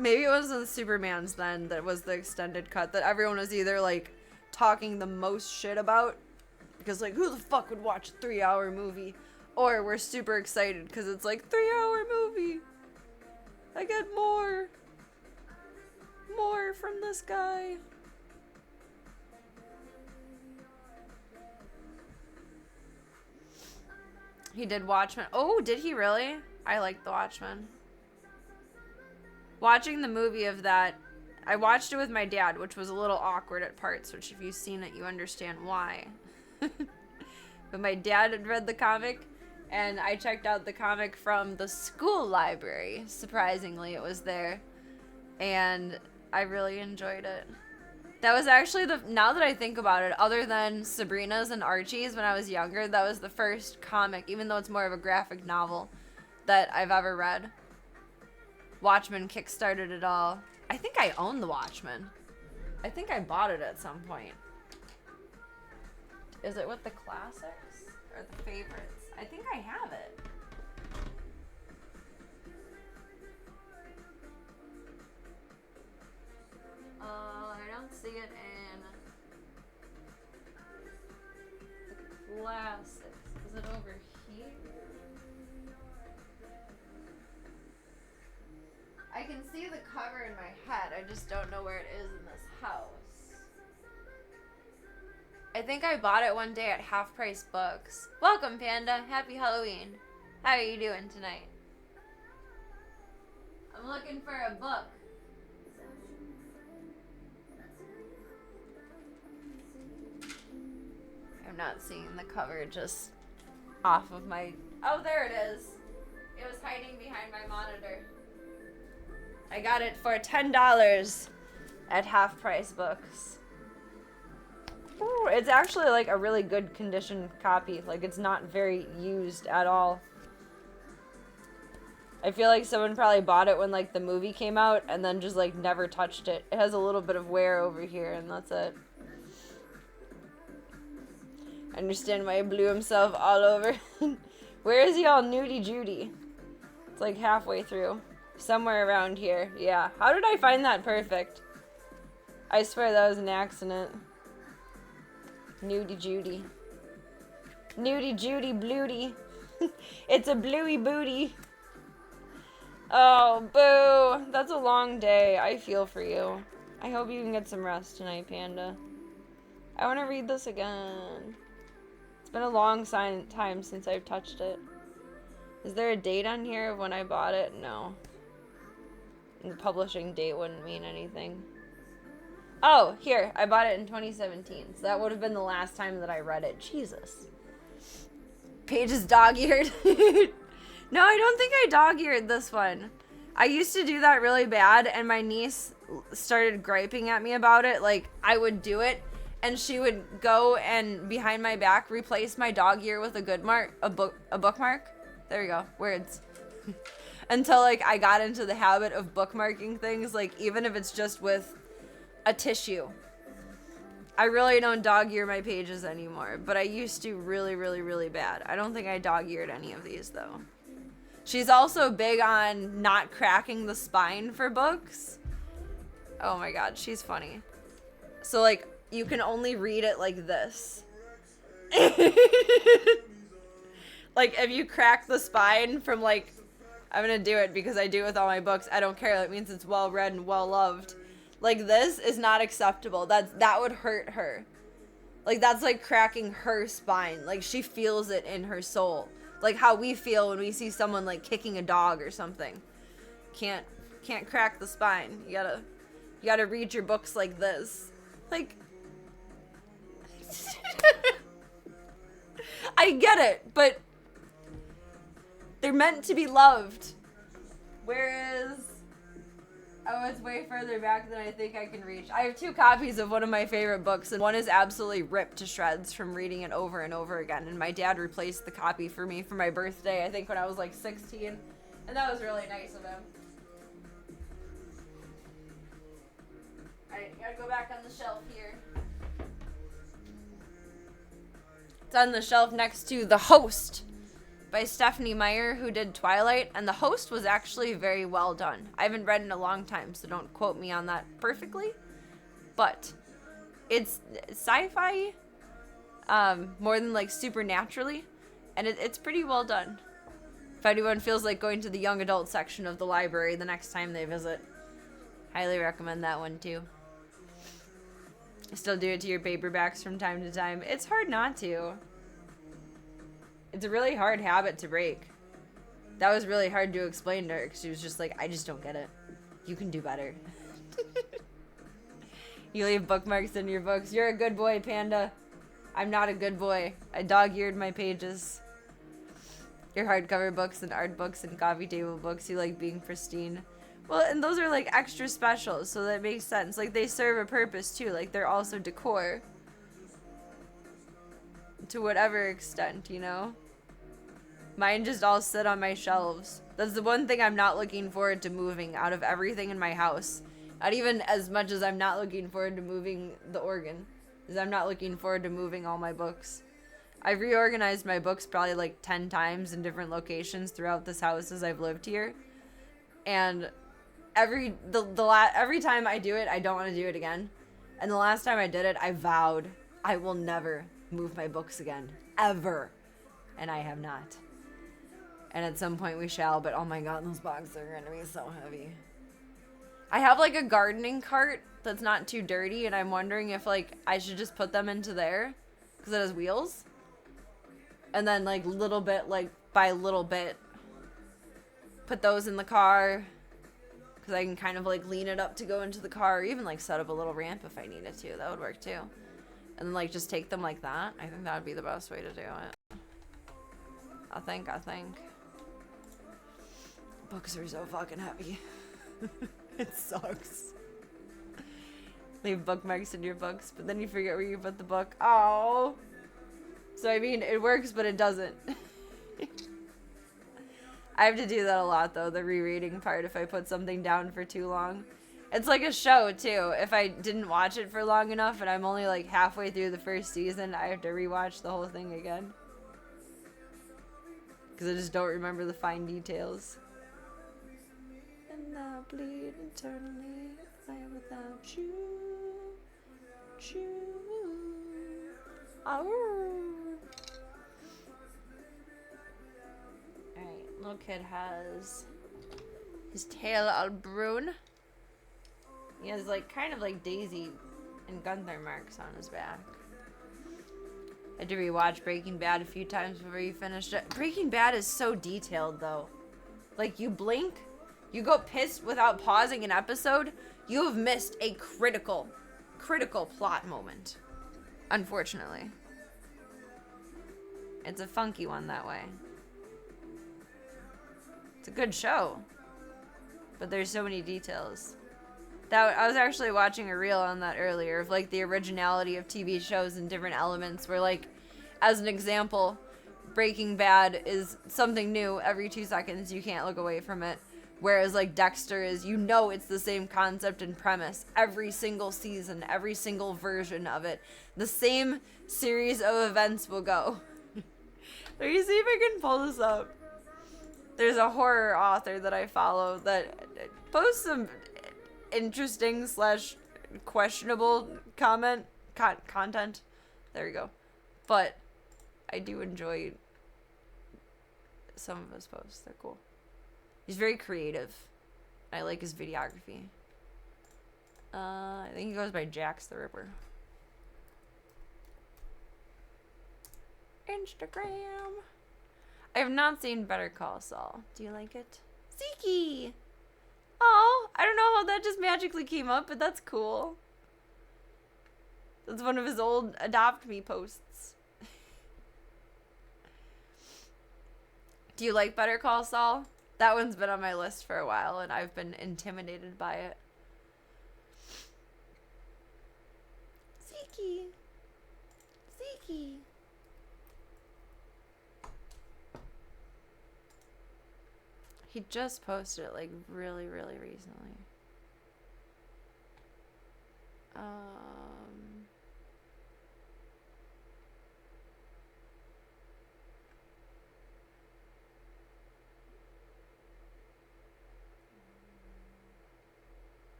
Maybe it was the Supermans then that was the extended cut that everyone was either like talking the most shit about because like who the fuck would watch a 3-hour movie, or we're super excited because it's like 3-hour movie. I get more from this guy. He did Watchmen. Oh, did he really? I liked The Watchmen. Watching the movie of that, I watched it with my dad, which was a little awkward at parts, which if you've seen it, you understand why. But my dad had read the comic, and I checked out the comic from the school library. Surprisingly, it was there. And I really enjoyed it. That was actually now that I think about it, other than Sabrina's and Archie's when I was younger, that was the first comic, even though it's more of a graphic novel, that I've ever read. Watchmen kickstarted it all. I think I own The Watchmen. I think I bought it at some point. Is it with the classics or the favorites? I think I have it. I don't see it in the classics. Is it over here? I can see the cover in my head. I just don't know where it is in this house. I think I bought it one day at Half Price Books. Welcome, Panda. Happy Halloween. How are you doing tonight? I'm looking for a book. I'm not seeing the cover just off of my... Oh, there it is. It was hiding behind my monitor. I got it for $10 at Half Price Books. Ooh, it's actually like a really good condition copy. Like, it's not very used at all. I feel like someone probably bought it when like the movie came out and then just like never touched it. It has a little bit of wear over here and that's it. I understand why he blew himself all over. Where is he all nudie Judy? It's like halfway through. Somewhere around here. Yeah. How did I find that perfect? I swear that was an accident. Nudie Judy. Nudie Judy Blooty. It's a bluey booty. Oh, boo. That's a long day. I feel for you. I hope you can get some rest tonight, Panda. I want to read this again. It's been a long time since I've touched it. Is there a date on here of when I bought it? No. The publishing date wouldn't mean anything. Oh, here. I bought it in 2017. So that would have been the last time that I read it. Jesus. Paige is dog-eared. No, I don't think I dog-eared this one. I used to do that really bad, and my niece started griping at me about it. Like, I would do it, and she would go and behind my back replace my dog ear with a bookmark. There you go, words. Until like I got into the habit of bookmarking things, like even if it's just with a tissue. I really don't dog ear my pages anymore, but I used to really, really, really bad. I don't think I dog eared any of these though. She's also big on not cracking the spine for books. Oh my god, she's funny. So like you can only read it like this. Like if you crack the spine from like, I'm gonna do it because I do it with all my books. I don't care. That means it's well read and well loved. Like this is not acceptable. That would hurt her. Like that's like cracking her spine. Like she feels it in her soul. Like how we feel when we see someone like kicking a dog or something. Can't crack the spine. You gotta read your books like this. Like I get it, but they're meant to be loved. Whereas, oh, it's way further back than I think I can reach. I have 2 copies of one of my favorite books, and one is absolutely ripped to shreds from reading it over and over again. And my dad replaced the copy for me for my birthday, I think when I was like 16. And that was really nice of him. Alright, gotta go back on the shelf here. It's on the shelf next to The Host by Stephenie Meyer, who did Twilight, and The Host was actually very well done. I haven't read in a long time, so don't quote me on that perfectly, but it's sci-fi, more than like supernaturally, and it's pretty well done. If anyone feels like going to the young adult section of the library the next time they visit, highly recommend that one too. Still do it to your paperbacks from time to time. It's hard not to. It's a really hard habit to break. That was really hard to explain to her because she was just like, I just don't get it. You can do better. You leave bookmarks in your books. You're a good boy, Panda. I'm not a good boy. I dog-eared my pages. Your hardcover books and art books and coffee table books, you like being pristine. Well, and those are like extra special, so that makes sense. Like they serve a purpose too. Like they're also decor. To whatever extent, you know? Mine just all sit on my shelves. That's the one thing I'm not looking forward to moving out of everything in my house. Not even as much as I'm not looking forward to moving the organ. Is I'm not looking forward to moving all my books. I've reorganized my books probably like 10 times in different locations throughout this house as I've lived here. And every time I do it, I don't want to do it again. And the last time I did it, I vowed I will never move my books again. Ever. And I have not. And at some point we shall, but oh my god, those boxes are going to be so heavy. I have like a gardening cart that's not too dirty, and I'm wondering if like I should just put them into there because it has wheels. And then like little bit, like by little bit, put those in the car. Because I can kind of like lean it up to go into the car, or even like set up a little ramp if I needed to. That would work too. And then like just take them like that. I think that would be the best way to do it. I think. Books are so fucking heavy. It sucks. Leave bookmarks in your books, but then you forget where you put the book. Oh. So I mean, it works, but it doesn't. I have to do that a lot, though, the rereading part, if I put something down for too long. It's like a show, too. If I didn't watch it for long enough and I'm only, like, halfway through the first season, I have to rewatch the whole thing again. Because I just don't remember the fine details. And I'll bleed eternally if I am without you. Alright, little kid has his tail all brune. He has like kind of like Daisy and Gunther marks on his back. I had to rewatch Breaking Bad a few times before you finished it. Breaking Bad is so detailed though. Like you blink, you go pissed without pausing an episode, you have missed a critical plot moment. Unfortunately. It's a funky one that way. It's a good show. But there's so many details. That I was actually watching a reel on that earlier of like the originality of TV shows and different elements where like as an example, Breaking Bad is something new every 2 seconds. You can't look away from it. Whereas like Dexter is, you know, it's the same concept and premise every single season, every single version of it. The same series of events will go. Let me see if I can pull this up. There's a horror author that I follow that posts some interesting / questionable content. There we go. But I do enjoy some of his posts. They're cool. He's very creative. I like his videography. I think he goes by Jax the Ripper. Instagram. I have not seen Better Call Saul. Do you like it? Zeke! Oh, I don't know how that just magically came up, but that's cool. That's one of his old Adopt Me posts. Do you like Better Call Saul? That one's been on my list for a while, and I've been intimidated by it. Zeke. Zeke. He just posted it, like, really, really recently.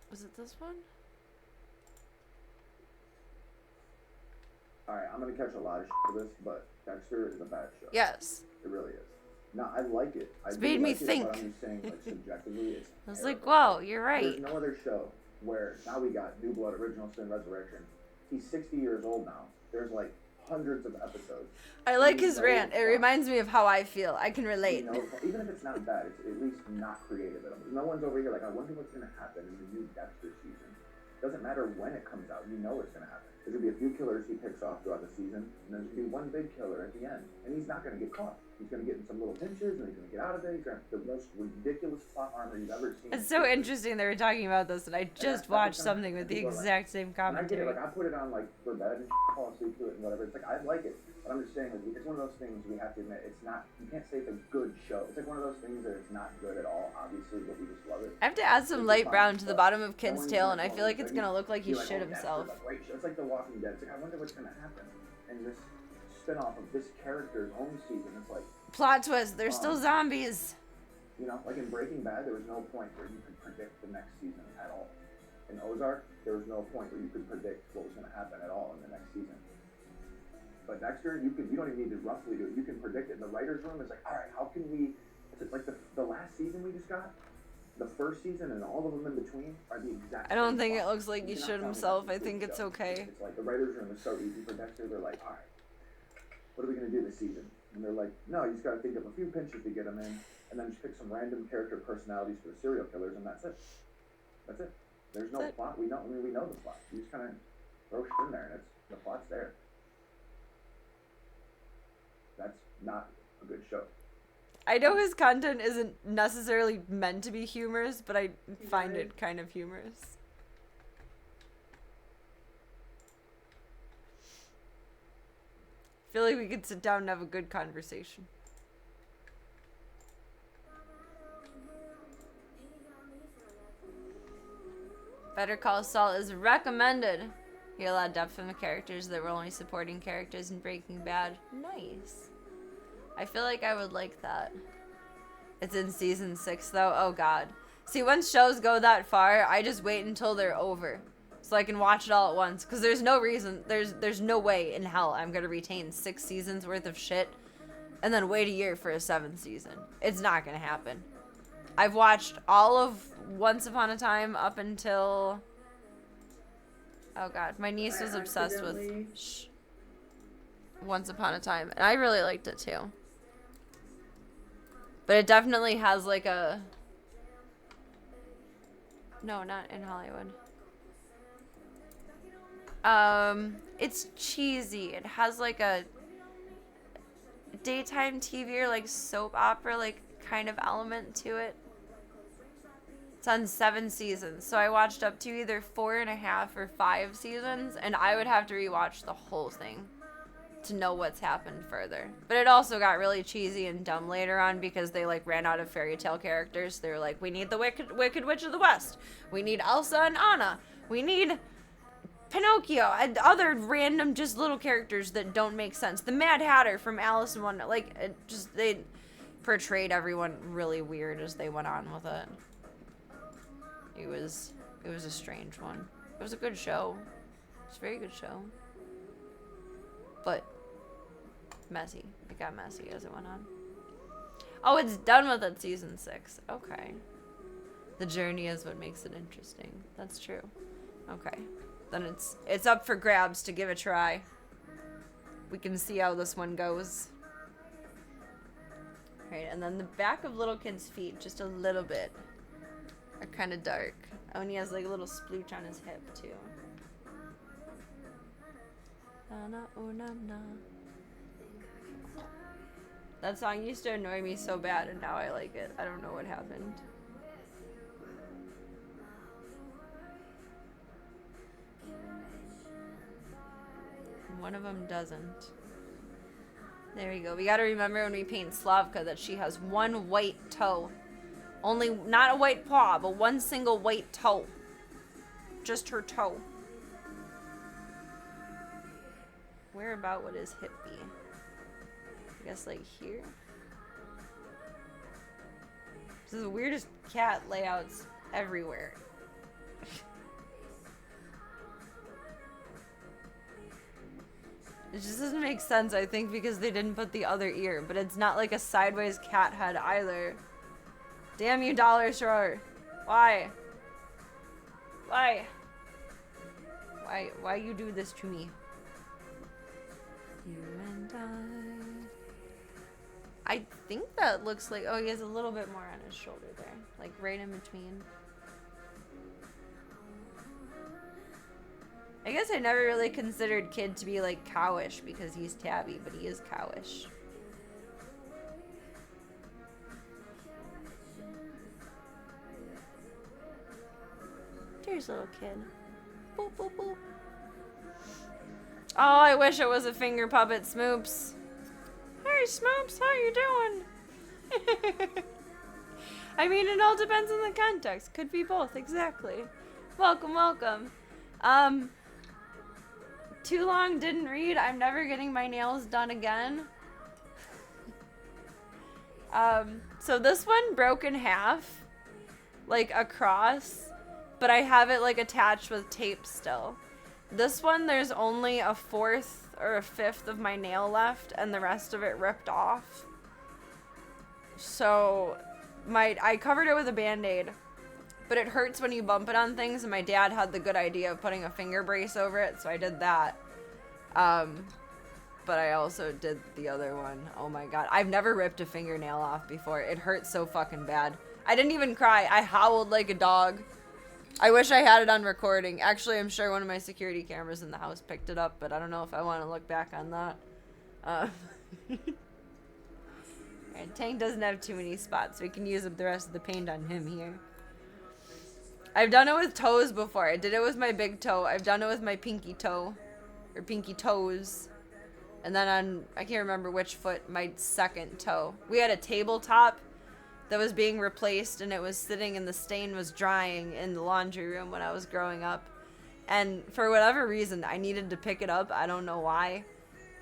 Was it this one? Alright, I'm gonna catch a lot of shit for this, but Dexter is a bad show. Yes. It really is. No, I like it. It's made me think. But I'm just saying, like, subjectively, it's I was terrible. like, whoa, you're right. There's no other show where, now we got New Blood, Original Sin, Resurrection. He's 60 years old now. There's, like, hundreds of episodes. I like his rant. It reminds me of how I feel. I can relate. You know, even if it's not bad, it's at least not creative at all. No one's over here like, I wonder what's going to happen in the new Dexter season. Doesn't matter when it comes out. You know it's going to happen. There's going to be a few killers he picks off throughout the season, and there's going to be one big killer at the end. And he's not going to get caught. He's going to get in some little pinches, and he's going to get out of it. He's going to have the most ridiculous plot armor you've ever seen. It's so interesting they were talking about this, and I just watched something with the exact same And I get it, commentary. like, I put it on, like, for bed and fall asleep to it and whatever. It's like, I like it. But I'm just saying, like, it's one of those things we have to admit, it's not, you can't say it's a good show. It's like one of those things that it's not good at all, obviously, but we just love it. I have to add some It's light fun, brown to the but bottom of Kid's no one's Tale, gonna and I feel like it's follow it. gonna look like he You're shit oh, himself. Dexter's a great show. It's like The Walking Dead. It's like, I wonder what's gonna happen. And this spin-off of this character's own season, it's like, Plot twist, they're still zombies. you know, like in Breaking Bad, there was no point where you could predict the next season at all. In Ozark, there was no point where you could predict what was going to happen at all in the next season. But Dexter, you don't even need to roughly do it. You can predict it. The writer's room is like, all right, how can we? It's like the last season we just got, the first season and all of them in between are the exact. I don't same think it plot. looks like he You cannot shit tell me himself. that's a I think good it's show. okay. It's like the writer's room is so easy for Dexter. They're like, all right, what are we gonna do this season? And they're like, no, you just gotta think of a few pinches to get them in, and then just pick some random character personalities for the serial killers, and that's it. That's it. There's no plot. We know the plot. You just kind of throw shit in there, and the plot's there. That's not a good show. I know his content isn't necessarily meant to be humorous, but I find it kind of humorous. I feel like we could sit down and have a good conversation. Better Call Saul is recommended. You get a lot of depth from the characters that were only supporting characters in Breaking Bad. Nice. I feel like I would like that. It's in season 6 though. Oh god. See, once shows go that far, I just wait until they're over, so I can watch it all at once. Cause there's no reason, there's no way in hell I'm gonna retain 6 seasons worth of shit, and then wait a year for a 7th season. It's not gonna happen. I've watched all of Once Upon a Time up until. Oh god, my niece was obsessed with Once Upon a Time, and I really liked it too. But it definitely has like a... No, not in Hollywood. It's cheesy. It has like a daytime TV or like soap opera like kind of element to it. It's on 7 seasons. So I watched up to either 4.5 or 5 seasons, and I would have to rewatch the whole thing to know what's happened further. But it also got really cheesy and dumb later on because they like ran out of fairy tale characters. They were like, we need the Wicked Witch of the West. We need Elsa and Anna. We need Pinocchio and other random just little characters that don't make sense. The Mad Hatter from Alice in Wonderland. Like, they portrayed everyone really weird as they went on with it. It was a strange one. It was a good show. It was a very good show. But messy. It got messy as it went on. Oh, it's done with it, season 6. Okay. The journey is what makes it interesting. That's true. Okay. Then it's up for grabs to give a try. We can see how this one goes. Alright, and then the back of little kid's feet, just a little bit, are kind of dark. Oh, and he has like a little splooch on his hip, too. That song used to annoy me so bad, and now I like it. I don't know what happened. One of them doesn't. There we go. We gotta remember when we paint Slavka that she has one white toe. Only, not a white paw, but one single white toe. Just her toe. Where about would his hip be? I guess like here. This is the weirdest cat layouts everywhere. It just doesn't make sense, I think, because they didn't put the other ear. But it's not like a sideways cat head either. Damn you, Dollar Store. Why? Why? Why you do this to me? You and I think that looks like... Oh, he has a little bit more on his shoulder there. Like, right in between. I guess I never really considered Kid to be, like, cowish because he's tabby, but he is cowish. There's little Kid. Boop, boop, boop. Oh, I wish it was a finger puppet, Smoops. Hey, Smoops, how you doing? I mean, it all depends on the context. Could be both, exactly. Welcome, welcome. Too long, didn't read. I'm never getting my nails done again. So this one broke in half, like across, but I have it like attached with tape still. This one, there's only a 1/4 or a 1/5 of my nail left, and the rest of it ripped off. So, I covered it with a Band-Aid, but it hurts when you bump it on things, and my dad had the good idea of putting a finger brace over it, so I did that. But I also did the other one. Oh my god. I've never ripped a fingernail off before. It hurts so fucking bad. I didn't even cry. I howled like a dog. I wish I had it on recording. Actually, I'm sure one of my security cameras in the house picked it up, but I don't know if I want to look back on that. And Tank doesn't have too many spots, so we can use up the rest of the paint on him here. I've done it with toes before. I did it with my big toe. I've done it with my pinky toe. Or pinky toes. And then on, I can't remember which foot, my second toe. We had a tabletop that was being replaced, and it was sitting and the stain was drying in the laundry room when I was growing up. And for whatever reason, I needed to pick it up. I don't know why.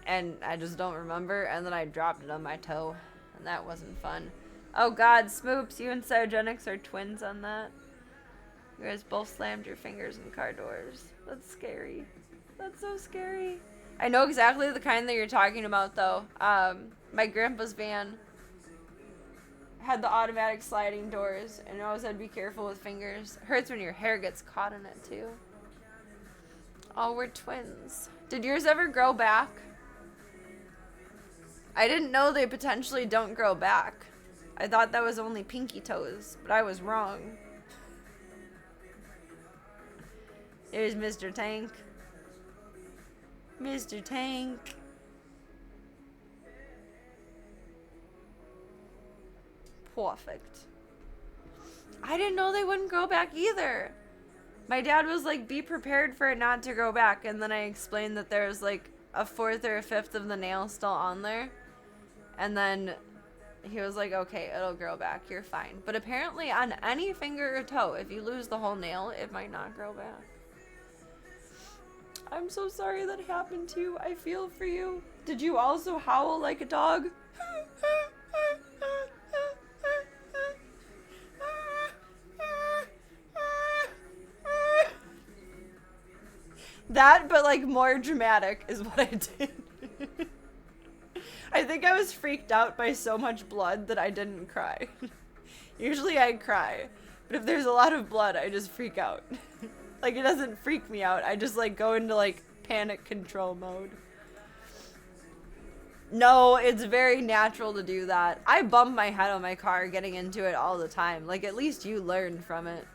And I just don't remember. And then I dropped it on my toe. And that wasn't fun. Oh god, Smoops, you and Cyogenics are twins on that. You guys both slammed your fingers in car doors. That's scary. That's so scary. I know exactly the kind that you're talking about, though. My grandpa's van had the automatic sliding doors, and I always had to be careful with fingers. It hurts when your hair gets caught in it, too. Oh, we're twins. Did yours ever grow back? I didn't know they potentially don't grow back. I thought that was only pinky toes, but I was wrong. There's Mr. Tank. Mr. Tank. Perfect. I didn't know they wouldn't grow back either. My dad was like, be prepared for it not to grow back. And then I explained that there's like a fourth or a fifth of the nail still on there. And then he was like, okay, it'll grow back. You're fine. But apparently on any finger or toe, if you lose the whole nail, it might not grow back. I'm so sorry that happened to you. I feel for you. Did you also howl like a dog? That, but like more dramatic is what I did. I think I was freaked out by so much blood that I didn't cry. Usually I cry, but if there's a lot of blood, I just freak out. Like, it doesn't freak me out. I just like go into like panic control mode. No, it's very natural to do that. I bump my head on my car getting into it all the time. Like, at least you learned from it.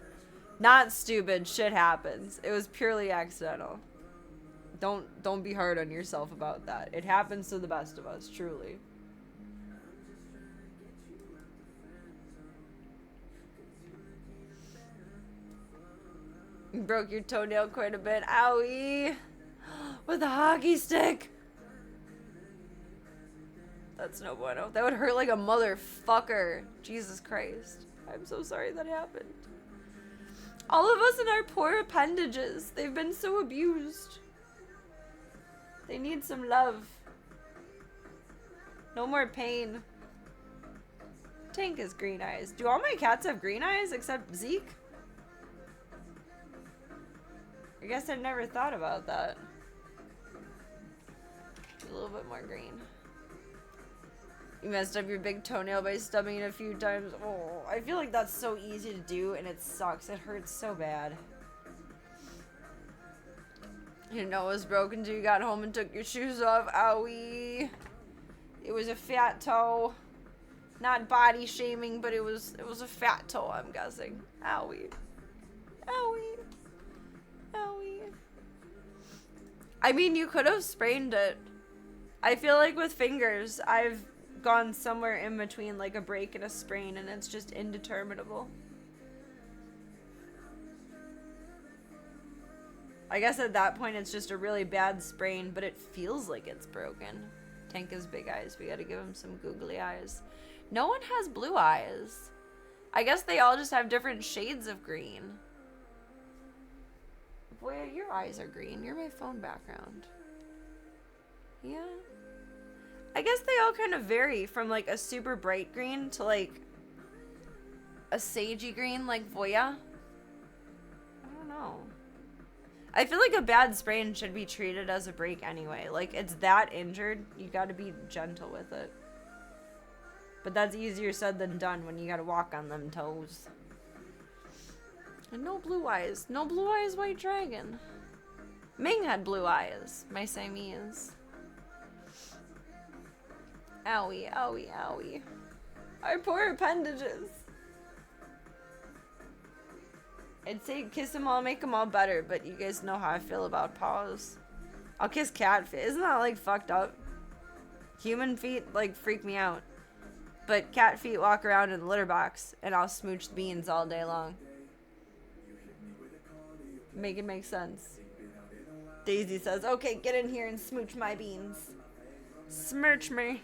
Not stupid, shit happens. It was purely accidental. Don't be hard on yourself about that. It happens to the best of us, truly. You broke your toenail quite a bit. Owie! With a hockey stick! That's no bueno. That would hurt like a motherfucker. Jesus Christ. I'm so sorry that happened. All of us in our poor appendages. They've been so abused. They need some love. No more pain. Tank has green eyes. Do all my cats have green eyes except Zeke? I guess I never thought about that. A little bit more green. You messed up your big toenail by stubbing it a few times. Oh, I feel like that's so easy to do and it sucks. It hurts so bad. Your nose was broken till you got home and took your shoes off. Owie. It was a fat toe. Not body shaming, but it was a fat toe, I'm guessing. Owie. Owie. Owie. I mean, you could have sprained it. I feel like with fingers, I've gone somewhere in between like a break and a sprain, and it's just indeterminable. I guess at that point it's just a really bad sprain, but it feels like it's broken. Tank has big eyes. We gotta give him some googly eyes. No one has blue eyes. I guess they all just have different shades of green. Boy, your eyes are green. You're my phone background. Yeah. I guess they all kind of vary from like a super bright green to like a sagey green like Voya. I don't know. I feel like a bad sprain should be treated as a break anyway. Like, it's that injured, you gotta be gentle with it. But that's easier said than done when you gotta walk on them toes. And no blue eyes. No blue eyes, white dragon. Ming had blue eyes, my Siamese. Owie, owie, owie. Our poor appendages. I'd say kiss them all, make them all better, but you guys know how I feel about paws. I'll kiss cat feet. Isn't that like fucked up? Human feet like freak me out. But cat feet walk around in the litter box and I'll smooch the beans all day long. Make it make sense. Daisy says, okay, get in here and smooch my beans. Smirch me.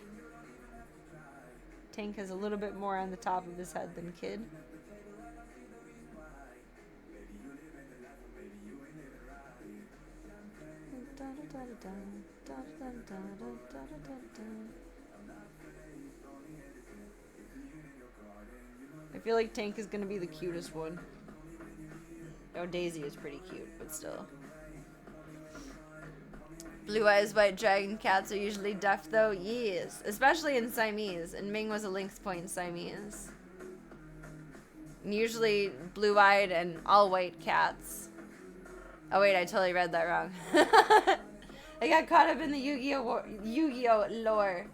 Tank has a little bit more on the top of his head than Kid. I feel like Tank is gonna be the cutest one. Oh, Daisy is pretty cute, but still. Blue eyes, white dragon cats are usually deaf though? Yes. Especially in Siamese, and Ming was a Lynx Point Siamese. And usually blue-eyed and all-white cats. Oh wait, I totally read that wrong. I got caught up in the Yu-Gi-Oh lore.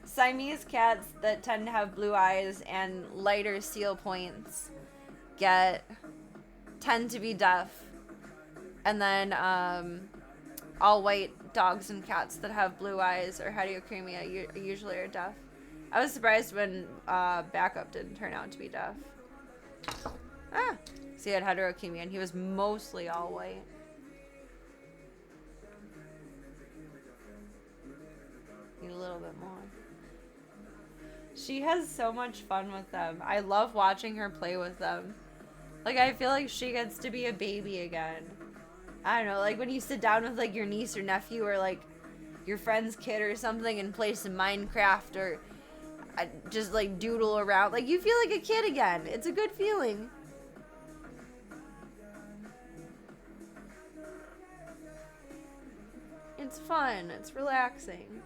Siamese cats that tend to have blue eyes and lighter seal points tend to be deaf. And then all white dogs and cats that have blue eyes or heterochromia usually are deaf. I was surprised when Backup didn't turn out to be deaf. Ah. So he had heterokemia, and he was mostly all white. Need a little bit more. She has so much fun with them. I love watching her play with them. Like, I feel like she gets to be a baby again. I don't know, like when you sit down with like your niece or nephew or like your friend's kid or something and play some Minecraft or just like doodle around. Like, you feel like a kid again. It's a good feeling. It's fun. It's relaxing.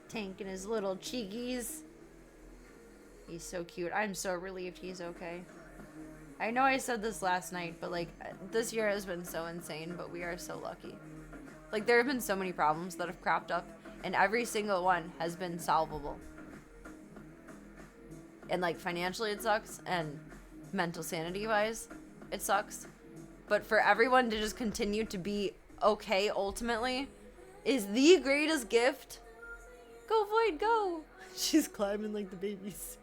Tank and his little cheekies. He's so cute. I'm so relieved he's okay. I know I said this last night, but like, this year has been so insane, but we are so lucky. Like, there have been so many problems that have cropped up, and every single one has been solvable. And like, financially it sucks, and mental sanity wise it sucks. But for everyone to just continue to be okay ultimately is the greatest gift. Go Void, go! She's climbing like the babies.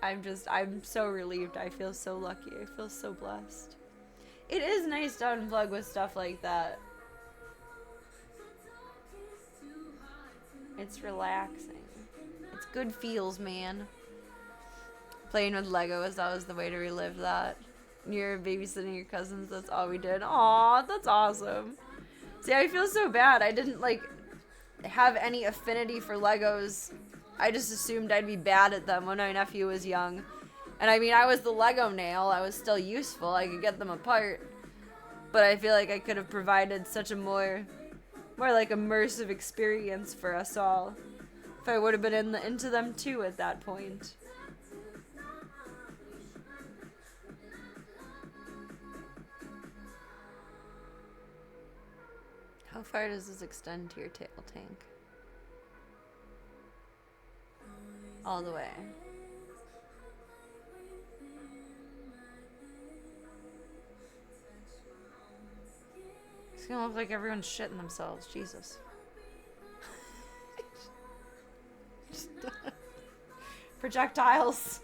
I'm so relieved. I feel so lucky. I feel so blessed. It is nice to unplug with stuff like that. It's relaxing. It's good feels, man. Playing with Legos, that was the way to relive that. You're babysitting your cousins, that's all we did. Aw, that's awesome. See, I feel so bad. I didn't, like, have any affinity for Legos. I just assumed I'd be bad at them when my nephew was young. And I mean, I was the Lego nail. I was still useful. I could get them apart. But I feel like I could have provided such a more like immersive experience for us all if I would have been into them too at that point. How far does this extend to your tail, Tank? All the way. It's gonna look like everyone's shitting themselves. Jesus. Projectiles.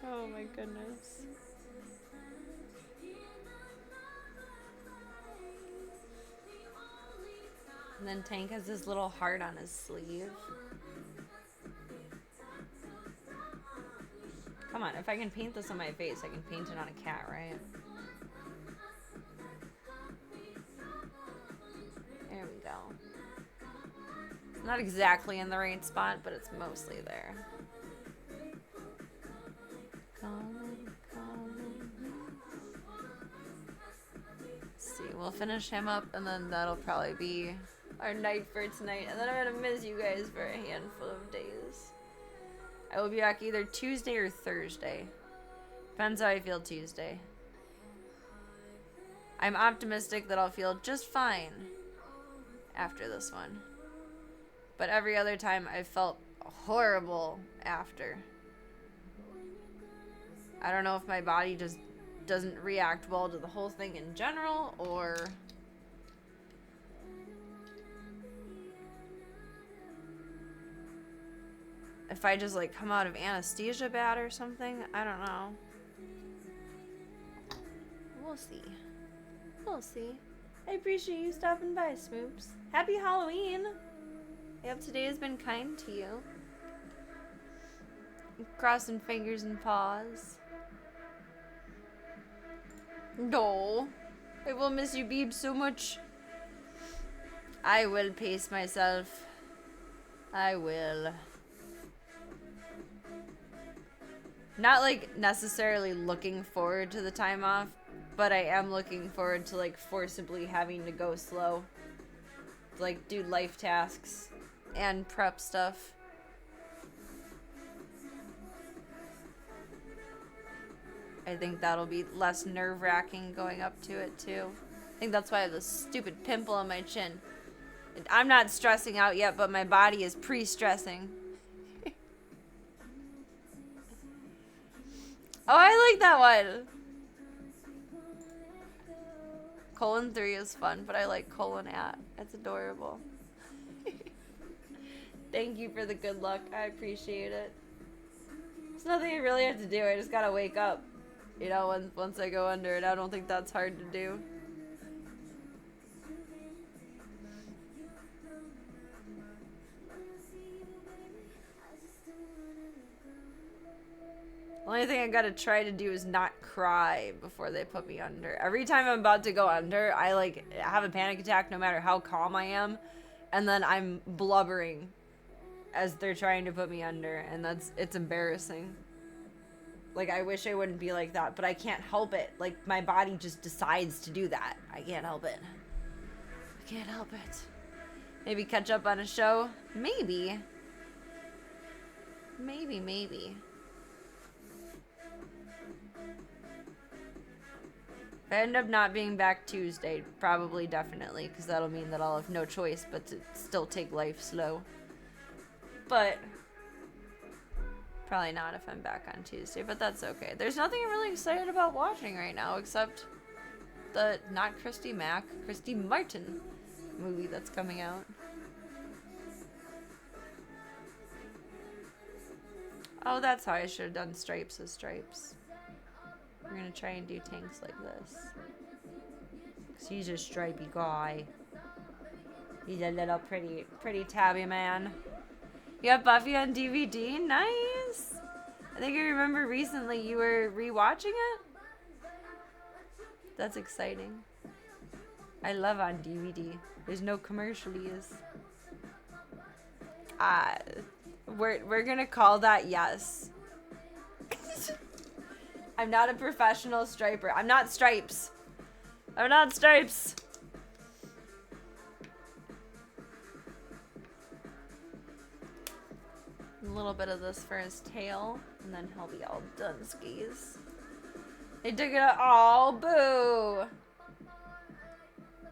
Oh my goodness. And then Tank has this little heart on his sleeve. Come on, if I can paint this on my face, I can paint it on a cat, right? There we go. It's not exactly in the right spot, but it's mostly there. Let's see, we'll finish him up, and then that'll probably be our night for tonight. And then I'm gonna miss you guys for a handful of days. I will be back either Tuesday or Thursday. Depends how I feel Tuesday. I'm optimistic that I'll feel just fine after this one. But every other time I've felt horrible after. I don't know if my body just doesn't react well to the whole thing in general, or if I just like come out of anesthesia bad or something. I don't know. We'll see. We'll see. I appreciate you stopping by, Smoops. Happy Halloween! I hope today has been kind to you. Crossing fingers and paws. No. I will miss you, Beeb, so much. I will pace myself. I will. Not like necessarily looking forward to the time off, but I am looking forward to like forcibly having to go slow. Like do life tasks and prep stuff. I think that'll be less nerve-wracking going up to it too. I think that's why I have this stupid pimple on my chin. I'm not stressing out yet, but my body is pre-stressing. Oh, I like that one. Colon 3 is fun, but I like colon at. It's adorable. Thank you for the good luck. I appreciate it. There's nothing I really have to do. I just gotta wake up. You know, once I go under it, I don't think that's hard to do. The only thing I gotta try to do is not cry before they put me under. Every time I'm about to go under, I like have a panic attack no matter how calm I am. And then I'm blubbering as they're trying to put me under. And it's embarrassing. Like, I wish I wouldn't be like that, but I can't help it. Like, my body just decides to do that. I can't help it. I can't help it. Maybe catch up on a show? Maybe. Maybe. If I end up not being back Tuesday, probably definitely, because that'll mean that I'll have no choice but to still take life slow. But probably not if I'm back on Tuesday, but that's okay. There's nothing I'm really excited about watching right now except the not Christy Mack, Christy Martin movie that's coming out. Oh, that's how I should have done Stripes as Stripes. We're gonna try and do tanks like this. 'Cause he's a stripey guy. He's a little pretty tabby man. You have Buffy on DVD? Nice! I think I remember recently you were rewatching it? That's exciting. I love on DVD. There's no commercials. We're gonna call that yes. I'm not a professional striper. I'm not Stripes. I'm not Stripes. A little bit of this for his tail, and then he'll be all done skis. They took it out. Oh, boo.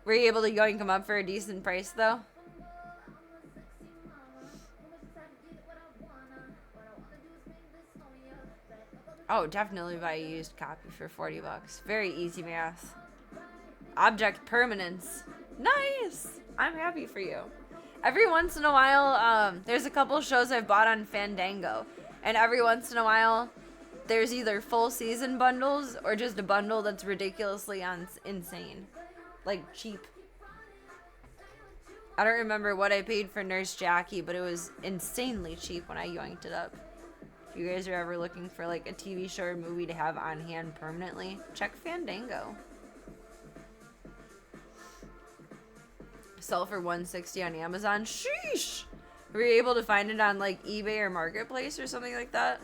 Were you able to yoink him up for a decent price, though? Oh, definitely buy a used copy for 40 bucks. Very easy math. Object permanence. Nice! I'm happy for you. Every once in a while, there's a couple shows I've bought on Fandango. And every once in a while, there's either full season bundles or just a bundle that's ridiculously insane. Like, cheap. I don't remember what I paid for Nurse Jackie, but it was insanely cheap when I yoinked it up. If you guys are ever looking for like a TV show or movie to have on hand permanently, check Fandango. Sell for $160 on Amazon. Sheesh! Were you able to find it on like eBay or Marketplace or something like that?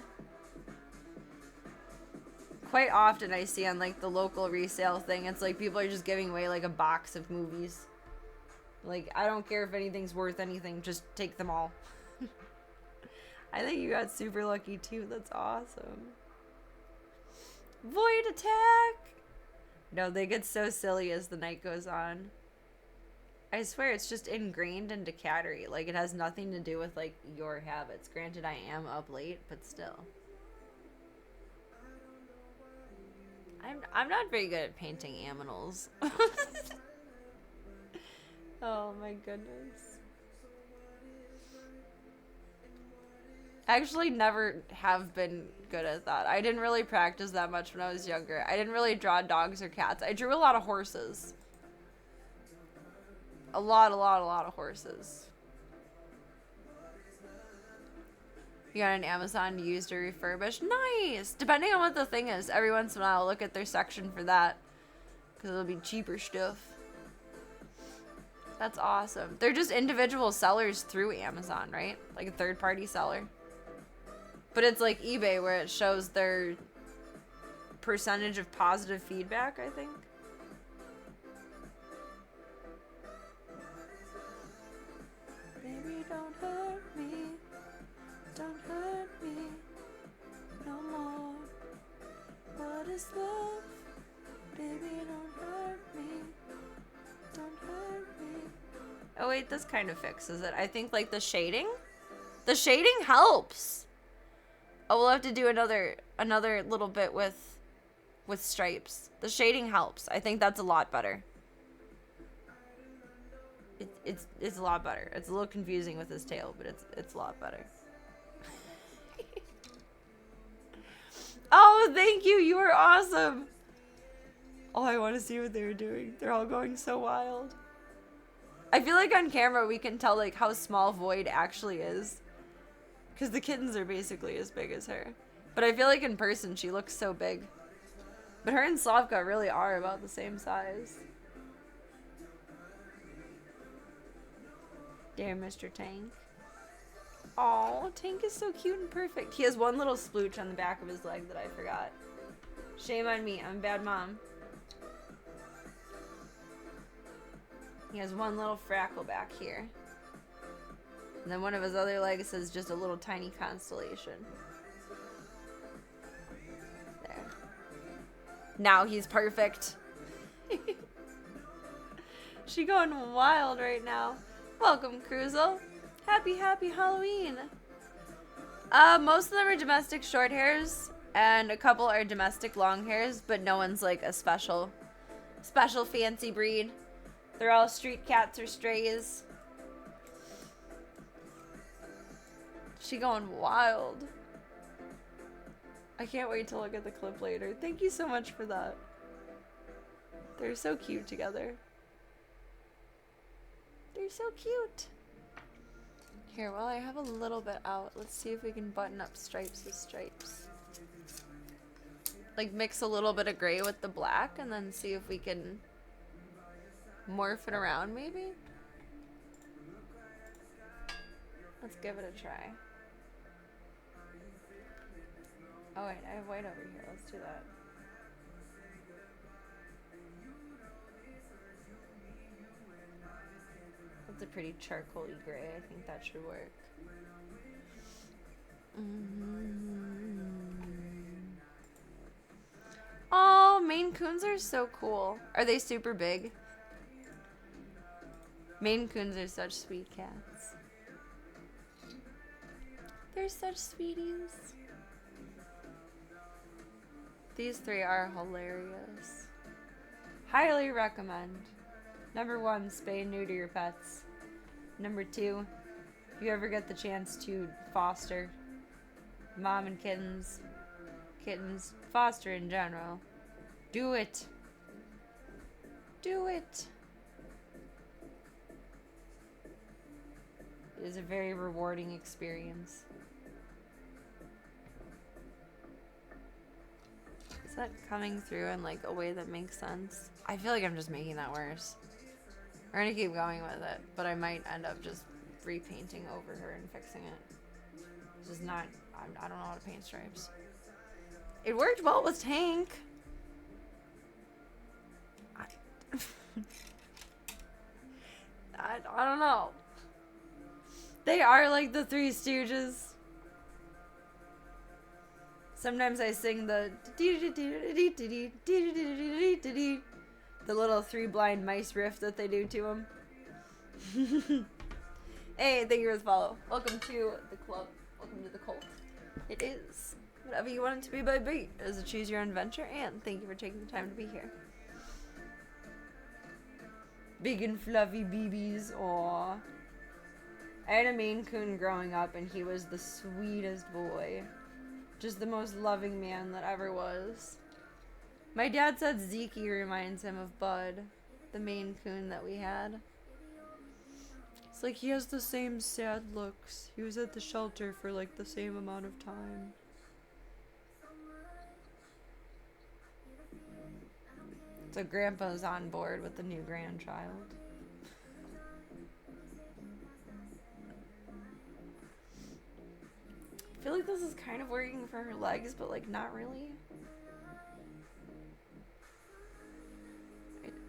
Quite often I see on like the local resale thing, it's like people are just giving away like a box of movies. Like, I don't care if anything's worth anything, just take them all. I think you got super lucky too. That's awesome. Void attack! No, they get so silly as the night goes on. I swear it's just ingrained into cattery. Like, it has nothing to do with like your habits. Granted, I am up late, but still. I'm not very good at painting aminals. Oh my goodness. I actually never have been good at that. I didn't really practice that much when I was younger. I didn't really draw dogs or cats. I drew a lot of horses. A lot of horses. You got an Amazon used or refurbished? Nice! Depending on what the thing is, every once in a while I'll look at their section for that. Because it'll be cheaper stuff. That's awesome. They're just individual sellers through Amazon, right? Like a third-party seller. But it's like eBay where it shows their percentage of positive feedback, I think. Baby, don't hurt me. Don't hurt me no more. What is love? Baby, don't hurt me. Don't hurt me. Oh wait, this kind of fixes it. I think like the shading helps. Oh, we'll have to do another little bit with stripes. The shading helps. I think that's a lot better. It's a lot better. It's a little confusing with his tail, but it's a lot better. Oh, thank you. You are awesome. Oh, I want to see what they're doing. They're all going so wild. I feel like on camera we can tell like how small Void actually is. Because the kittens are basically as big as her. But I feel like in person she looks so big. But her and Slavka really are about the same size. Dear Mr. Tank. Aw, Tank is so cute and perfect. He has one little splooch on the back of his leg that I forgot. Shame on me, I'm a bad mom. He has one little frackle back here. And then one of his other legs is just a little tiny constellation. There. Now he's perfect. She going wild right now. Welcome, Cruzel. Happy Halloween. Most of them are domestic short hairs, and a couple are domestic long hairs, but no one's like a special fancy breed. They're all street cats or strays. She going wild. I can't wait to look at the clip later. Thank you so much for that. They're so cute together. They're so cute. Here, while I have a little bit out, let's see if we can button up stripes with stripes. Like mix a little bit of gray with the black and then see if we can morph it around maybe? Let's give it a try. Oh wait, I have white over here. Let's do that. That's a pretty charcoal-y gray. I think that should work. Oh, Maine Coons are so cool. Are they super big? Maine Coons are such sweet cats. They're such sweeties. These three are hilarious. Highly recommend. Number 1, spay and neuter your pets. Number 2, if you ever get the chance to foster mom and kittens, foster in general, do it. Do it. It is a very rewarding experience. Is that coming through in like a way that makes sense? I feel like I'm just making that worse. We're gonna keep going with it, but I might end up just repainting over her and fixing it. It's just not, I don't know how to paint stripes. It worked well with Tank. I don't know. They are like the Three Stooges. Sometimes I sing the little Three Blind Mice riff that they do to him. Hey, thank you for the follow. Welcome to the club. Welcome to the cult. It is whatever you want it to be by beat. It is a choose your own adventure, and thank you for taking the time to be here. Big and fluffy BBs. Aww. I had a Maine Coon growing up, and he was the sweetest boy. Just the most loving man that ever was. My dad said Zeke reminds him of Bud, the Maine Coon that we had. It's like he has the same sad looks. He was at the shelter for like the same amount of time. So Grandpa's on board with the new grandchild. I feel like this is kind of working for her legs, but like not really.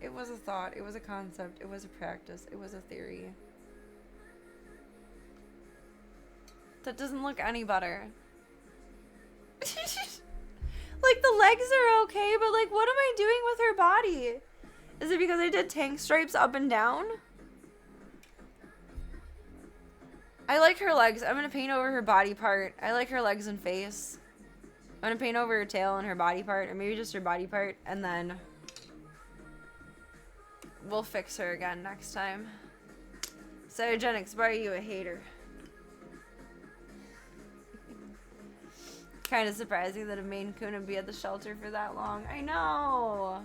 It was a thought, it was a concept, it was a practice, it was a theory. That doesn't look any better. Like, the legs are okay, but like, what am I doing with her body? Is it because I did Tank stripes up and down? I like her legs. I'm gonna paint over her body part. I like her legs and face. I'm gonna paint over her tail and her body part, or maybe just her body part, and then we'll fix her again next time. Cytogenics, why are you a hater? Kind of surprising that a Maine Coon would be at the shelter for that long. I know.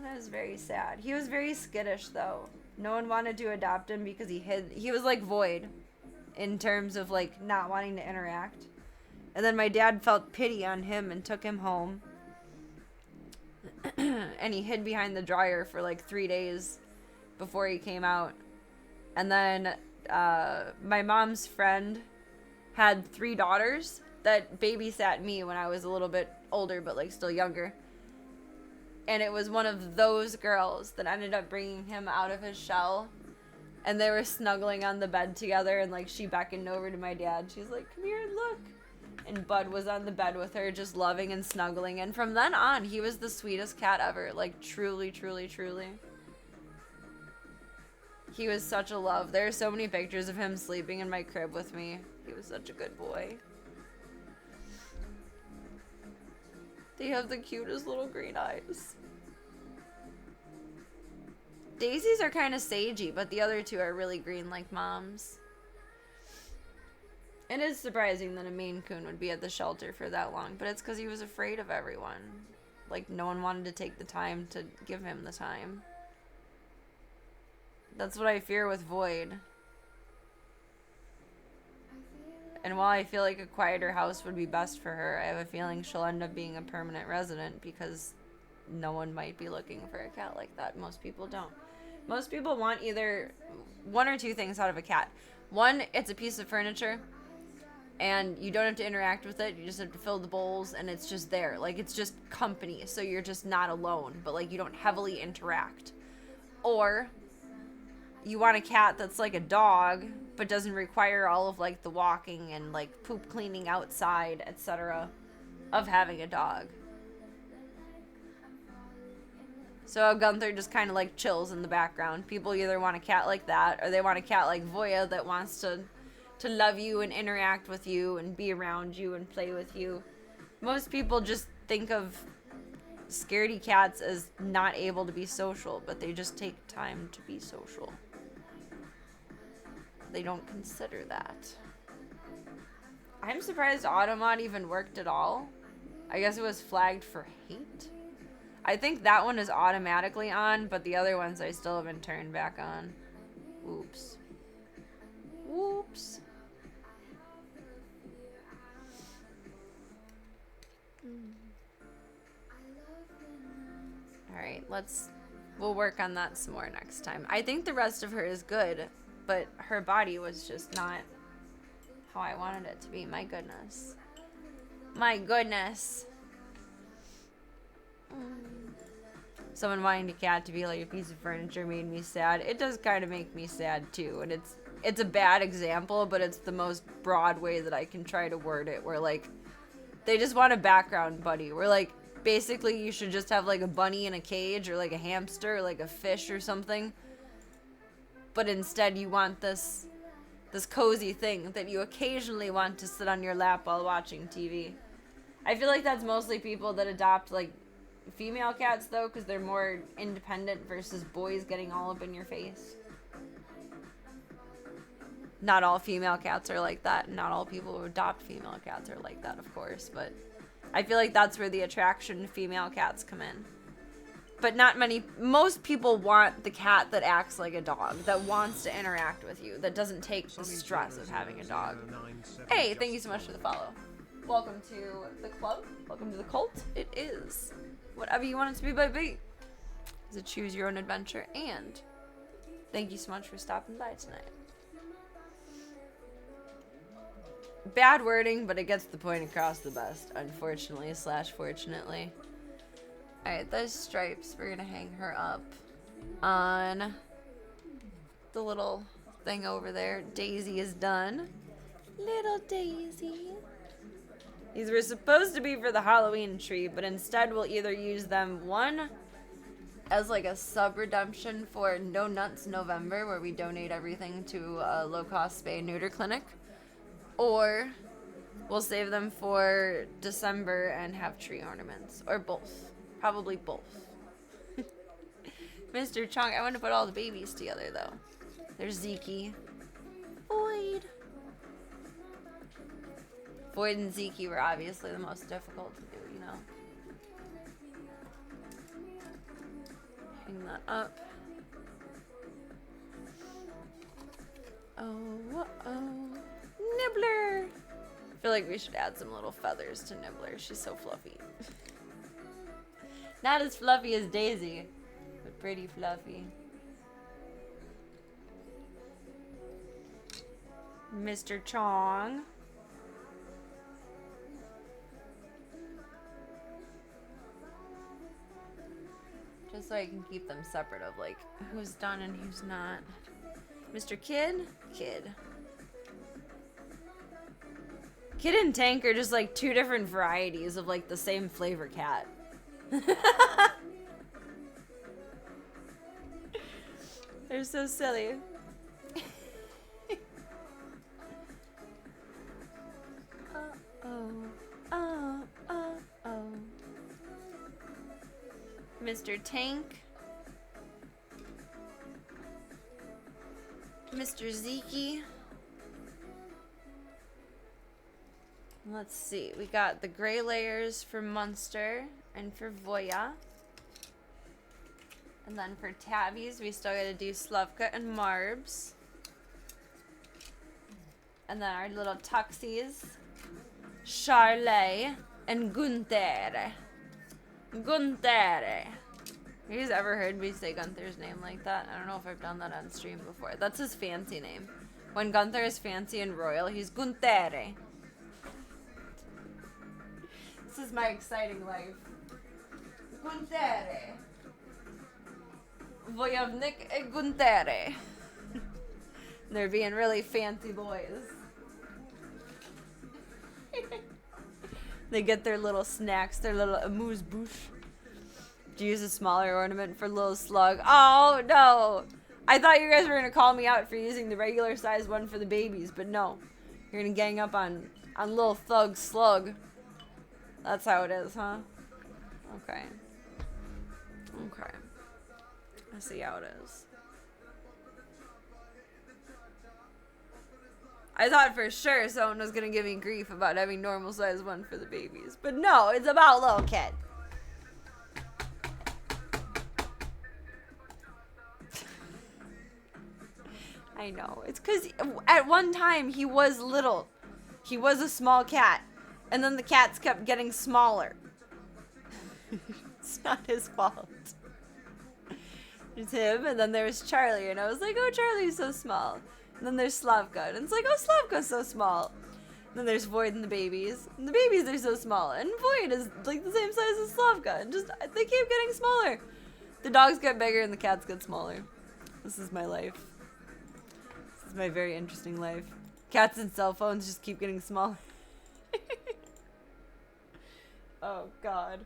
That is very sad. He was very skittish though. No one wanted to adopt him because he was like void in terms of like not wanting to interact. And then my dad felt pity on him and took him home. And he hid behind the dryer for like 3 days before he came out. And then my mom's friend had 3 daughters that babysat me when I was a little bit older but like still younger. And it was one of those girls that ended up bringing him out of his shell. And they were snuggling on the bed together, and like she beckoned over to my dad. She's like, "Come here and look." And Bud was on the bed with her, just loving and snuggling. And from then on, he was the sweetest cat ever. Like, truly, truly, truly. He was such a love. There are so many pictures of him sleeping in my crib with me. He was such a good boy. They have the cutest little green eyes. Daisies are kind of sagey, but the other 2 are really green like Mom's. It is surprising that a Maine Coon would be at the shelter for that long, but it's because he was afraid of everyone. Like, no one wanted to take the time to give him the time. That's what I fear with Void. And while I feel like a quieter house would be best for her, I have a feeling she'll end up being a permanent resident because no one might be looking for a cat like that. Most people don't. Most people want either 1 or 2 things out of a cat. 1, it's a piece of furniture, and you don't have to interact with it. You just have to fill the bowls, and it's just there. Like, it's just company, so you're just not alone, but, like, you don't heavily interact. Or you want a cat that's like a dog, but doesn't require all of, like, the walking and, like, poop cleaning outside, etc. of having a dog. So Gunther just kind of, like, chills in the background. People either want a cat like that, or they want a cat like Voya that wants to love you and interact with you and be around you and play with you. Most people just think of scaredy cats as not able to be social, but they just take time to be social. They don't consider that. I'm surprised Automod even worked at all. I guess it was flagged for hate. I think that one is automatically on, but the other ones I still haven't turned back on. Oops. Whoops. Alright, we'll work on that some more next time. I think the rest of her is good, but her body was just not how I wanted it to be. My goodness. My goodness. Someone wanting a cat to be like a piece of furniture made me sad. It does kind of make me sad too, and it's a bad example, but it's the most broad way that I can try to word it, where like they just want a background buddy, where like basically you should just have like a bunny in a cage, or like a hamster, or like a fish or something, but instead you want this cozy thing that you occasionally want to sit on your lap while watching TV. I feel like that's mostly people that adopt like female cats though, because they're more independent versus boys getting all up in your face. Not all female cats are like that, and not all people who adopt female cats are like that, of course, but I feel like that's where the attraction to female cats come in. But most people want the cat that acts like a dog, that wants to interact with you, that doesn't take the stress of having a dog. Hey, thank you so much for the follow. Welcome to the club. Welcome to the cult. It is whatever you want it to be, baby. It's a choose your own adventure, and thank you so much for stopping by tonight. Bad wording, but it gets the point across the best, unfortunately / fortunately. Alright, those stripes, we're gonna hang her up on the little thing over there. Daisy is done. Little Daisy. These were supposed to be for the Halloween tree, but instead we'll either use them, one, as like a sub-redemption for No Nuts November, where we donate everything to a low-cost spay and neuter clinic, or we'll save them for December and have tree ornaments, or both. Probably both. Mr. Chong. I want to put all the babies together, though. There's Zeke. Void. Void and Zeke were obviously the most difficult to do, you know. Hang that up. Oh, Nibbler! I feel like we should add some little feathers to Nibbler. She's so fluffy. Not as fluffy as Daisy, but pretty fluffy. Mr. Chong. Just so I can keep them separate of like who's done and who's not. Mr. Kid? Kid. Kid and Tank are just like two different varieties of like the same flavor cat. They're so silly. Mr. Tank. Mr. Zeke. Let's see. We got the gray layers for Munster and for Voya. And then for Tabbies, we still gotta do Slavka and Marbs. And then our little Tuxies, Charlet and Gunther. Gunther. You guys ever heard me say Gunther's name like that? I don't know if I've done that on stream before. That's his fancy name. When Gunther is fancy and royal, he's Gunther. This is my exciting life. Gunther. Wojownik and Gunther. They're being really fancy boys. They get their little snacks, their little amuse-bouche. To use a smaller ornament for little slug. Oh, no. I thought you guys were going to call me out for using the regular size one for the babies, but no. You're going to gang up on little thug slug. That's how it is, huh? Okay. Okay. I see how it is. I thought for sure someone was going to give me grief about having normal size one for the babies. But no, it's about little kid. I know. It's because at one time he was little. He was a small cat. And then the cats kept getting smaller. It's not his fault. It's him, and then there's Charlie, and I was like, oh, Charlie's so small. And then there's Slavka, and it's like, oh, Slavka's so small. And then there's Void and the babies. And the babies are so small, and Void is like the same size as Slavka, and just, they keep getting smaller. The dogs get bigger, and the cats get smaller. This is my life. This is my very interesting life. Cats and cell phones just keep getting smaller. Oh, God.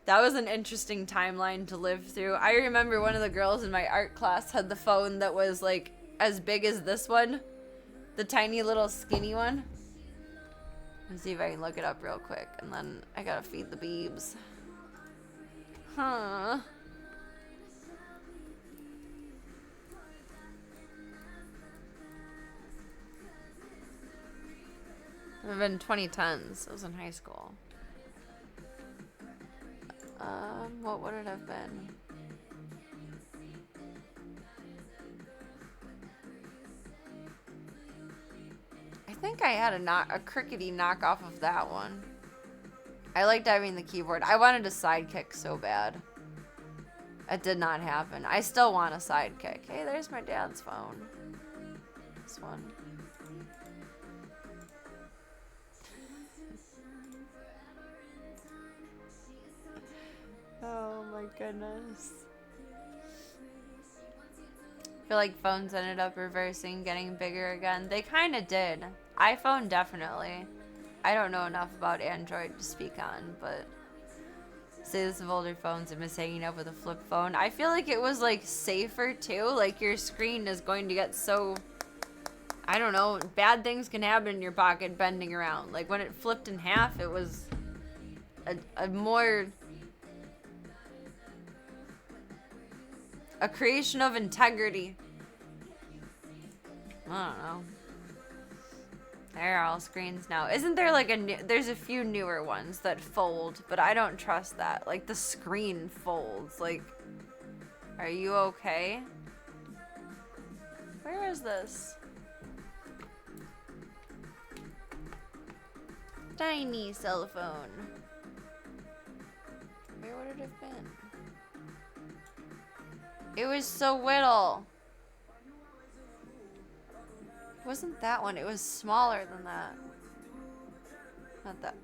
That was an interesting timeline to live through. I remember one of the girls in my art class had the phone that was like as big as this one. The tiny little skinny one. Let's see if I can look it up real quick. And then I gotta feed the beebs. Huh. It would have been 2010s. I was in high school. What would it have been? I think I had a crickety knockoff of that one. I liked having the keyboard. I wanted a sidekick so bad. It did not happen. I still want a sidekick. Hey, there's my dad's phone. This one. Oh my goodness. I feel like phones ended up reversing, getting bigger again. They kind of did. iPhone definitely. I don't know enough about Android to speak on, but say this of older phones, I miss hanging out with a flip phone. I feel like it was like safer too. Like your screen is going to get so, I don't know, bad things can happen in your pocket bending around. Like when it flipped in half, it was a more... A creation of integrity. I don't know. There are all screens now. Isn't there like there's a few newer ones that fold, but I don't trust that. Like the screen folds. Like, are you okay? Where is this? Tiny cell phone. Where would it have been? It was so little. It wasn't that one. It was smaller than that. Not that.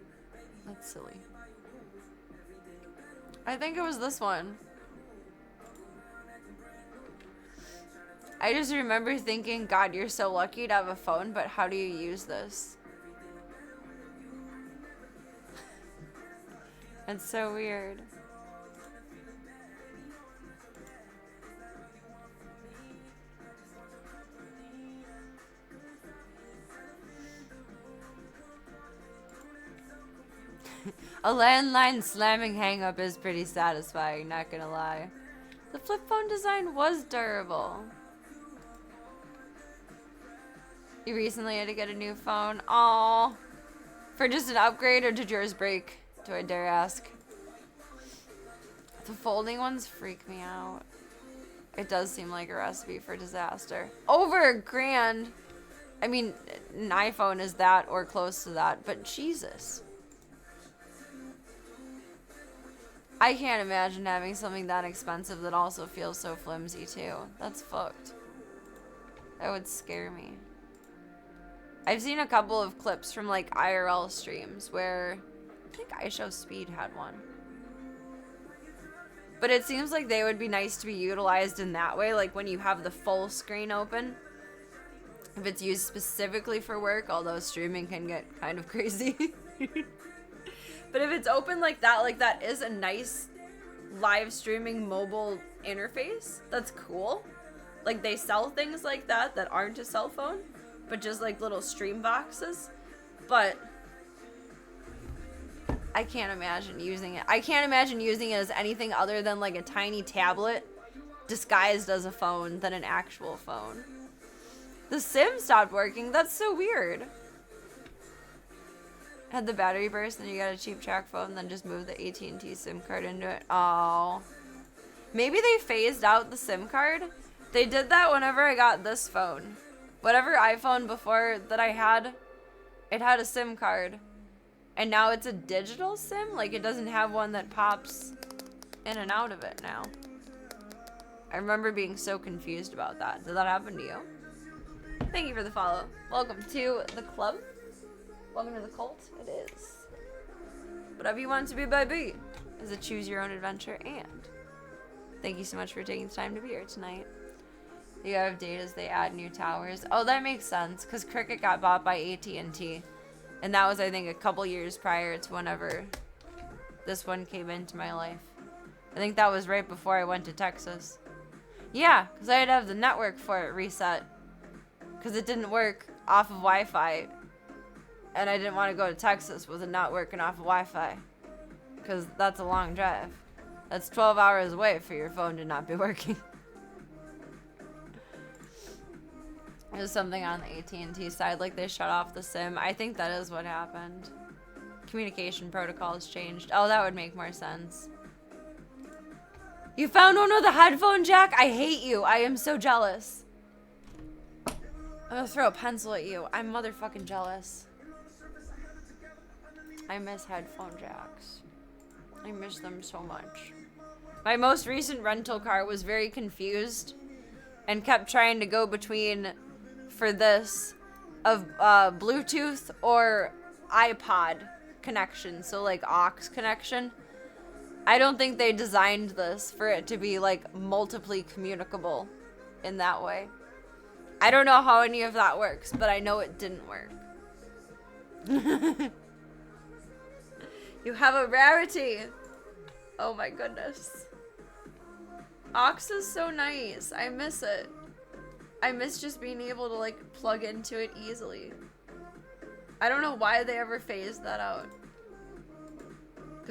That's silly. I think it was this one. I just remember thinking, God, you're so lucky to have a phone, but how do you use this? It's so weird. A landline slamming hang-up is pretty satisfying, not gonna lie. The flip phone design was durable. You recently had to get a new phone? Aww. For just an upgrade, or did yours break? Do I dare ask? The folding ones freak me out. It does seem like a recipe for disaster. Over $1,000. I mean, an iPhone is that or close to that, but Jesus. I can't imagine having something that expensive that also feels so flimsy too. That's fucked. That would scare me. I've seen a couple of clips from like IRL streams where I think iShowSpeed had one. But it seems like they would be nice to be utilized in that way, like when you have the full screen open. If it's used specifically for work, although streaming can get kind of crazy. But if it's open like that is a nice live streaming mobile interface. That's cool. Like they sell things like that aren't a cell phone, but just like little stream boxes. But I can't imagine using it. I can't imagine using it as anything other than like a tiny tablet disguised as a phone than an actual phone. The SIM stopped working. That's so weird. Had the battery burst and you got a cheap track phone, then just moved the AT&T SIM card into it. Oh. Maybe they phased out the SIM card. They did that whenever I got this phone. Whatever iPhone before that I had, it had a SIM card. And now it's a digital SIM? Like it doesn't have one that pops in and out of it now. I remember being so confused about that. Did that happen to you? Thank you for the follow. Welcome to the club. Welcome to the cult. It is. Whatever you want it to be, baby. Is a choose your own adventure, and thank you so much for taking the time to be here tonight. You have data as they add new towers. Oh, that makes sense, because Cricket got bought by AT&T. And that was, I think, a couple years prior to whenever this one came into my life. I think that was right before I went to Texas. Yeah, because I had to have the network for it reset. Because it didn't work off of Wi-Fi. And I didn't want to go to Texas with it not working off of Wi-Fi. Because that's a long drive. That's 12 hours away for your phone to not be working. There's something on the AT&T side, like they shut off the SIM. I think that is what happened. Communication protocols changed. Oh, that would make more sense. You found one with a headphone jack? I hate you. I am so jealous. I'm gonna throw a pencil at you. I'm motherfucking jealous. I miss headphone jacks. I miss them so much. My most recent rental car was very confused and kept trying to go between, for this, of Bluetooth or iPod connection, so like aux connection. I don't think they designed this for it to be like multiply communicable in that way. I don't know how any of that works, but I know it didn't work. You have a rarity. Oh my goodness. Aux is so nice. I miss it. I miss just being able to like plug into it easily. I don't know why they ever phased that out.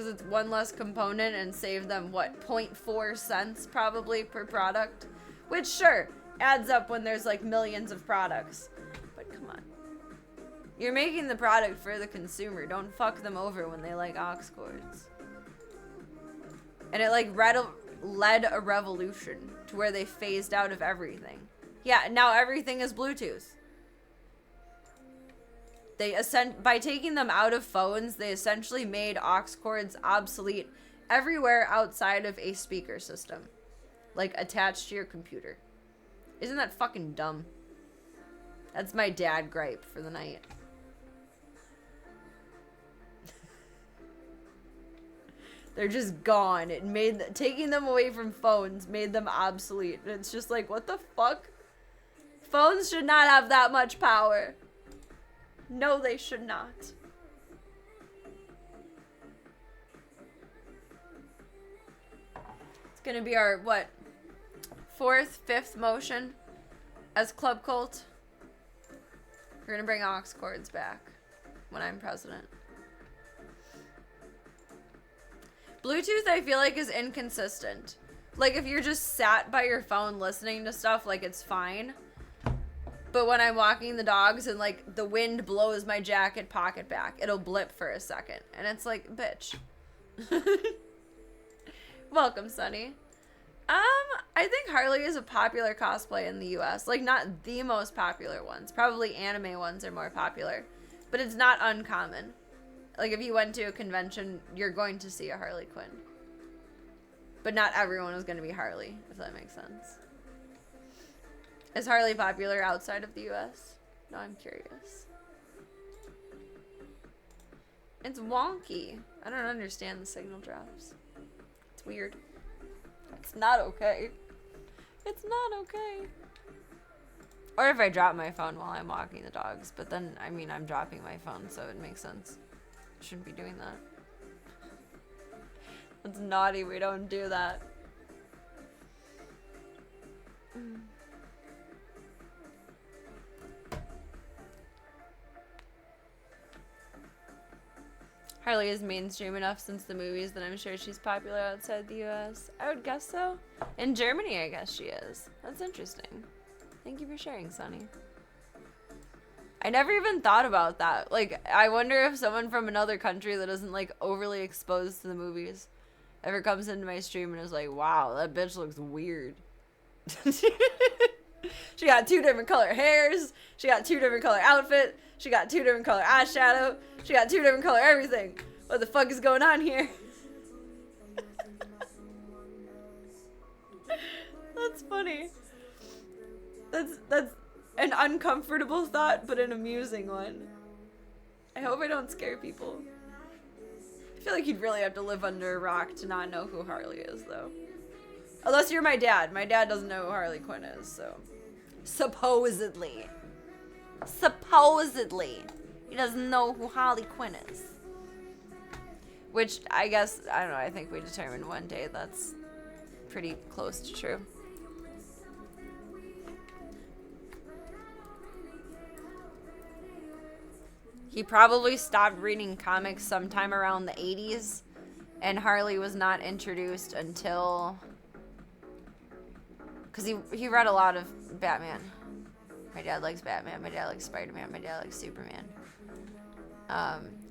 because it's one less component and save them, what, 0.4 cents probably per product? Which, sure, adds up when there's like millions of products. But come on. You're making the product for the consumer. Don't fuck them over when they like aux cords. And it like led a revolution to where they phased out of everything. Yeah, now everything is Bluetooth. By taking them out of phones, they essentially made aux cords obsolete everywhere outside of a speaker system. Like, attached to your computer. Isn't that fucking dumb? That's my dad gripe for the night. They're just gone. It made taking them away from phones made them obsolete. And it's just like, what the fuck? Phones should not have that much power. No, they should not. It's gonna be our, what, 4th, 5th motion as Club Cult. We're gonna bring aux cords back when I'm president. Bluetooth, I feel like, is inconsistent. Like, if you're just sat by your phone listening to stuff, like, it's fine. But when I'm walking the dogs and, like, the wind blows my jacket pocket back, it'll blip for a second. And it's like, bitch. Welcome, Sunny. I think Harley is a popular cosplay in the US. Like, not the most popular ones. Probably anime ones are more popular. But it's not uncommon. Like, if you went to a convention, you're going to see a Harley Quinn. But not everyone is going to be Harley, if that makes sense. Is Harley popular outside of the US? No, I'm curious. It's wonky. I don't understand the signal drops. It's weird. It's not okay. It's not okay. Or if I drop my phone while I'm walking the dogs. But then, I mean, I'm dropping my phone, so it makes sense. Shouldn't be doing that. That's naughty. We don't do that. Harley is mainstream enough since the movies that I'm sure she's popular outside the US. I would guess so. In Germany, I guess she is. That's interesting. Thank you for sharing, Sonny. I never even thought about that. Like, I wonder if someone from another country that isn't, like, overly exposed to the movies ever comes into my stream and is like, wow, that bitch looks weird. She got 2 different color hairs. She got 2 different color outfit. She got 2 different color eyeshadow. She got 2 different color everything. What the fuck is going on here? That's funny. That's an uncomfortable thought, but an amusing one. I hope I don't scare people. I feel like you'd really have to live under a rock to not know who Harley is, though. Unless you're my dad. My dad doesn't know who Harley Quinn is, so. Supposedly. Supposedly. He doesn't know who Harley Quinn is. Which, I guess, I don't know, I think we determined one day that's pretty close to true. He probably stopped reading comics sometime around the 80s, and Harley was not introduced until... Because he read a lot of Batman. My dad likes Batman, my dad likes Spider-Man, my dad likes Superman.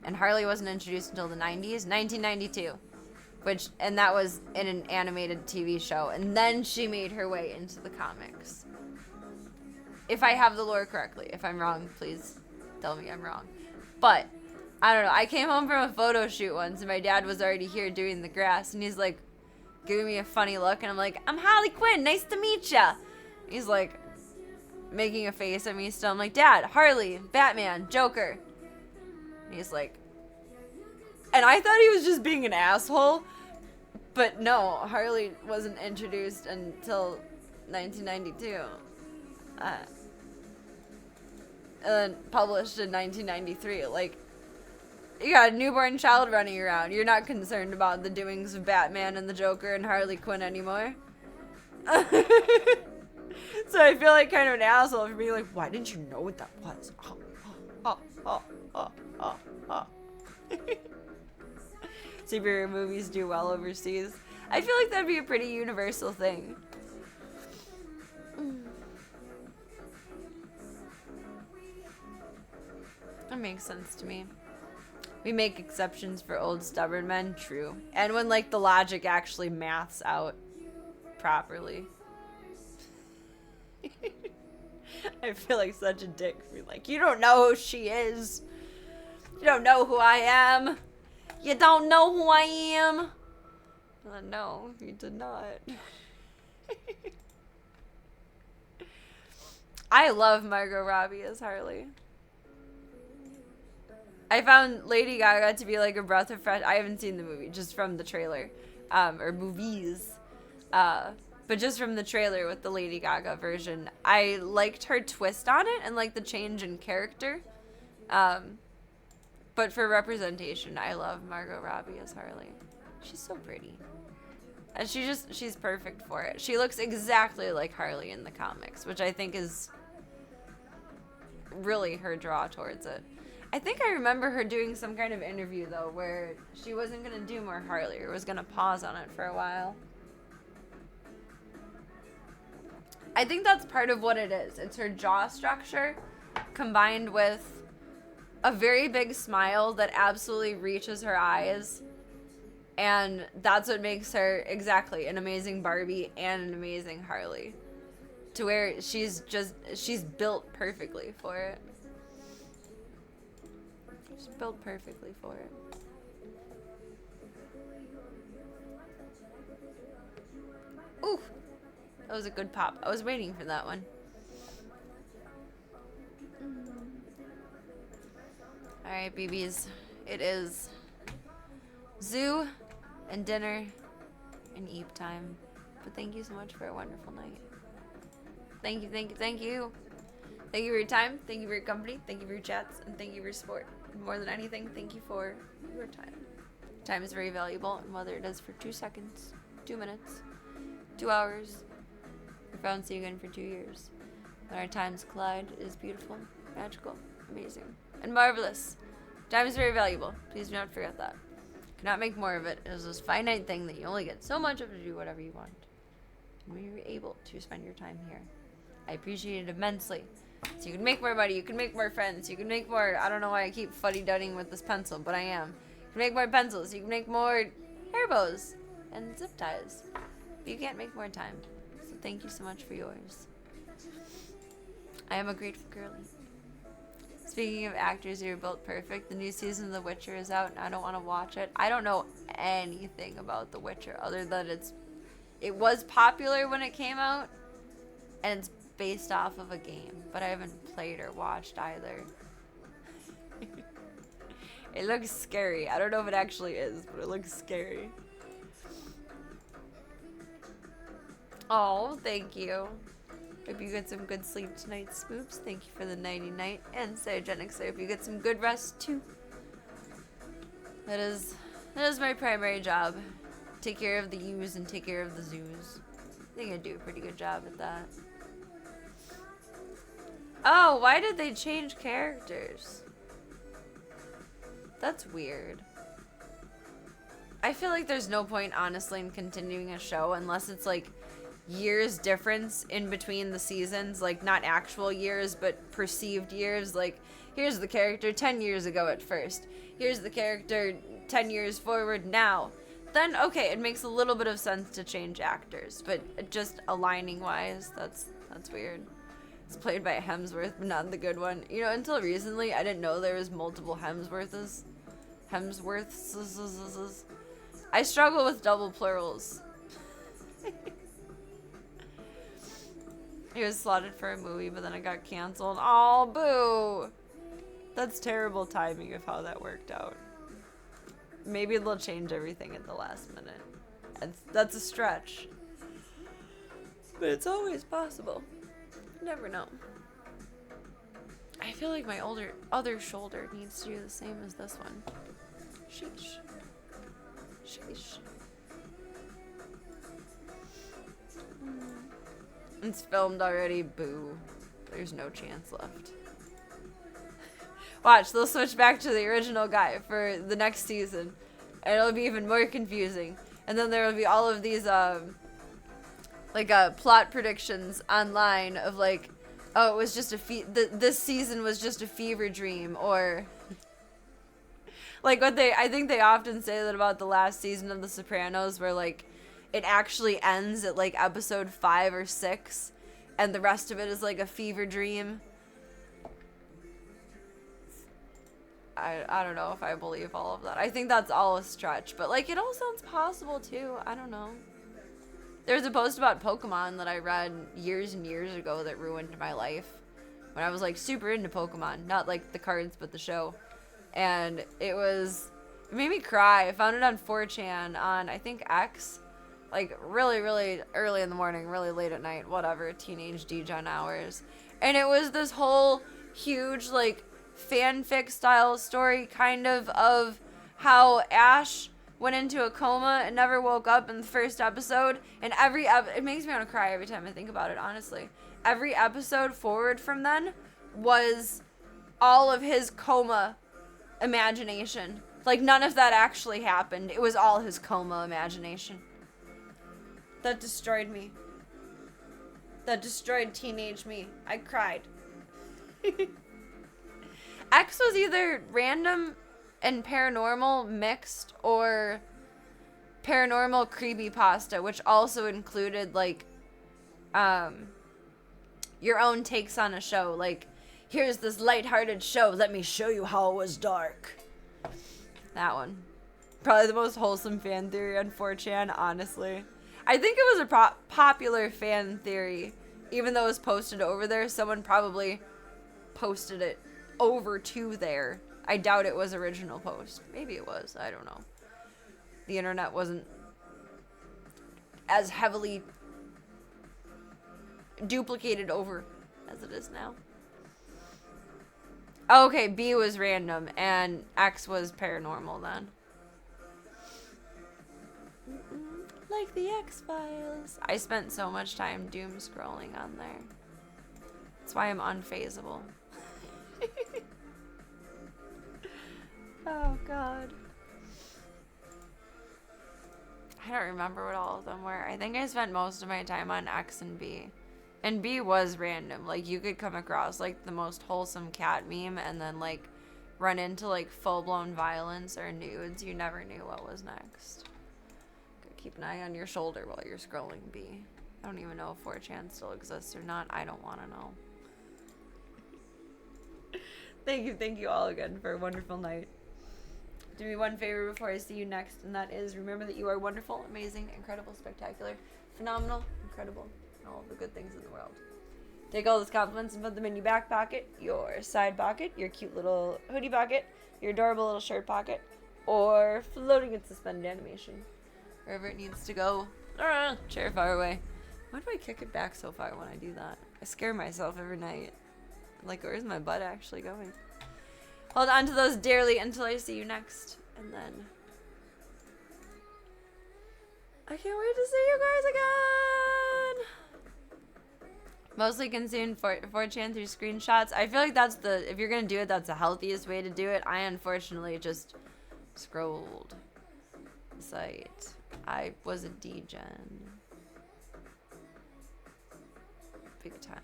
And Harley wasn't introduced until the 90s, 1992. And that was in an animated TV show, and then she made her way into the comics. If I have the lore correctly. If I'm wrong, please tell me I'm wrong. But, I don't know, I came home from a photo shoot once, and my dad was already here doing the grass, and he's like, giving me a funny look, and I'm like, I'm Harley Quinn, nice to meet ya. He's like, making a face at me still. I'm like, Dad, Harley, Batman, Joker. And he's like, and I thought he was just being an asshole, but no, Harley wasn't introduced until 1992. And then published in 1993. Like, you got a newborn child running around. You're not concerned about the doings of Batman and the Joker and Harley Quinn anymore. So I feel like kind of an asshole for being like, why didn't you know what that was? superhero movies do well overseas. I feel like that'd be a pretty universal thing. That makes sense to me. We make exceptions for old stubborn men, true. And when like the logic actually maths out properly. I feel like such a dick for being like, you don't know who she is. You don't know who I am. You don't know who I am. No, you did not. I love Margot Robbie as Harley. I found Lady Gaga to be like a breath of fresh. I haven't seen the movie, just from the trailer, or movies, but just from the trailer with the Lady Gaga version. I liked her twist on it and like the change in character. But for representation, I love Margot Robbie as Harley. She's so pretty. And she's perfect for it. She looks exactly like Harley in the comics, which I think is really her draw towards it. I think I remember her doing some kind of interview, though, where she wasn't going to do more Harley, or was going to pause on it for a while. I think that's part of what it is. It's her jaw structure combined with a very big smile that absolutely reaches her eyes. And that's what makes her exactly an amazing Barbie and an amazing Harley. To where she's built perfectly for it. She's built perfectly for it. Ooh, that was a good pop. I was waiting for that one. Alright, BBs. It is zoo and dinner and eep time. But thank you so much for a wonderful night. Thank you, thank you, thank you. Thank you for your time. Thank you for your company. Thank you for your chats. And thank you for your support. More than anything, thank you for your time. Time is very valuable, and whether it is for 2 seconds, 2 minutes, 2 hours, if I don't see you again for 2 years, when our times collide, it is beautiful, magical, amazing, and marvelous. Time is very valuable. Please do not forget that. Cannot make more of it. It is this finite thing that you only get so much of to do whatever you want. And when you're able to spend your time here, I appreciate it immensely. So you can make more money, you can make more friends, you can make more, I don't know why I keep fuddy-duddying with this pencil, but I am. You can make more pencils, you can make more hair bows and zip ties. But you can't make more time. So thank you so much for yours. I am a grateful girly. Speaking of actors who are built perfect, the new season of The Witcher is out and I don't want to watch it. I don't know anything about The Witcher other than it was popular when it came out and it's based off of a game, but I haven't played or watched either. It looks scary. I don't know if it actually is, but it looks scary. Oh, thank you. Hope you get some good sleep tonight, Spoops. Thank you for the nighty night. And Cyogenics, I hope you get some good rest too. That is my primary job. Take care of the yous and take care of the zoos. I think I do a pretty good job at that. Oh, why did they change characters? That's weird. I feel like there's no point, honestly, in continuing a show unless it's like years difference in between the seasons. Like, not actual years, but perceived years. Like, here's the character 10 years ago at first. Here's the character 10 years forward now. Then, okay, it makes a little bit of sense to change actors. But just aligning-wise, that's weird. It's played by Hemsworth, but not the good one. You know, until recently, I didn't know there was multiple Hemsworths. I struggle with double plurals. He was slotted for a movie, but then it got canceled. Oh, boo! That's terrible timing of how that worked out. Maybe they'll change everything at the last minute. That's a stretch. But it's always possible. You never know. I feel like my other shoulder needs to do the same as this one. Sheesh. Sheesh. It's filmed already. Boo. There's no chance left. Watch, they'll switch back to the original guy for the next season. And it'll be even more confusing. And then there will be all of these, plot predictions online of like, oh, it was just this season was just a fever dream, or like I think they often say that about the last season of The Sopranos, where like it actually ends at like episode 5 or 6, and the rest of it is like a fever dream. I don't know if I believe all of that. I think that's all a stretch, but like it all sounds possible too. I don't know. There's a post about Pokemon that I read years and years ago that ruined my life when I was like super into Pokemon, not like the cards but the show, and it made me cry. I found it on 4chan on I think X, like really really early in the morning, really late at night, whatever, teenage degen hours, and it was this whole huge like fanfic style story kind of how Ash went into a coma and never woke up in the first episode, and it makes me want to cry every time I think about it, honestly. Every episode forward from then was all of his coma imagination. Like none of that actually happened. It was all his coma imagination. That destroyed me. That destroyed teenage me. I cried. X was either random and paranormal mixed, or paranormal creepypasta, which also included like your own takes on a show. Like, here's this lighthearted show, let me show you how it was dark. That one. Probably the most wholesome fan theory on 4chan, honestly. I think it was a popular fan theory. Even though it was posted over there, someone probably posted it over to there. I doubt it was original post. Maybe it was. I don't know. The internet wasn't as heavily duplicated over as it is now. Okay, B was random and X was paranormal then. Like the X-Files. I spent so much time doom scrolling on there. That's why I'm unfazable. Oh god. I don't remember what all of them were. I think I spent most of my time on X and B. And B was random. Like, you could come across like the most wholesome cat meme and then like run into like full-blown violence or nudes. You never knew what was next. Gotta keep an eye on your shoulder while you're scrolling B. I don't even know if 4chan still exists or not. I don't want to know. Thank you all again for a wonderful night. Do me one favor before I see you next, and that is remember that you are wonderful, amazing, incredible, spectacular, phenomenal, incredible, and all of the good things in the world. Take all those compliments and put them in your back pocket, your side pocket, your cute little hoodie pocket, your adorable little shirt pocket, or floating in suspended animation. Wherever it needs to go. Chair far away. Why do I kick it back so far when I do that? I scare myself every night. Like, where's my butt actually going? Hold on to those dearly until I see you next. And then I can't wait to see you guys again. Mostly consumed 4chan through screenshots. I feel like that's if you're gonna do it, that's the healthiest way to do it. I unfortunately just scrolled the site. I was a degen. Big time.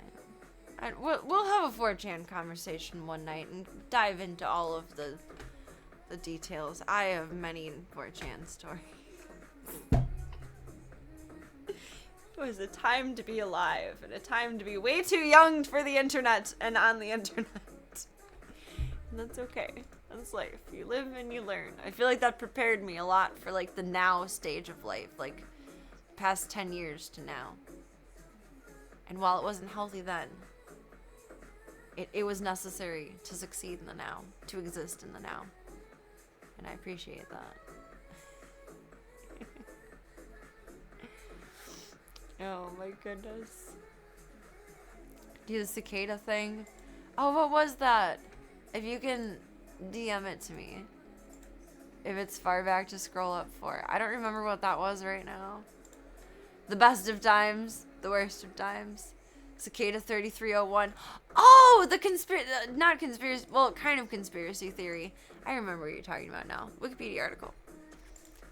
We'll have a 4chan conversation one night and dive into all of the details. I have many 4chan stories. It was a time to be alive and a time to be way too young for the internet and on the internet. And that's okay. That's life. You live and you learn. I feel like that prepared me a lot for like the now stage of life, like past 10 years to now. And while it wasn't healthy then, it was necessary to succeed in the now, to exist in the now. And I appreciate that. Oh my goodness. Do the cicada thing. Oh, what was that? If you can DM it to me. If it's far back to scroll up for. I don't remember what that was right now. The best of times. The worst of times. Cicada 3301. Oh, the not conspiracy, well, kind of conspiracy theory. I remember what you're talking about now. Wikipedia article.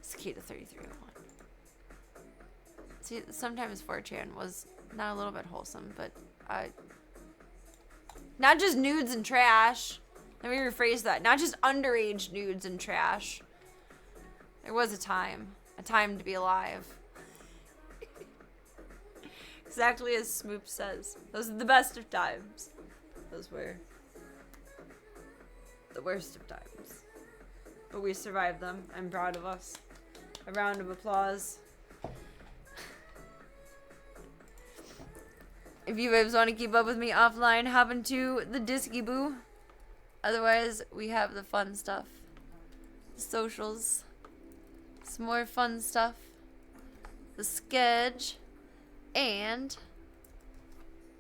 Cicada 3301. See, sometimes 4chan was not a little bit wholesome, but not just nudes and trash. Let me rephrase that. Not just underage nudes and trash. There was a time to be alive. Exactly as Smoop says. Those are the best of times. Those were the worst of times. But we survived them. I'm proud of us. A round of applause. If you guys want to keep up with me offline, hop into the Disky Boo. Otherwise, we have the fun stuff. The socials. Some more fun stuff. The sketch. And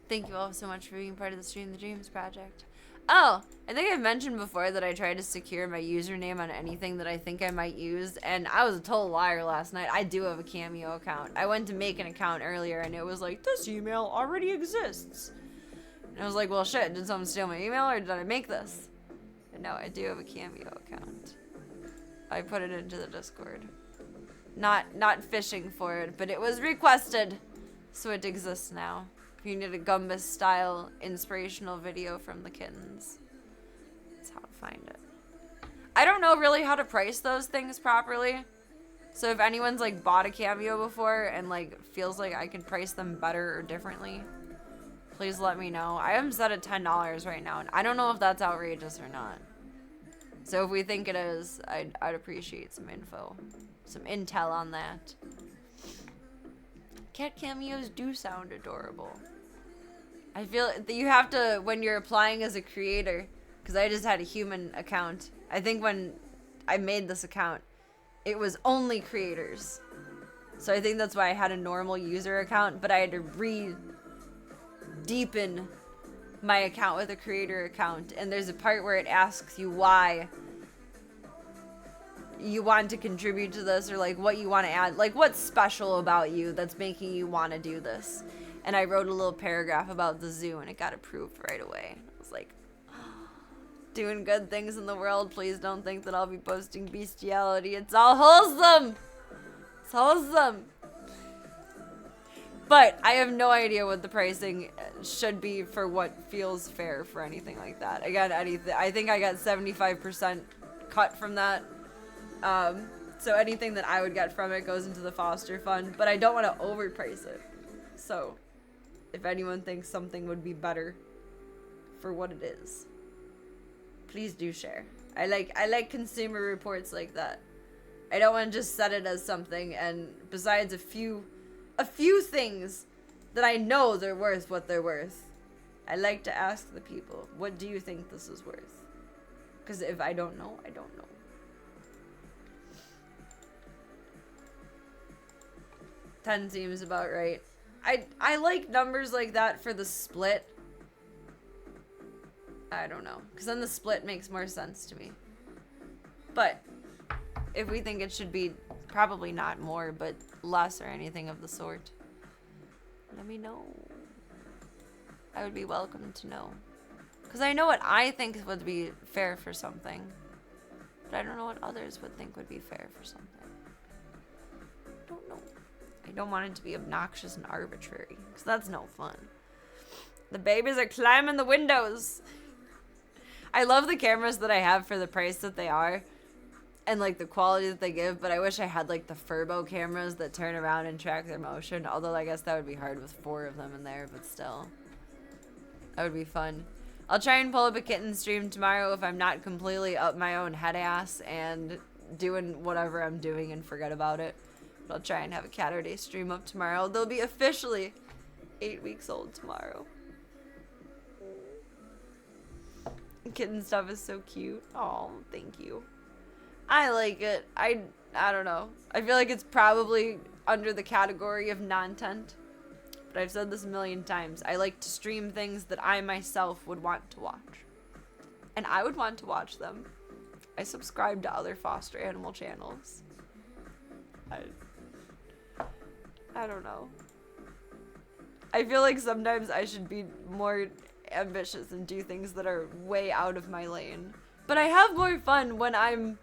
thank you all so much for being part of the Stream the Dreams project. Oh, I think I've mentioned before that I tried to secure my username on anything that I think I might use, and I was a total liar last night. I do have a Cameo account. I went to make an account earlier, and it was like, this email already exists. And I was like, well, shit, did someone steal my email, or did I make this? And no, I do have a Cameo account. I put it into the Discord. Not fishing for it, but it was requested, so it exists now. If you need a Gumbus-style inspirational video from the kittens, that's how to find it. I don't know really how to price those things properly. So if anyone's like bought a Cameo before and like feels like I can price them better or differently, please let me know. I am set at $10 right now, and I don't know if that's outrageous or not. So if we think it is, I'd appreciate some info, some intel on that. Cat cameos do sound adorable. I feel that you have to, when you're applying as a creator, because I just had a human account. I think when I made this account, it was only creators. So I think that's why I had a normal user account, but I had to deepen my account with a creator account. And there's a part where it asks you why you want to contribute to this, or like what you want to add, like what's special about you that's making you want to do this. And I wrote a little paragraph about the zoo, and it got approved right away. I was like, doing good things in the world. Please don't think that I'll be posting bestiality. It's all wholesome. It's wholesome. But I have no idea what the pricing should be for what feels fair for anything like that. Again, I think I got 75% cut from that. So anything that I would get from it goes into the foster fund, but I don't want to overprice it. So if anyone thinks something would be better for what it is, please do share. I like consumer reports like that. I don't want to just set it as something, and besides a few things that I know they're worth what they're worth, I like to ask the people, what do you think this is worth? Because if I don't know, I don't know. 10 seems about right. I like numbers like that for the split. I don't know, because then the split makes more sense to me. But if we think it should be probably not more, but less or anything of the sort, let me know. I would be welcome to know. Because I know what I think would be fair for something, but I don't know what others would think would be fair for something. I don't know. I don't want it to be obnoxious and arbitrary, because that's no fun. The babies are climbing the windows. I love the cameras that I have for the price that they are, and like the quality that they give, but I wish I had like the Furbo cameras that turn around and track their motion, although I guess that would be hard with 4 of them in there, but still. That would be fun. I'll try and pull up a kitten stream tomorrow if I'm not completely up my own head ass and doing whatever I'm doing and forget about it. But I'll try and have a Catterday stream up tomorrow. They'll be officially 8 weeks old tomorrow. Kitten stuff is so cute. Oh, thank you. I like it. I don't know. I feel like it's probably under the category of non-tent. But I've said this a million times. I like to stream things that I myself would want to watch. And I would want to watch them. I subscribe to other foster animal channels. I don't know. I feel like sometimes I should be more ambitious and do things that are way out of my lane. But I have more fun when I'm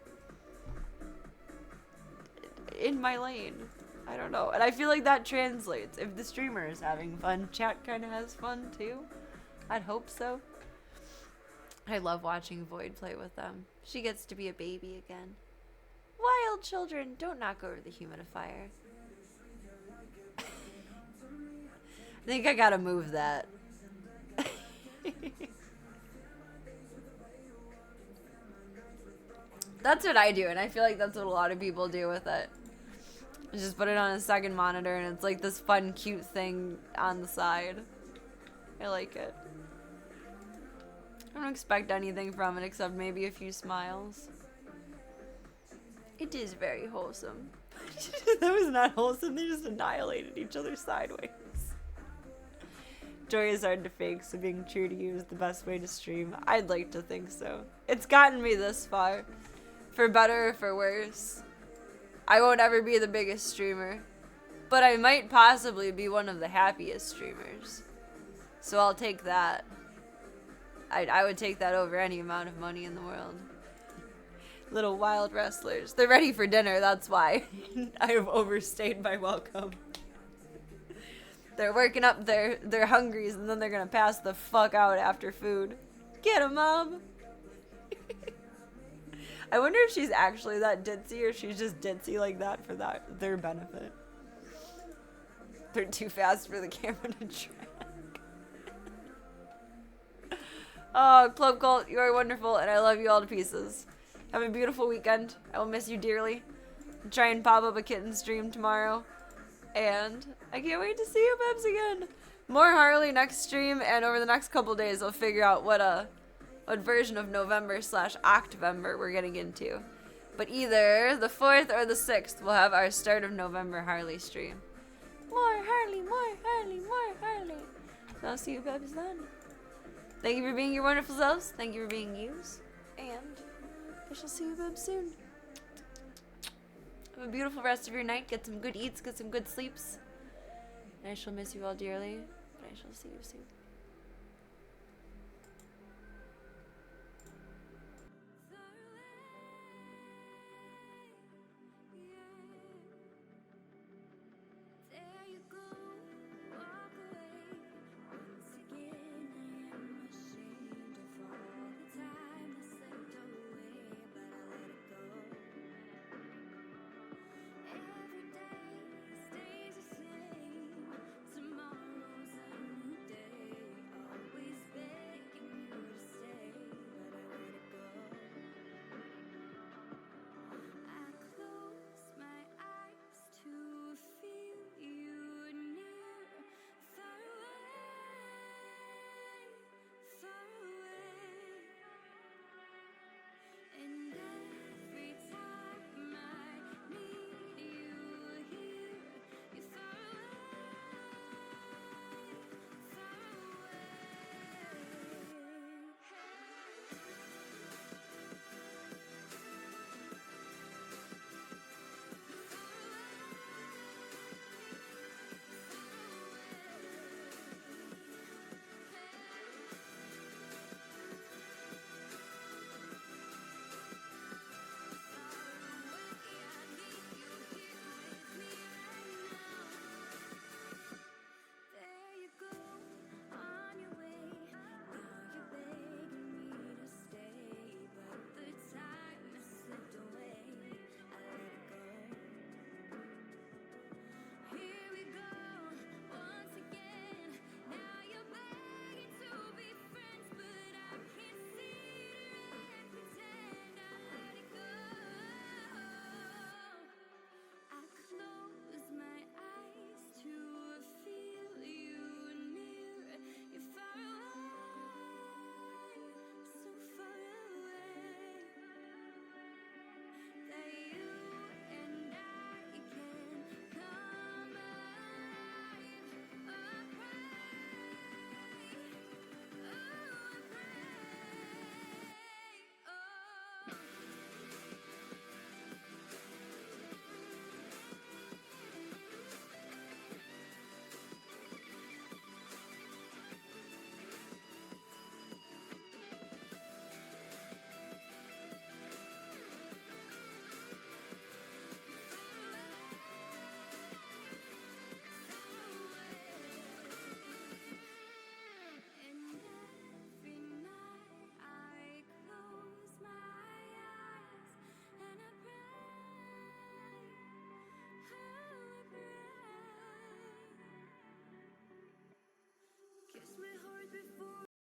in my lane. I don't know. And I feel like that translates. If the streamer is having fun, chat kind of has fun too. I'd hope so. I love watching Void play with them. She gets to be a baby again. Wild children, don't knock over the humidifier. I think I gotta move that. That's what I do, and I feel like that's what a lot of people do with it. Just put it on a second monitor, and it's like this fun, cute thing on the side. I like it. I don't expect anything from it except maybe a few smiles. It is very wholesome. That was not wholesome, they just annihilated each other sideways. Joy is hard to fake, so being true to you is the best way to stream. I'd like to think so. It's gotten me this far. For better or for worse. I won't ever be the biggest streamer, but I might possibly be one of the happiest streamers. So I'll take that. I would take that over any amount of money in the world. Little wild wrestlers. They're ready for dinner, that's why. I have overstayed my welcome. They're working up their hungries, and then they're gonna pass the fuck out after food. Get 'em, Mom! I wonder if she's actually that ditzy, or she's just ditzy like that for their benefit. They're too fast for the camera to track. Oh, Club Cult, you are wonderful, and I love you all to pieces. Have a beautiful weekend. I will miss you dearly. I'll try and pop up a kitten stream tomorrow. And I can't wait to see you, Bebs, again. More Harley next stream, and over the next couple days, I'll figure out what version of November/Octovember we're getting into. But either the 4th or the 6th, we'll have our start of November Harley stream. More Harley, more Harley, more Harley. So I'll see you, Bebs, then. Thank you for being your wonderful selves. Thank you for being yous. And I shall see you, Bebs, soon. Have a beautiful rest of your night. Get some good eats, get some good sleeps. And I shall miss you all dearly, but I shall see you soon.